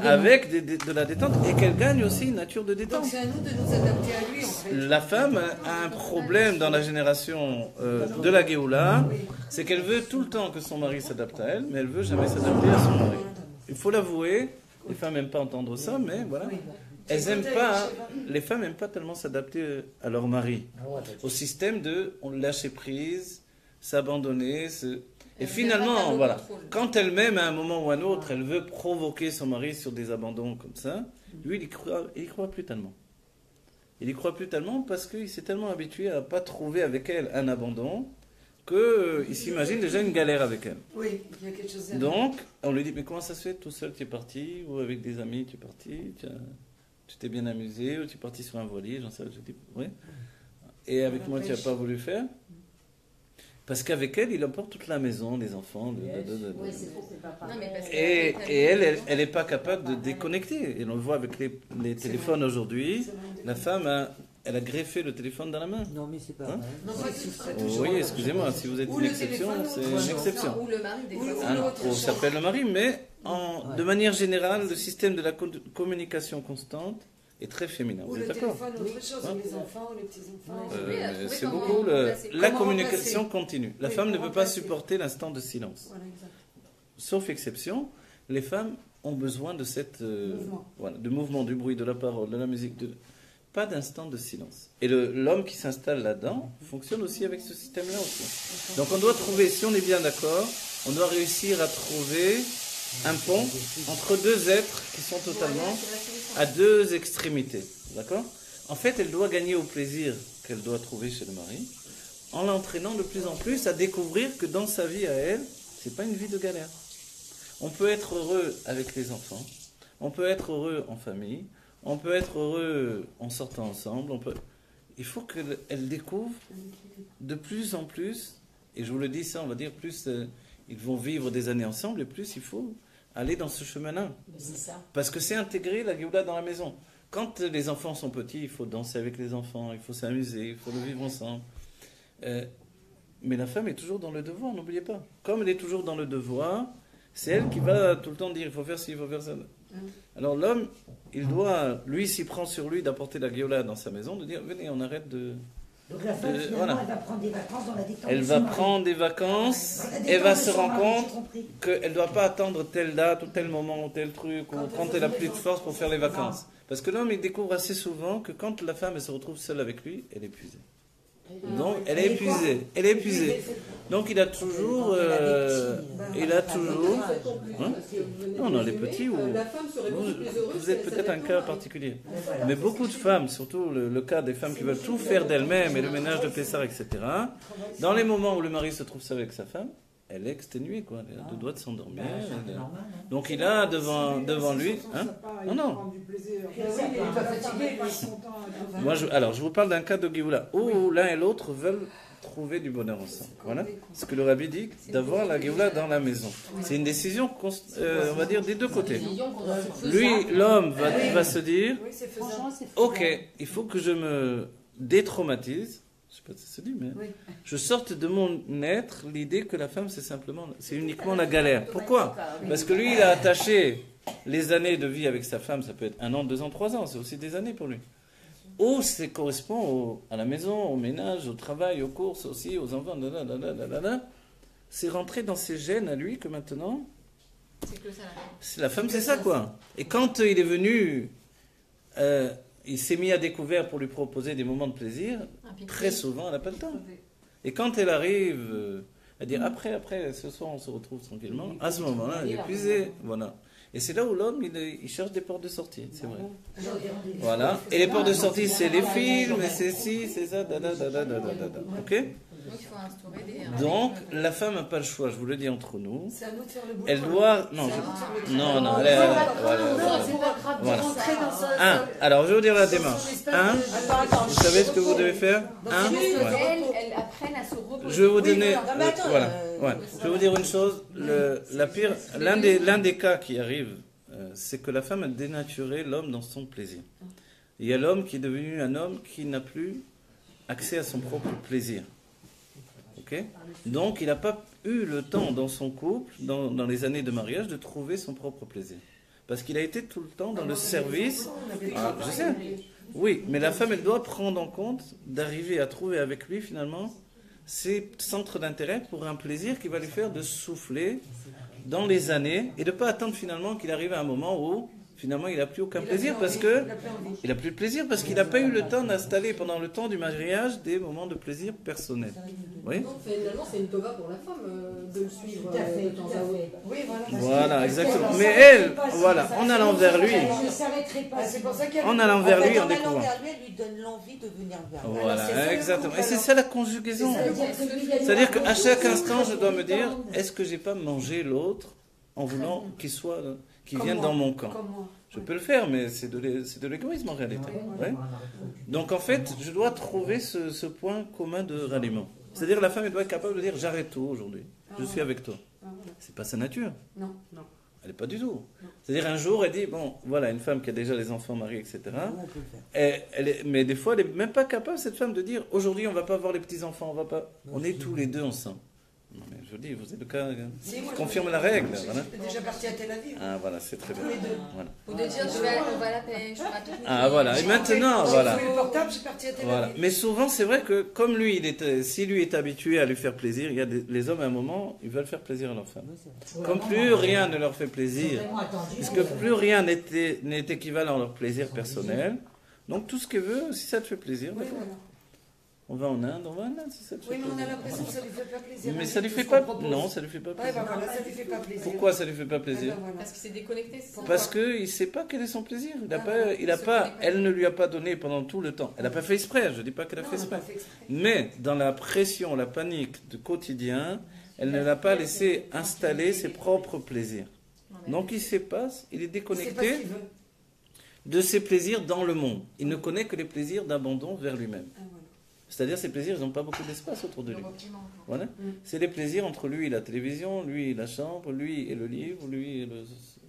Speaker 1: avec de la détente et qu'elle gagne aussi une nature de détente.
Speaker 8: Donc c'est à nous de nous adapter à lui en fait.
Speaker 1: La femme a un problème dans la génération de la Géoula, c'est qu'elle veut tout le temps que son mari s'adapte à elle, mais elle ne veut jamais s'adapter à son mari. Il faut l'avouer, les femmes n'aiment pas entendre ça, mais voilà. Les femmes n'aiment pas tellement s'adapter à leur mari, au système de lâcher prise, s'abandonner. Et finalement, voilà, quand elle-même, à un moment ou à un autre, elle veut provoquer son mari sur des abandons comme ça, lui, il y croit plus tellement. Il y croit plus tellement parce qu'il s'est tellement habitué à ne pas trouver avec elle un abandon qu'il s'imagine déjà une galère avec elle.
Speaker 8: Oui, il y a quelque chose derrière.
Speaker 1: Donc, on lui dit, mais comment ça se fait, tout seul tu es parti, ou avec des amis tu es parti, tu t'es bien amusé, ou tu es parti sur un voilier, j'en sais, je dis, oui. Et avec moi tu n'as pas voulu faire? Parce qu'avec elle, il emporte toute la maison, les enfants. Et elle n'est pas capable de déconnecter. Et on le voit avec les téléphones aujourd'hui. La femme, elle a greffé le téléphone dans la main.
Speaker 4: Non, mais c'est pas vrai.
Speaker 1: Oui, excusez-moi, si vous êtes une exception, c'est une exception.
Speaker 3: Ou le mari, des fois.
Speaker 1: On s'appelle le mari, mais de manière générale, le système de la communication constante est très féminin. Vous êtes d'accord?
Speaker 8: Autre chose, les enfants, les petits-enfants.
Speaker 1: C'est beaucoup la communication continue. La femme ne peut pas supporter l'instant de silence. Sauf exception, les femmes ont besoin de de mouvement, du bruit, de la parole, de la musique, pas d'instant de silence. Et l'homme qui s'installe là-dedans fonctionne aussi avec ce système-là aussi. Donc on doit trouver, si on est bien d'accord, on doit réussir à trouver un pont entre deux êtres qui sont totalement à deux extrémités. D'accord? En fait, elle doit gagner au plaisir qu'elle doit trouver chez le mari, en l'entraînant de plus en plus à découvrir que dans sa vie à elle, c'est pas une vie de galère. On peut être heureux avec les enfants, on peut être heureux en famille, on peut être heureux en sortant ensemble. Il faut qu'elle découvre de plus en plus, et je vous le dis ça, on va dire plus ils vont vivre des années ensemble, et plus il faut aller dans ce chemin-là. Parce que c'est intégrer la Géoula dans la maison. Quand les enfants sont petits, il faut danser avec les enfants, il faut s'amuser, il faut le vivre ensemble. Mais la femme est toujours dans le devoir, n'oubliez pas. Comme elle est toujours dans le devoir, c'est elle qui va tout le temps dire il faut faire ci, il faut faire ça. Alors l'homme, il doit, lui, s'y prend sur lui d'apporter la Géoula dans sa maison, de dire venez, on arrête de...
Speaker 2: Donc la femme, finalement, elle va prendre des vacances dans la détente.
Speaker 1: Elle va prendre des vacances, elle va se rendre compte qu'elle ne doit pas attendre telle date ou tel moment ou tel truc, ou quand elle n'a plus de force pour faire les vacances. Parce que l'homme, il découvre assez souvent que quand la femme elle se retrouve seule avec lui, elle est épuisée. Donc, elle est épuisée. Donc, il a toujours... Non, les petits, vous êtes peut-être un cas particulier. Mais beaucoup de femmes, surtout le cas des femmes qui veulent tout faire d'elles-mêmes, et le ménage de Pessah, etc., dans les moments où le mari se trouve seul avec sa femme, elle est exténuée, quoi. Elle a deux doigts de s'endormir. Donc, il a devant lui... Hein? Non. Moi, je vous parle d'un cas de Géoula, où l'un et l'autre veulent trouver du bonheur ensemble. Voilà ce que le Rabbi dit, d'avoir la Géoula dans la maison. C'est une décision, on va dire, des deux côtés. Lui, l'homme, va se dire, ok, il faut que je me détraumatise. Je ne sais pas si ça se dit, mais je sorte de mon être l'idée que la femme, c'est uniquement la galère. Pourquoi? Parce que lui, il a attaché les années de vie avec sa femme, ça peut être 1 an, 2 ans, 3 ans, c'est aussi des années pour lui. Ou ça correspond à la maison, au ménage, au travail, aux courses aussi, aux enfants, c'est rentré dans ses gènes à lui que maintenant, c'est la femme, c'est ça quoi. Et quand il est venu il s'est mis à découvert pour lui proposer des moments de plaisir, très souvent, elle n'a pas le temps. Et quand elle arrive à dire après, ce soir on se retrouve tranquillement, à ce moment-là, elle est épuisée. Voilà. Et c'est là où l'homme, il cherche des portes de sortie, c'est vrai. Voilà. Et les portes de sortie, c'est les films, c'est ci, c'est ça, ok? Donc, la femme n'a pas le choix, je vous le dis entre nous. Elle doit... Non, alors, je vais vous dire la démarche. Vous savez ce que vous devez faire?
Speaker 6: Elles apprennent à se reposer.
Speaker 1: Je vais vous donner... Voilà. Je vais vous dire une chose. L'un des cas qui arrive, c'est que la femme a dénaturé l'homme dans son plaisir. Il y a l'homme qui est devenu un homme qui n'a plus accès à son propre plaisir. Okay? Donc, il n'a pas eu le temps dans son couple, dans les années de mariage, de trouver son propre plaisir. Parce qu'il a été tout le temps dans le service. Ah, je sais. Oui, mais la femme, elle doit prendre en compte d'arriver à trouver avec lui, finalement, ses centres d'intérêt pour un plaisir qui va lui faire de souffler dans les années et de ne pas attendre finalement qu'il arrive à un moment où finalement il n'a plus aucun plaisir parce que il n'a plus de plaisir parce qu'il n'a pas eu le temps d'installer pendant le temps du mariage des moments de plaisir personnel. Oui.
Speaker 5: Donc, finalement, c'est une tova pour la femme de le suivre de temps à autre. Oui,
Speaker 1: voilà, exactement. Mais elle, voilà, en allant vers lui, en allant vers lui, en découvrant.
Speaker 4: Elle lui donne l'envie de venir vers lui.
Speaker 1: Voilà, exactement. Et c'est ça la conjugaison. C'est-à-dire qu'à chaque instant, je dois me dire, est-ce que j'ai pas mangé l'autre en voulant qu'il vienne dans mon camp? Je peux le faire, mais c'est de l'égoïsme en réalité. Ouais. Donc en fait, je dois trouver ce point commun de ralliement. C'est-à-dire la femme elle doit être capable de dire j'arrête tout aujourd'hui, je suis avec toi. C'est pas sa nature.
Speaker 5: Non.
Speaker 1: Elle n'est pas du tout. C'est-à-dire un jour elle dit bon voilà une femme qui a déjà les enfants mariés etc. Mais des fois elle n'est même pas capable cette femme de dire aujourd'hui on va pas voir les petits enfants, on est tous les deux ensemble. Non, mais je dis, vous êtes le cas, confirme la règle. Voilà.
Speaker 8: Déjà parti à Tel Aviv.
Speaker 1: Ah voilà, c'est très bien. Voilà.
Speaker 6: Ou de dire, on va à la pêche, on va tout.
Speaker 1: Ah voilà, et maintenant, voilà.
Speaker 8: Voilà.
Speaker 1: Mais souvent, c'est vrai que comme lui, si lui est habitué à lui faire plaisir, il y a les hommes à un moment, ils veulent faire plaisir à leur femme. Comme plus rien ne leur fait plaisir, puisque plus rien n'est équivalent à leur plaisir personnel, donc tout ce qu'elle veut, si ça te fait plaisir, d'accord. On va en Inde, si ça te fait plaisir.
Speaker 8: Oui, mais on a l'impression que ça lui fait pas plaisir.
Speaker 1: Mais ça lui fait pas... Non, ça lui fait pas plaisir.
Speaker 8: Ça lui fait pas plaisir.
Speaker 1: Pourquoi ça lui fait pas plaisir?
Speaker 6: Parce qu'il s'est déconnecté.
Speaker 1: Parce qu'il ne sait pas quel est son plaisir. Elle ne lui a pas donné pendant tout le temps. Elle n'a pas fait exprès, je ne dis pas qu'elle a fait exprès. Mais dans la pression, la panique du quotidien, elle ne l'a pas laissé installer ses propres plaisirs. Donc il est déconnecté de ses plaisirs dans le monde. Il ne connaît que les plaisirs d'abandon vers lui-même. C'est-à-dire ces plaisirs, ils n'ont pas beaucoup d'espace autour de lui. Voilà. C'est les plaisirs entre lui et la télévision, lui et la chambre, lui et le livre, lui et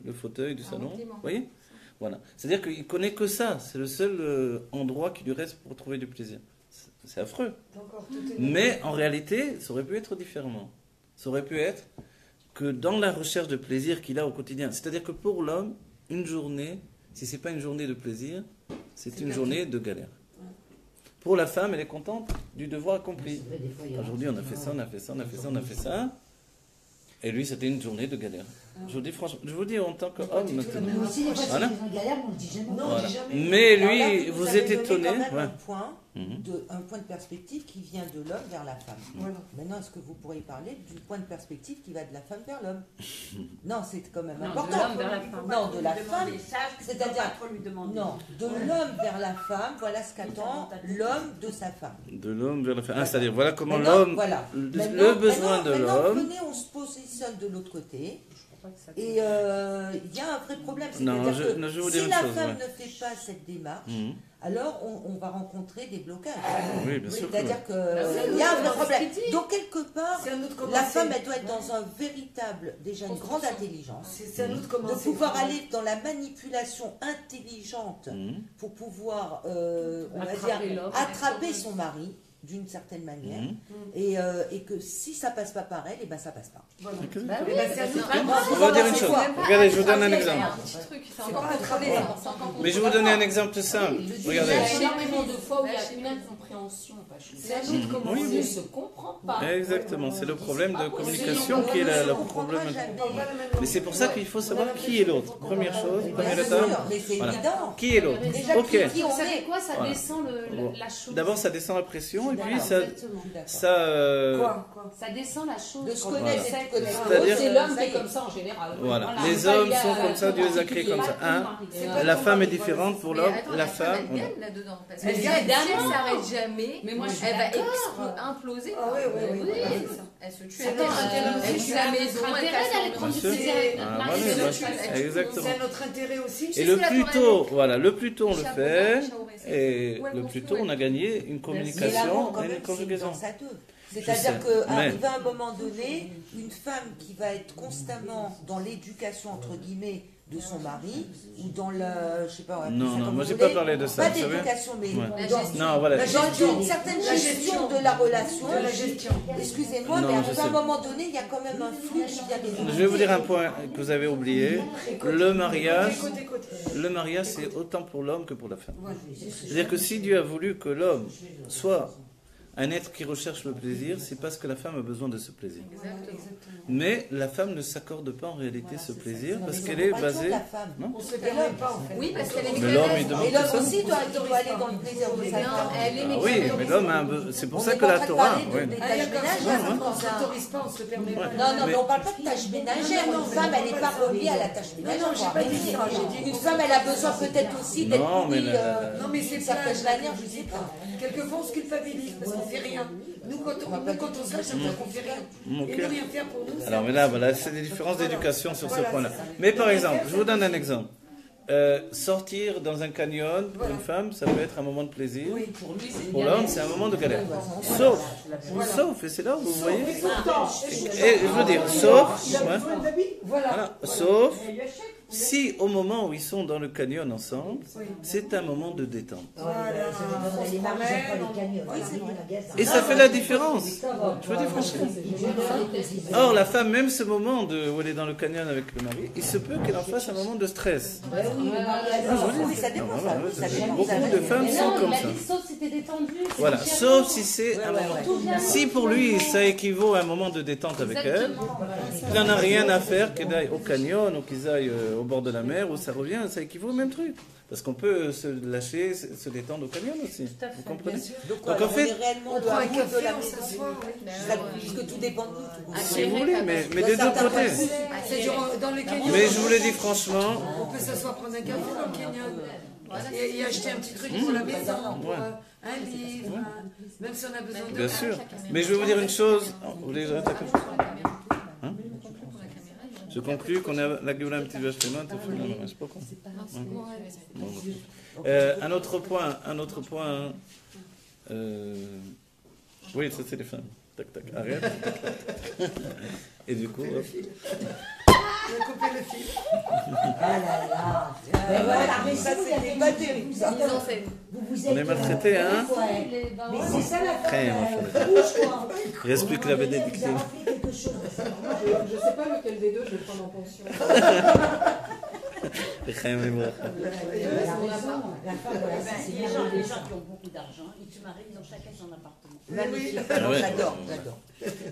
Speaker 1: le fauteuil du salon. Vous voyez? Voilà. C'est-à-dire qu'il ne connaît que ça. C'est le seul endroit qui lui reste pour trouver du plaisir. C'est affreux. Mais en réalité, ça aurait pu être différemment. Ça aurait pu être que dans la recherche de plaisir qu'il a au quotidien. C'est-à-dire que pour l'homme, une journée, si ce n'est pas une journée de plaisir, c'est une journée de galère. Pour la femme, elle est contente du devoir accompli. Aujourd'hui, on a fait ça, on a fait ça, on a fait ça, on a fait ça. Et lui, c'était une journée de galère. Je vous dis franchement, je vous dis en tant qu'homme maintenant. Voilà. Voilà. Mais lui, vous êtes étonné.
Speaker 4: Un point de perspective qui vient de l'homme vers la femme. Maintenant, est-ce que vous pourriez parler du point de perspective qui va de la femme vers l'homme? Non, c'est quand même important.
Speaker 6: De l'homme vers la femme.
Speaker 4: Non, de la femme. C'est-à-dire, non, de l'homme vers la femme, voilà ce qu'attend l'homme de sa femme.
Speaker 1: De l'homme vers la femme. Ah, c'est-à-dire, voilà comment l'homme, le besoin de l'homme.
Speaker 4: Venez, on se positionne de l'autre côté. Et il y a un vrai problème. C'est-à-dire que si la femme ne fait pas cette démarche, alors on va rencontrer des blocages.
Speaker 1: Oui, bien sûr.
Speaker 4: C'est-à-dire qu'il y a un vrai problème. Donc, quelque part, la femme, elle doit être dans un véritable, déjà une grande intelligence, de pouvoir aller dans la manipulation intelligente pour pouvoir, on va dire, attraper son mari. d'une certaine manière, et que si ça passe pas par elle, et ben ça passe pas. Voilà.
Speaker 6: Bah oui,
Speaker 1: on va dire une chose. Regardez, je vous donne un exemple. Mais je vais vous donner un exemple simple. Regardez.
Speaker 3: Il y a énormément de fois où il y a une incompréhension. On ne se comprend pas.
Speaker 1: Exactement, c'est le problème de communication qui est le problème. Mais c'est pour ça qu'il faut savoir qui est l'autre. Première chose, première étape. Voilà. Qui est l'autre? Ok.
Speaker 6: Ça fait quoi? Ça descend la chose.
Speaker 1: D'abord, ça descend la pression et puis ça
Speaker 6: descend la chose.
Speaker 4: De se connaître,
Speaker 3: c'est l'homme qui est comme ça en général.
Speaker 1: Voilà. Les hommes sont comme ça, Dieu les a créés comme ça. La femme est différente pour l'homme, la femme.
Speaker 10: Là-dedans, parce que si elle ne s'arrête jamais, elle va imploser. Elle se tue. Elle tue la maison, elle casse.
Speaker 1: Exactement.
Speaker 8: C'est notre intérêt aussi.
Speaker 1: Et le plus tôt on le fait, et le plus tôt on a gagné une communication et une conjugaison.
Speaker 4: C'est-à-dire qu'arrive à un moment donné, une femme qui va être constamment dans l'éducation, entre guillemets, de son mari, ou dans la... je sais pas...
Speaker 1: Non, moi j'ai pas parlé de ça.
Speaker 4: Pas d'éducation, mais
Speaker 1: dans
Speaker 4: une certaine gestion de la relation. Excusez-moi, mais à un moment donné, il y a quand même un flux qui vient des...
Speaker 1: Je vais vous dire un point que vous avez oublié. Le mariage, c'est autant pour l'homme que pour la femme. C'est-à-dire que si Dieu a voulu que l'homme soit un être qui recherche le plaisir, c'est parce que la femme a besoin de ce plaisir. Mais la femme ne s'accorde pas en réalité ce plaisir parce qu'elle est basée...
Speaker 8: On se permet pas.
Speaker 10: Oui, parce qu'elle est
Speaker 1: mais l'homme, il demande
Speaker 4: et l'homme aussi doit aller dans le plaisir de sa femme.
Speaker 1: Oui, mais l'homme, c'est pour ça que la Torah...
Speaker 4: On ne
Speaker 8: s'autorise pas, on se permet pas.
Speaker 4: Non, mais on ne parle pas de tâche ménagère. Une femme, elle n'est pas reliée à la tâche ménagère. Une femme, elle a besoin peut-être aussi d'être nourrie d'une certaine manière, je ne sais pas.
Speaker 8: Quelquefois, on se culpabilise parce qu'on ne fait rien. Nous, quand on se lâche, on ne fait rien. Et ne rien faire pour nous.
Speaker 1: Alors, mais là, c'est des différences d'éducation sur ce point-là. Mais par exemple, je vous donne un exemple. Sortir dans un canyon pour une femme, ça peut être un moment de plaisir. Pour l'homme, c'est un moment de galère. Sauf, et c'est là où vous voyez. Et je veux dire, sauf si au moment où ils sont dans le canyon ensemble, c'est un moment de détente. Et ça fait la différence. Je vous dis franchement. Or, la femme, même ce moment où elle est dans le canyon avec le mari, il se peut qu'elle en fasse un moment de stress. Beaucoup de femmes sont comme ça.
Speaker 6: Sauf si t'es détendu.
Speaker 1: Voilà, sauf si c'est un moment. Si pour lui, ça équivaut à un moment de détente avec elle, il n'en a rien à faire qu'il aille au canyon ou qu'ils aillent au bord de la mer où ça revient, ça équivaut au même truc. Parce qu'on peut se lâcher, se détendre au canyon aussi. Vous comprenez?
Speaker 4: Donc en fait, on prend un café de la maison. Puisque tout dépend de nous.
Speaker 1: Si vous voulez, mais des deux côtés.
Speaker 8: Dans le canyon.
Speaker 1: Mais je vous le dis franchement.
Speaker 8: On peut s'asseoir prendre un café dans le canyon. Et acheter un petit truc pour la maison, pour un livre, même si on a besoin de...
Speaker 1: Bien sûr. Mais je vais vous dire une chose. Vous voulez que j'arrête la caméra? Je conclus qu'on a la Géoula un petit peu clément. Je sais pas quoi. Un autre point. Oui, ça c'est les femmes. Tac, tac, arrête. Et du coup...
Speaker 8: On a coupé le fil.
Speaker 2: Ah là là. Mais voilà, mais ça c'était pas terrible.
Speaker 1: On est maltraité, hein?
Speaker 2: Mais c'est ça la
Speaker 1: fin. Il reste plus que la bénédiction.
Speaker 5: Je ne sais pas lequel des deux je vais prendre en pension.
Speaker 2: La femme, voilà, c'est les gens qui ont beaucoup d'argent, ils se marient, ils ont chacun son appartement.
Speaker 4: J'adore.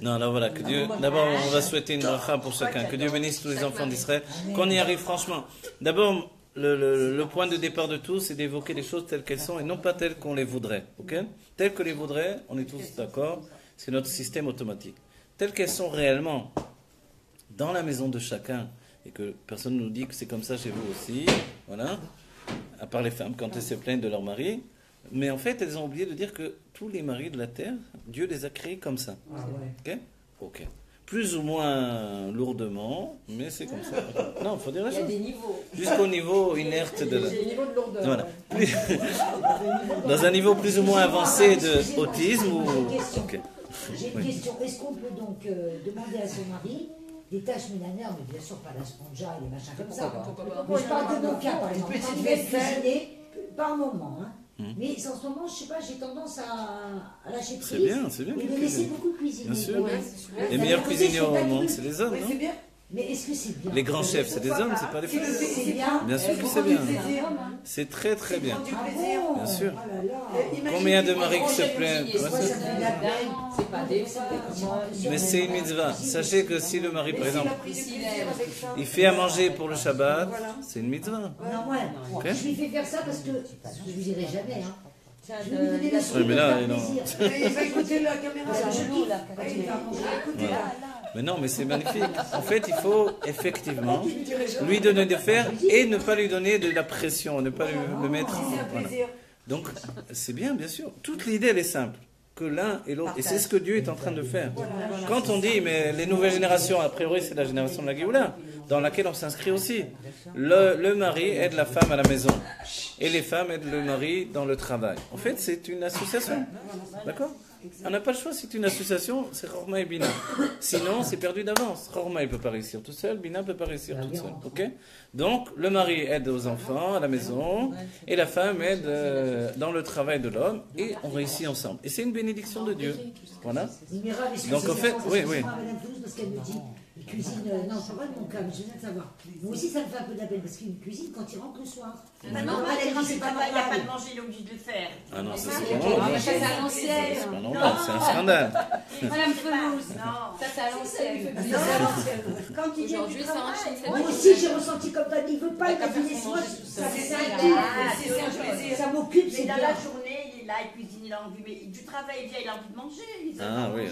Speaker 1: Non, là voilà, que Dieu. D'abord, on va souhaiter une bracha pour chacun. Que Dieu bénisse tous les enfants d'Israël. Qu'on y arrive franchement. D'abord, le point de départ de tout, c'est d'évoquer les choses telles qu'elles sont et non pas telles qu'on les voudrait. Ok? Telles que les voudrait, on est tous d'accord. C'est notre système automatique. Telles qu'elles sont réellement dans la maison de chacun. Et que personne ne nous dit que c'est comme ça chez vous aussi, voilà, à part les femmes quand elles se plaignent de leur mari. Mais en fait, elles ont oublié de dire que tous les maris de la terre, Dieu les a créés comme ça. Ok. Plus ou moins lourdement, mais c'est comme ça. Non, il faut dire la chose.
Speaker 3: Il y a des niveaux.
Speaker 1: Jusqu'au niveau inerte de la...
Speaker 5: J'ai des niveaux de lourdeur.
Speaker 1: Voilà. Dans un niveau plus ou moins avancé d'autisme ou...
Speaker 2: J'ai une question. Est-ce qu'on peut donc demander à son mari des tâches ménagères, mais bien sûr pas la spongia et des machins comme ça. Je parle de nos cas, par exemple. Quand il va cuisiner, par moment, hein. Mais en ce moment, je sais pas, j'ai tendance à lâcher prise.
Speaker 1: C'est bien, c'est bien.
Speaker 2: Et de laisser beaucoup cuisiner.
Speaker 1: Bien sûr. Les meilleurs cuisiniers au monde, c'est les hommes, non?
Speaker 2: Mais est-ce que c'est bien?
Speaker 1: Les grands chefs, c'est des hommes, c'est pas les femmes.
Speaker 2: C'est bien.
Speaker 1: Bien sûr que c'est bien. C'est très très bien. Bien sûr. Combien de maris qui se plaignent? Mais c'est une mitzvah. Sachez que si le mari, par exemple, il fait à manger pour le Shabbat, c'est une mitzvah.
Speaker 2: Non, ouais. Je lui fais faire ça parce que je ne lui dirai jamais. Hein. Je vais lui donner la
Speaker 1: Oui, mais là, non.
Speaker 8: Il va écouter la caméra.
Speaker 1: Mais non, mais c'est magnifique. En fait, il faut effectivement lui donner de faire et ne pas lui donner de la pression, ne pas le mettre. Voilà. Donc, c'est bien, bien sûr. Toute l'idée, elle est simple. Que l'un et l'autre. Et c'est ce que Dieu est en train de faire. Quand on dit, mais les nouvelles générations, a priori, c'est la génération de la Géoula, dans laquelle on s'inscrit aussi. Le mari aide la femme à la maison. Et les femmes aident le mari dans le travail. En fait, c'est une association. D'accord? On n'a pas le choix, c'est une association, c'est Chorma et Bina. Sinon, c'est perdu d'avance. Chorma, il ne peut pas réussir tout seul, Bina ne peut pas réussir toute seule. Okay? Donc, le mari aide aux enfants, à la maison, et la femme aide dans le travail de l'homme, et on réussit ensemble. Et c'est une bénédiction de Dieu. Voilà. Donc, en fait, oui.
Speaker 2: Parce qu'elle me dit, il cuisine. Non, ça va de mon cas, mais je viens de savoir. Moi aussi, ça me fait un peu de la peine, parce qu'il cuisine quand il rentre le soir.
Speaker 9: C'est pas normal, il n'y a pas de manger, il est obligé de le faire.
Speaker 1: Ah non, ça c'est pas normal. C'est pas normal, c'est un scandale.
Speaker 9: Madame Pelouse, ça c'est à l'ancienne. Quand il vient du travail,
Speaker 2: moi aussi j'ai ressenti comme ça, il ne veut pas cuisiner ce soir, ça m'occupe, c'est
Speaker 9: dans la journée, il est là, il cuisine, il a envie, mais du travail, il vient, il a envie de manger.
Speaker 1: Ah oui,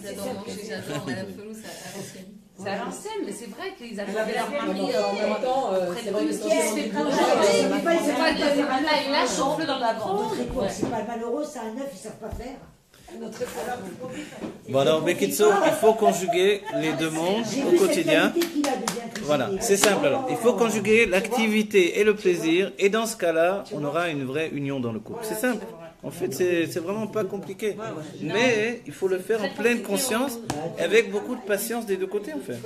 Speaker 10: j'adore manger, j'adore Madame Pelouse à l'ancienne. C'est à l'ancienne, mais c'est vrai qu'ils avaient leur mari
Speaker 5: en même temps, c'est vrai que
Speaker 10: il lâche son fleu dans la bande.
Speaker 2: C'est pas malheureux, c'est un œuf, ils ne savent pas faire.
Speaker 1: Bon alors, Bekitso, il faut conjuguer les deux mondes au quotidien. Voilà, c'est simple alors. Il faut conjuguer l'activité et le plaisir, et dans ce cas-là, on aura une vraie union dans le couple. C'est simple. En fait, c'est vraiment pas compliqué. Mais il faut le faire en pleine conscience, avec beaucoup de patience des deux côtés, en fait.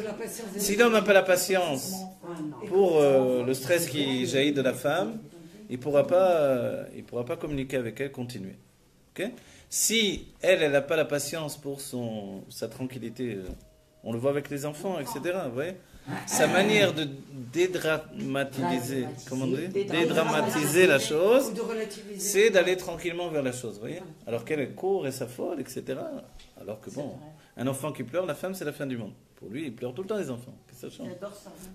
Speaker 1: Si l'homme n'a pas la patience pour le stress qui jaillit de la femme, il pourra pas communiquer avec elle, continuer. Okay? Si elle n'a pas la patience pour sa tranquillité, on le voit avec les enfants, etc. Vous voyez, sa manière de dédramatiser, comment on dit, dédramatiser la chose, c'est d'aller tranquillement vers la chose. Vous voyez, alors qu'elle court et s'affole, etc. Alors que bon, un enfant qui pleure, la femme, c'est la fin du monde. Pour lui, il pleure tout le temps les enfants. Ça change.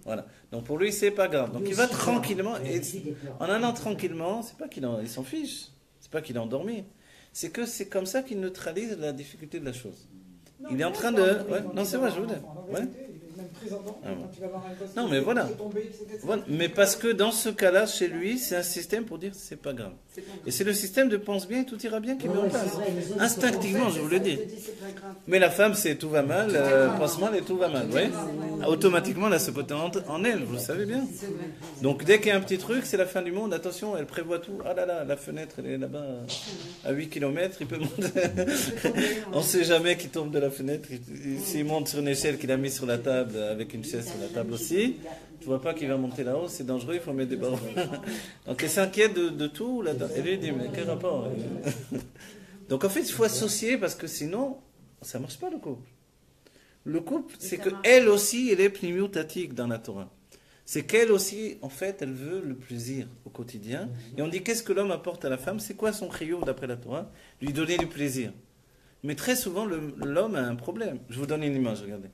Speaker 1: Voilà. Donc pour lui, c'est pas grave. Donc il va tranquillement. Et en allant tranquillement, c'est pas qu'il s'en fiche. C'est pas qu'il est endormi. C'est que c'est comme ça qu'il neutralise la difficulté de la chose. Il est en train de... Ouais, non, c'est vrai, je vous dis. Ouais. Non, mais voilà. Mais parce que dans ce cas-là, chez lui, c'est un système pour dire c'est pas grave. Et c'est le système de pense bien et tout ira bien qui met en place. Instinctivement, je vous le dis. Mais la femme, c'est tout va mal, pense mal et tout va mal. Ouais. Automatiquement, là, se peut en elle, vous le savez bien. Donc, dès qu'il y a un petit truc, c'est la fin du monde. Attention, elle prévoit tout. Ah là là, la fenêtre, elle est là-bas à 8 km. Il peut monter. On ne sait jamais qui tombe de la fenêtre. S'il monte sur une échelle qu'il a mis sur la table, avec une chaise sur la table aussi, tu vois pas qu'il va monter là-haut, c'est dangereux, il faut mettre des barreaux. Donc elle s'inquiète de tout là-dedans. Et lui dit, mais quel rapport? Donc en fait, il faut associer parce que sinon, ça marche pas le couple. Le couple, c'est qu'elle aussi, elle est pnimiutatique dans la Torah. C'est qu'elle aussi, en fait, elle veut le plaisir au quotidien. Et on dit, qu'est-ce que l'homme apporte à la femme? C'est quoi son chiyuv d'après la Torah? Lui donner du plaisir. Mais très souvent, l'homme a un problème. Je vous donne une image, regardez.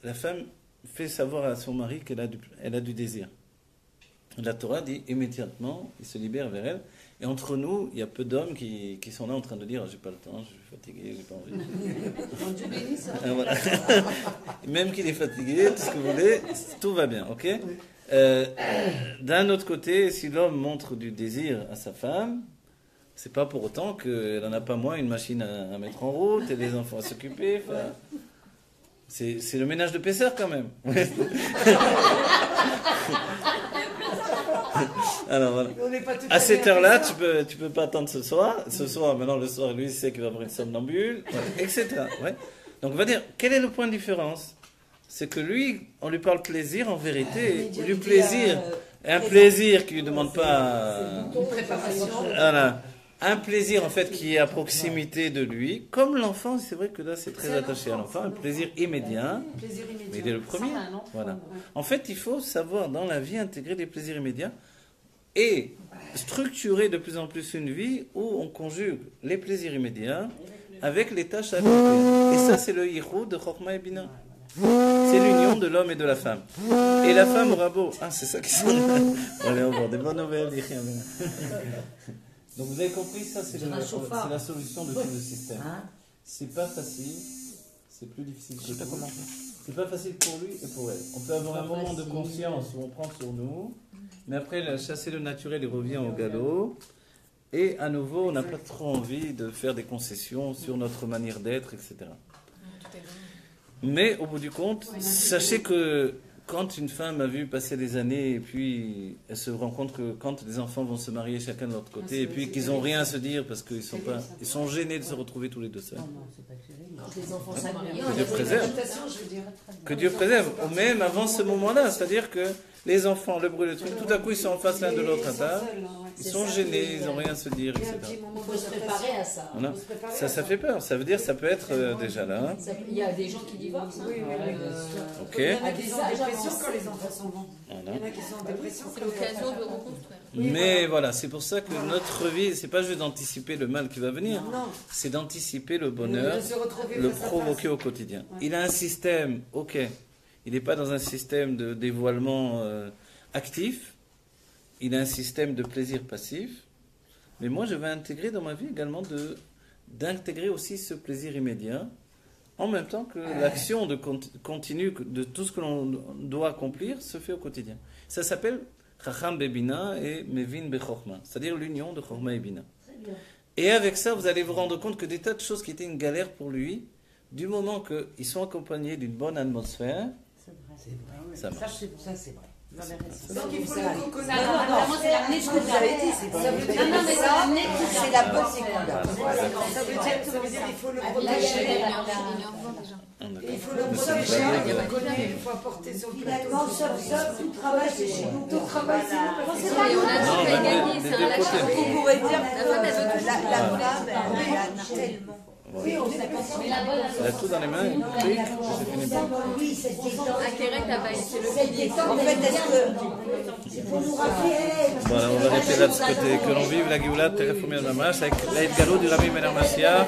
Speaker 1: La femme fait savoir à son mari qu'elle a du désir. La Torah dit immédiatement, il se libère vers elle. Et entre nous, il y a peu d'hommes qui sont là en train de dire j'ai pas le temps, je suis fatigué, j'ai pas envie.
Speaker 10: Dieu bénisse ça.
Speaker 1: Voilà. Même qu'il est fatigué, tout ce que vous voulez, tout va bien, ok? D'un autre côté, si l'homme montre du désir à sa femme, c'est pas pour autant qu'elle n'en a pas moins une machine à mettre en route et des enfants à s'occuper. C'est le ménage de Pessah quand même. Alors voilà. À cette heure-là, tu peux pas attendre ce soir. Ce soir, maintenant le soir, lui, il sait qu'il va avoir une somnambule, etc. Ouais. Donc on va dire, quel est le point de différence? C'est que lui, on lui parle plaisir en vérité. Du plaisir, Un plaisir qui ne demande pas...
Speaker 8: Une préparation.
Speaker 1: Voilà. Un plaisir en fait qui est à proximité de lui. Comme l'enfant, c'est vrai que là c'est très attaché à l'enfant. Un plaisir immédiat. Mais il est le premier. Voilà. En fait, il faut savoir dans la vie intégrer des plaisirs immédiats et structurer de plus en plus une vie où on conjugue les plaisirs immédiats avec les tâches à accomplir. Et ça, c'est le yichud de Chokhmah et Bina. C'est l'union de l'homme et de la femme. Et la femme aura beau. Ah, c'est ça qui sont. Allez, on va des bonnes nouvelles. Donc vous avez compris, ça c'est la solution de tout le système. C'est pas facile, c'est plus difficile que tout. C'est pas facile pour lui et pour elle. On peut avoir un moment de conscience où on prend sur nous, mais après chasser le naturel, il revient au galop. Et à nouveau, on n'a pas trop envie de faire des concessions sur notre manière d'être, etc. Mais au bout du compte, sachez que quand une femme a vu passer des années et puis elle se rend compte que quand les enfants vont se marier chacun de l'autre côté et puis qu'ils n'ont rien à se dire parce qu'ils sont gênés de se retrouver tous les deux seuls. Que Dieu préserve. Que Dieu préserve. Ou même avant ce moment-là, c'est-à-dire que les enfants, le bruit, le truc, tout à coup ils sont en face l'un de l'autre à table, ils sont gênés, ils n'ont rien à se dire, etc.
Speaker 2: Il faut se préparer à ça.
Speaker 1: Voilà. Ça fait peur. Ça veut dire ça peut être déjà là.
Speaker 3: Il y a des gens qui divorcent.
Speaker 8: Oui,
Speaker 1: Ok.
Speaker 8: Il y en a qui sont en dépression quand les enfants sont bons. Il y en a qui sont en dépression.
Speaker 10: C'est l'occasion de reconstruire.
Speaker 1: Mais voilà, c'est pour ça que notre vie, c'est pas juste d'anticiper le mal qui va venir, c'est d'anticiper le bonheur, le provoquer au quotidien. Il a un système, ok, il n'est pas dans un système de dévoilement actif, il a un système de plaisir passif, mais moi je vais intégrer dans ma vie également d'intégrer aussi ce plaisir immédiat, en même temps que l'action de continue de tout ce que l'on doit accomplir se fait au quotidien. Ça s'appelle Chacham Bebina et Mevin Bechokma, c'est-à-dire l'union de Chokhmah et Bina. Et avec ça, vous allez vous rendre compte que des tas de choses qui étaient une galère pour lui, du moment qu'ils sont accompagnés d'une bonne atmosphère, ça marche.
Speaker 4: Ça, c'est vrai.
Speaker 8: Donc il faut le reconnaître.
Speaker 2: Ce que vous avez dit, c'est la bonne seconde.
Speaker 8: Ça veut dire qu'il faut le protéger. Il faut le protéger, il faut apporter son plateau.
Speaker 2: Finalement, sauf tout travail, c'est chez nous. Tout travail, c'est
Speaker 10: Et on a tout à gagner, c'est un lâcher.
Speaker 2: On pourrait dire que la femme, elle a tellement.
Speaker 8: Oui, on est d'accord.
Speaker 1: Elle a tout dans les mains, une clique, c'est fini.
Speaker 2: Oui, cette détente.
Speaker 10: Akeret Abaï, c'est le
Speaker 2: Cette détente, en fait, est-ce que. C'est pour nous rappeler.
Speaker 1: Voilà, on va rester là de ce côté. Que l'on vive la Géoula, Terefumé Mamash, avec l'aide galop du Rabbi Mener Mashiach.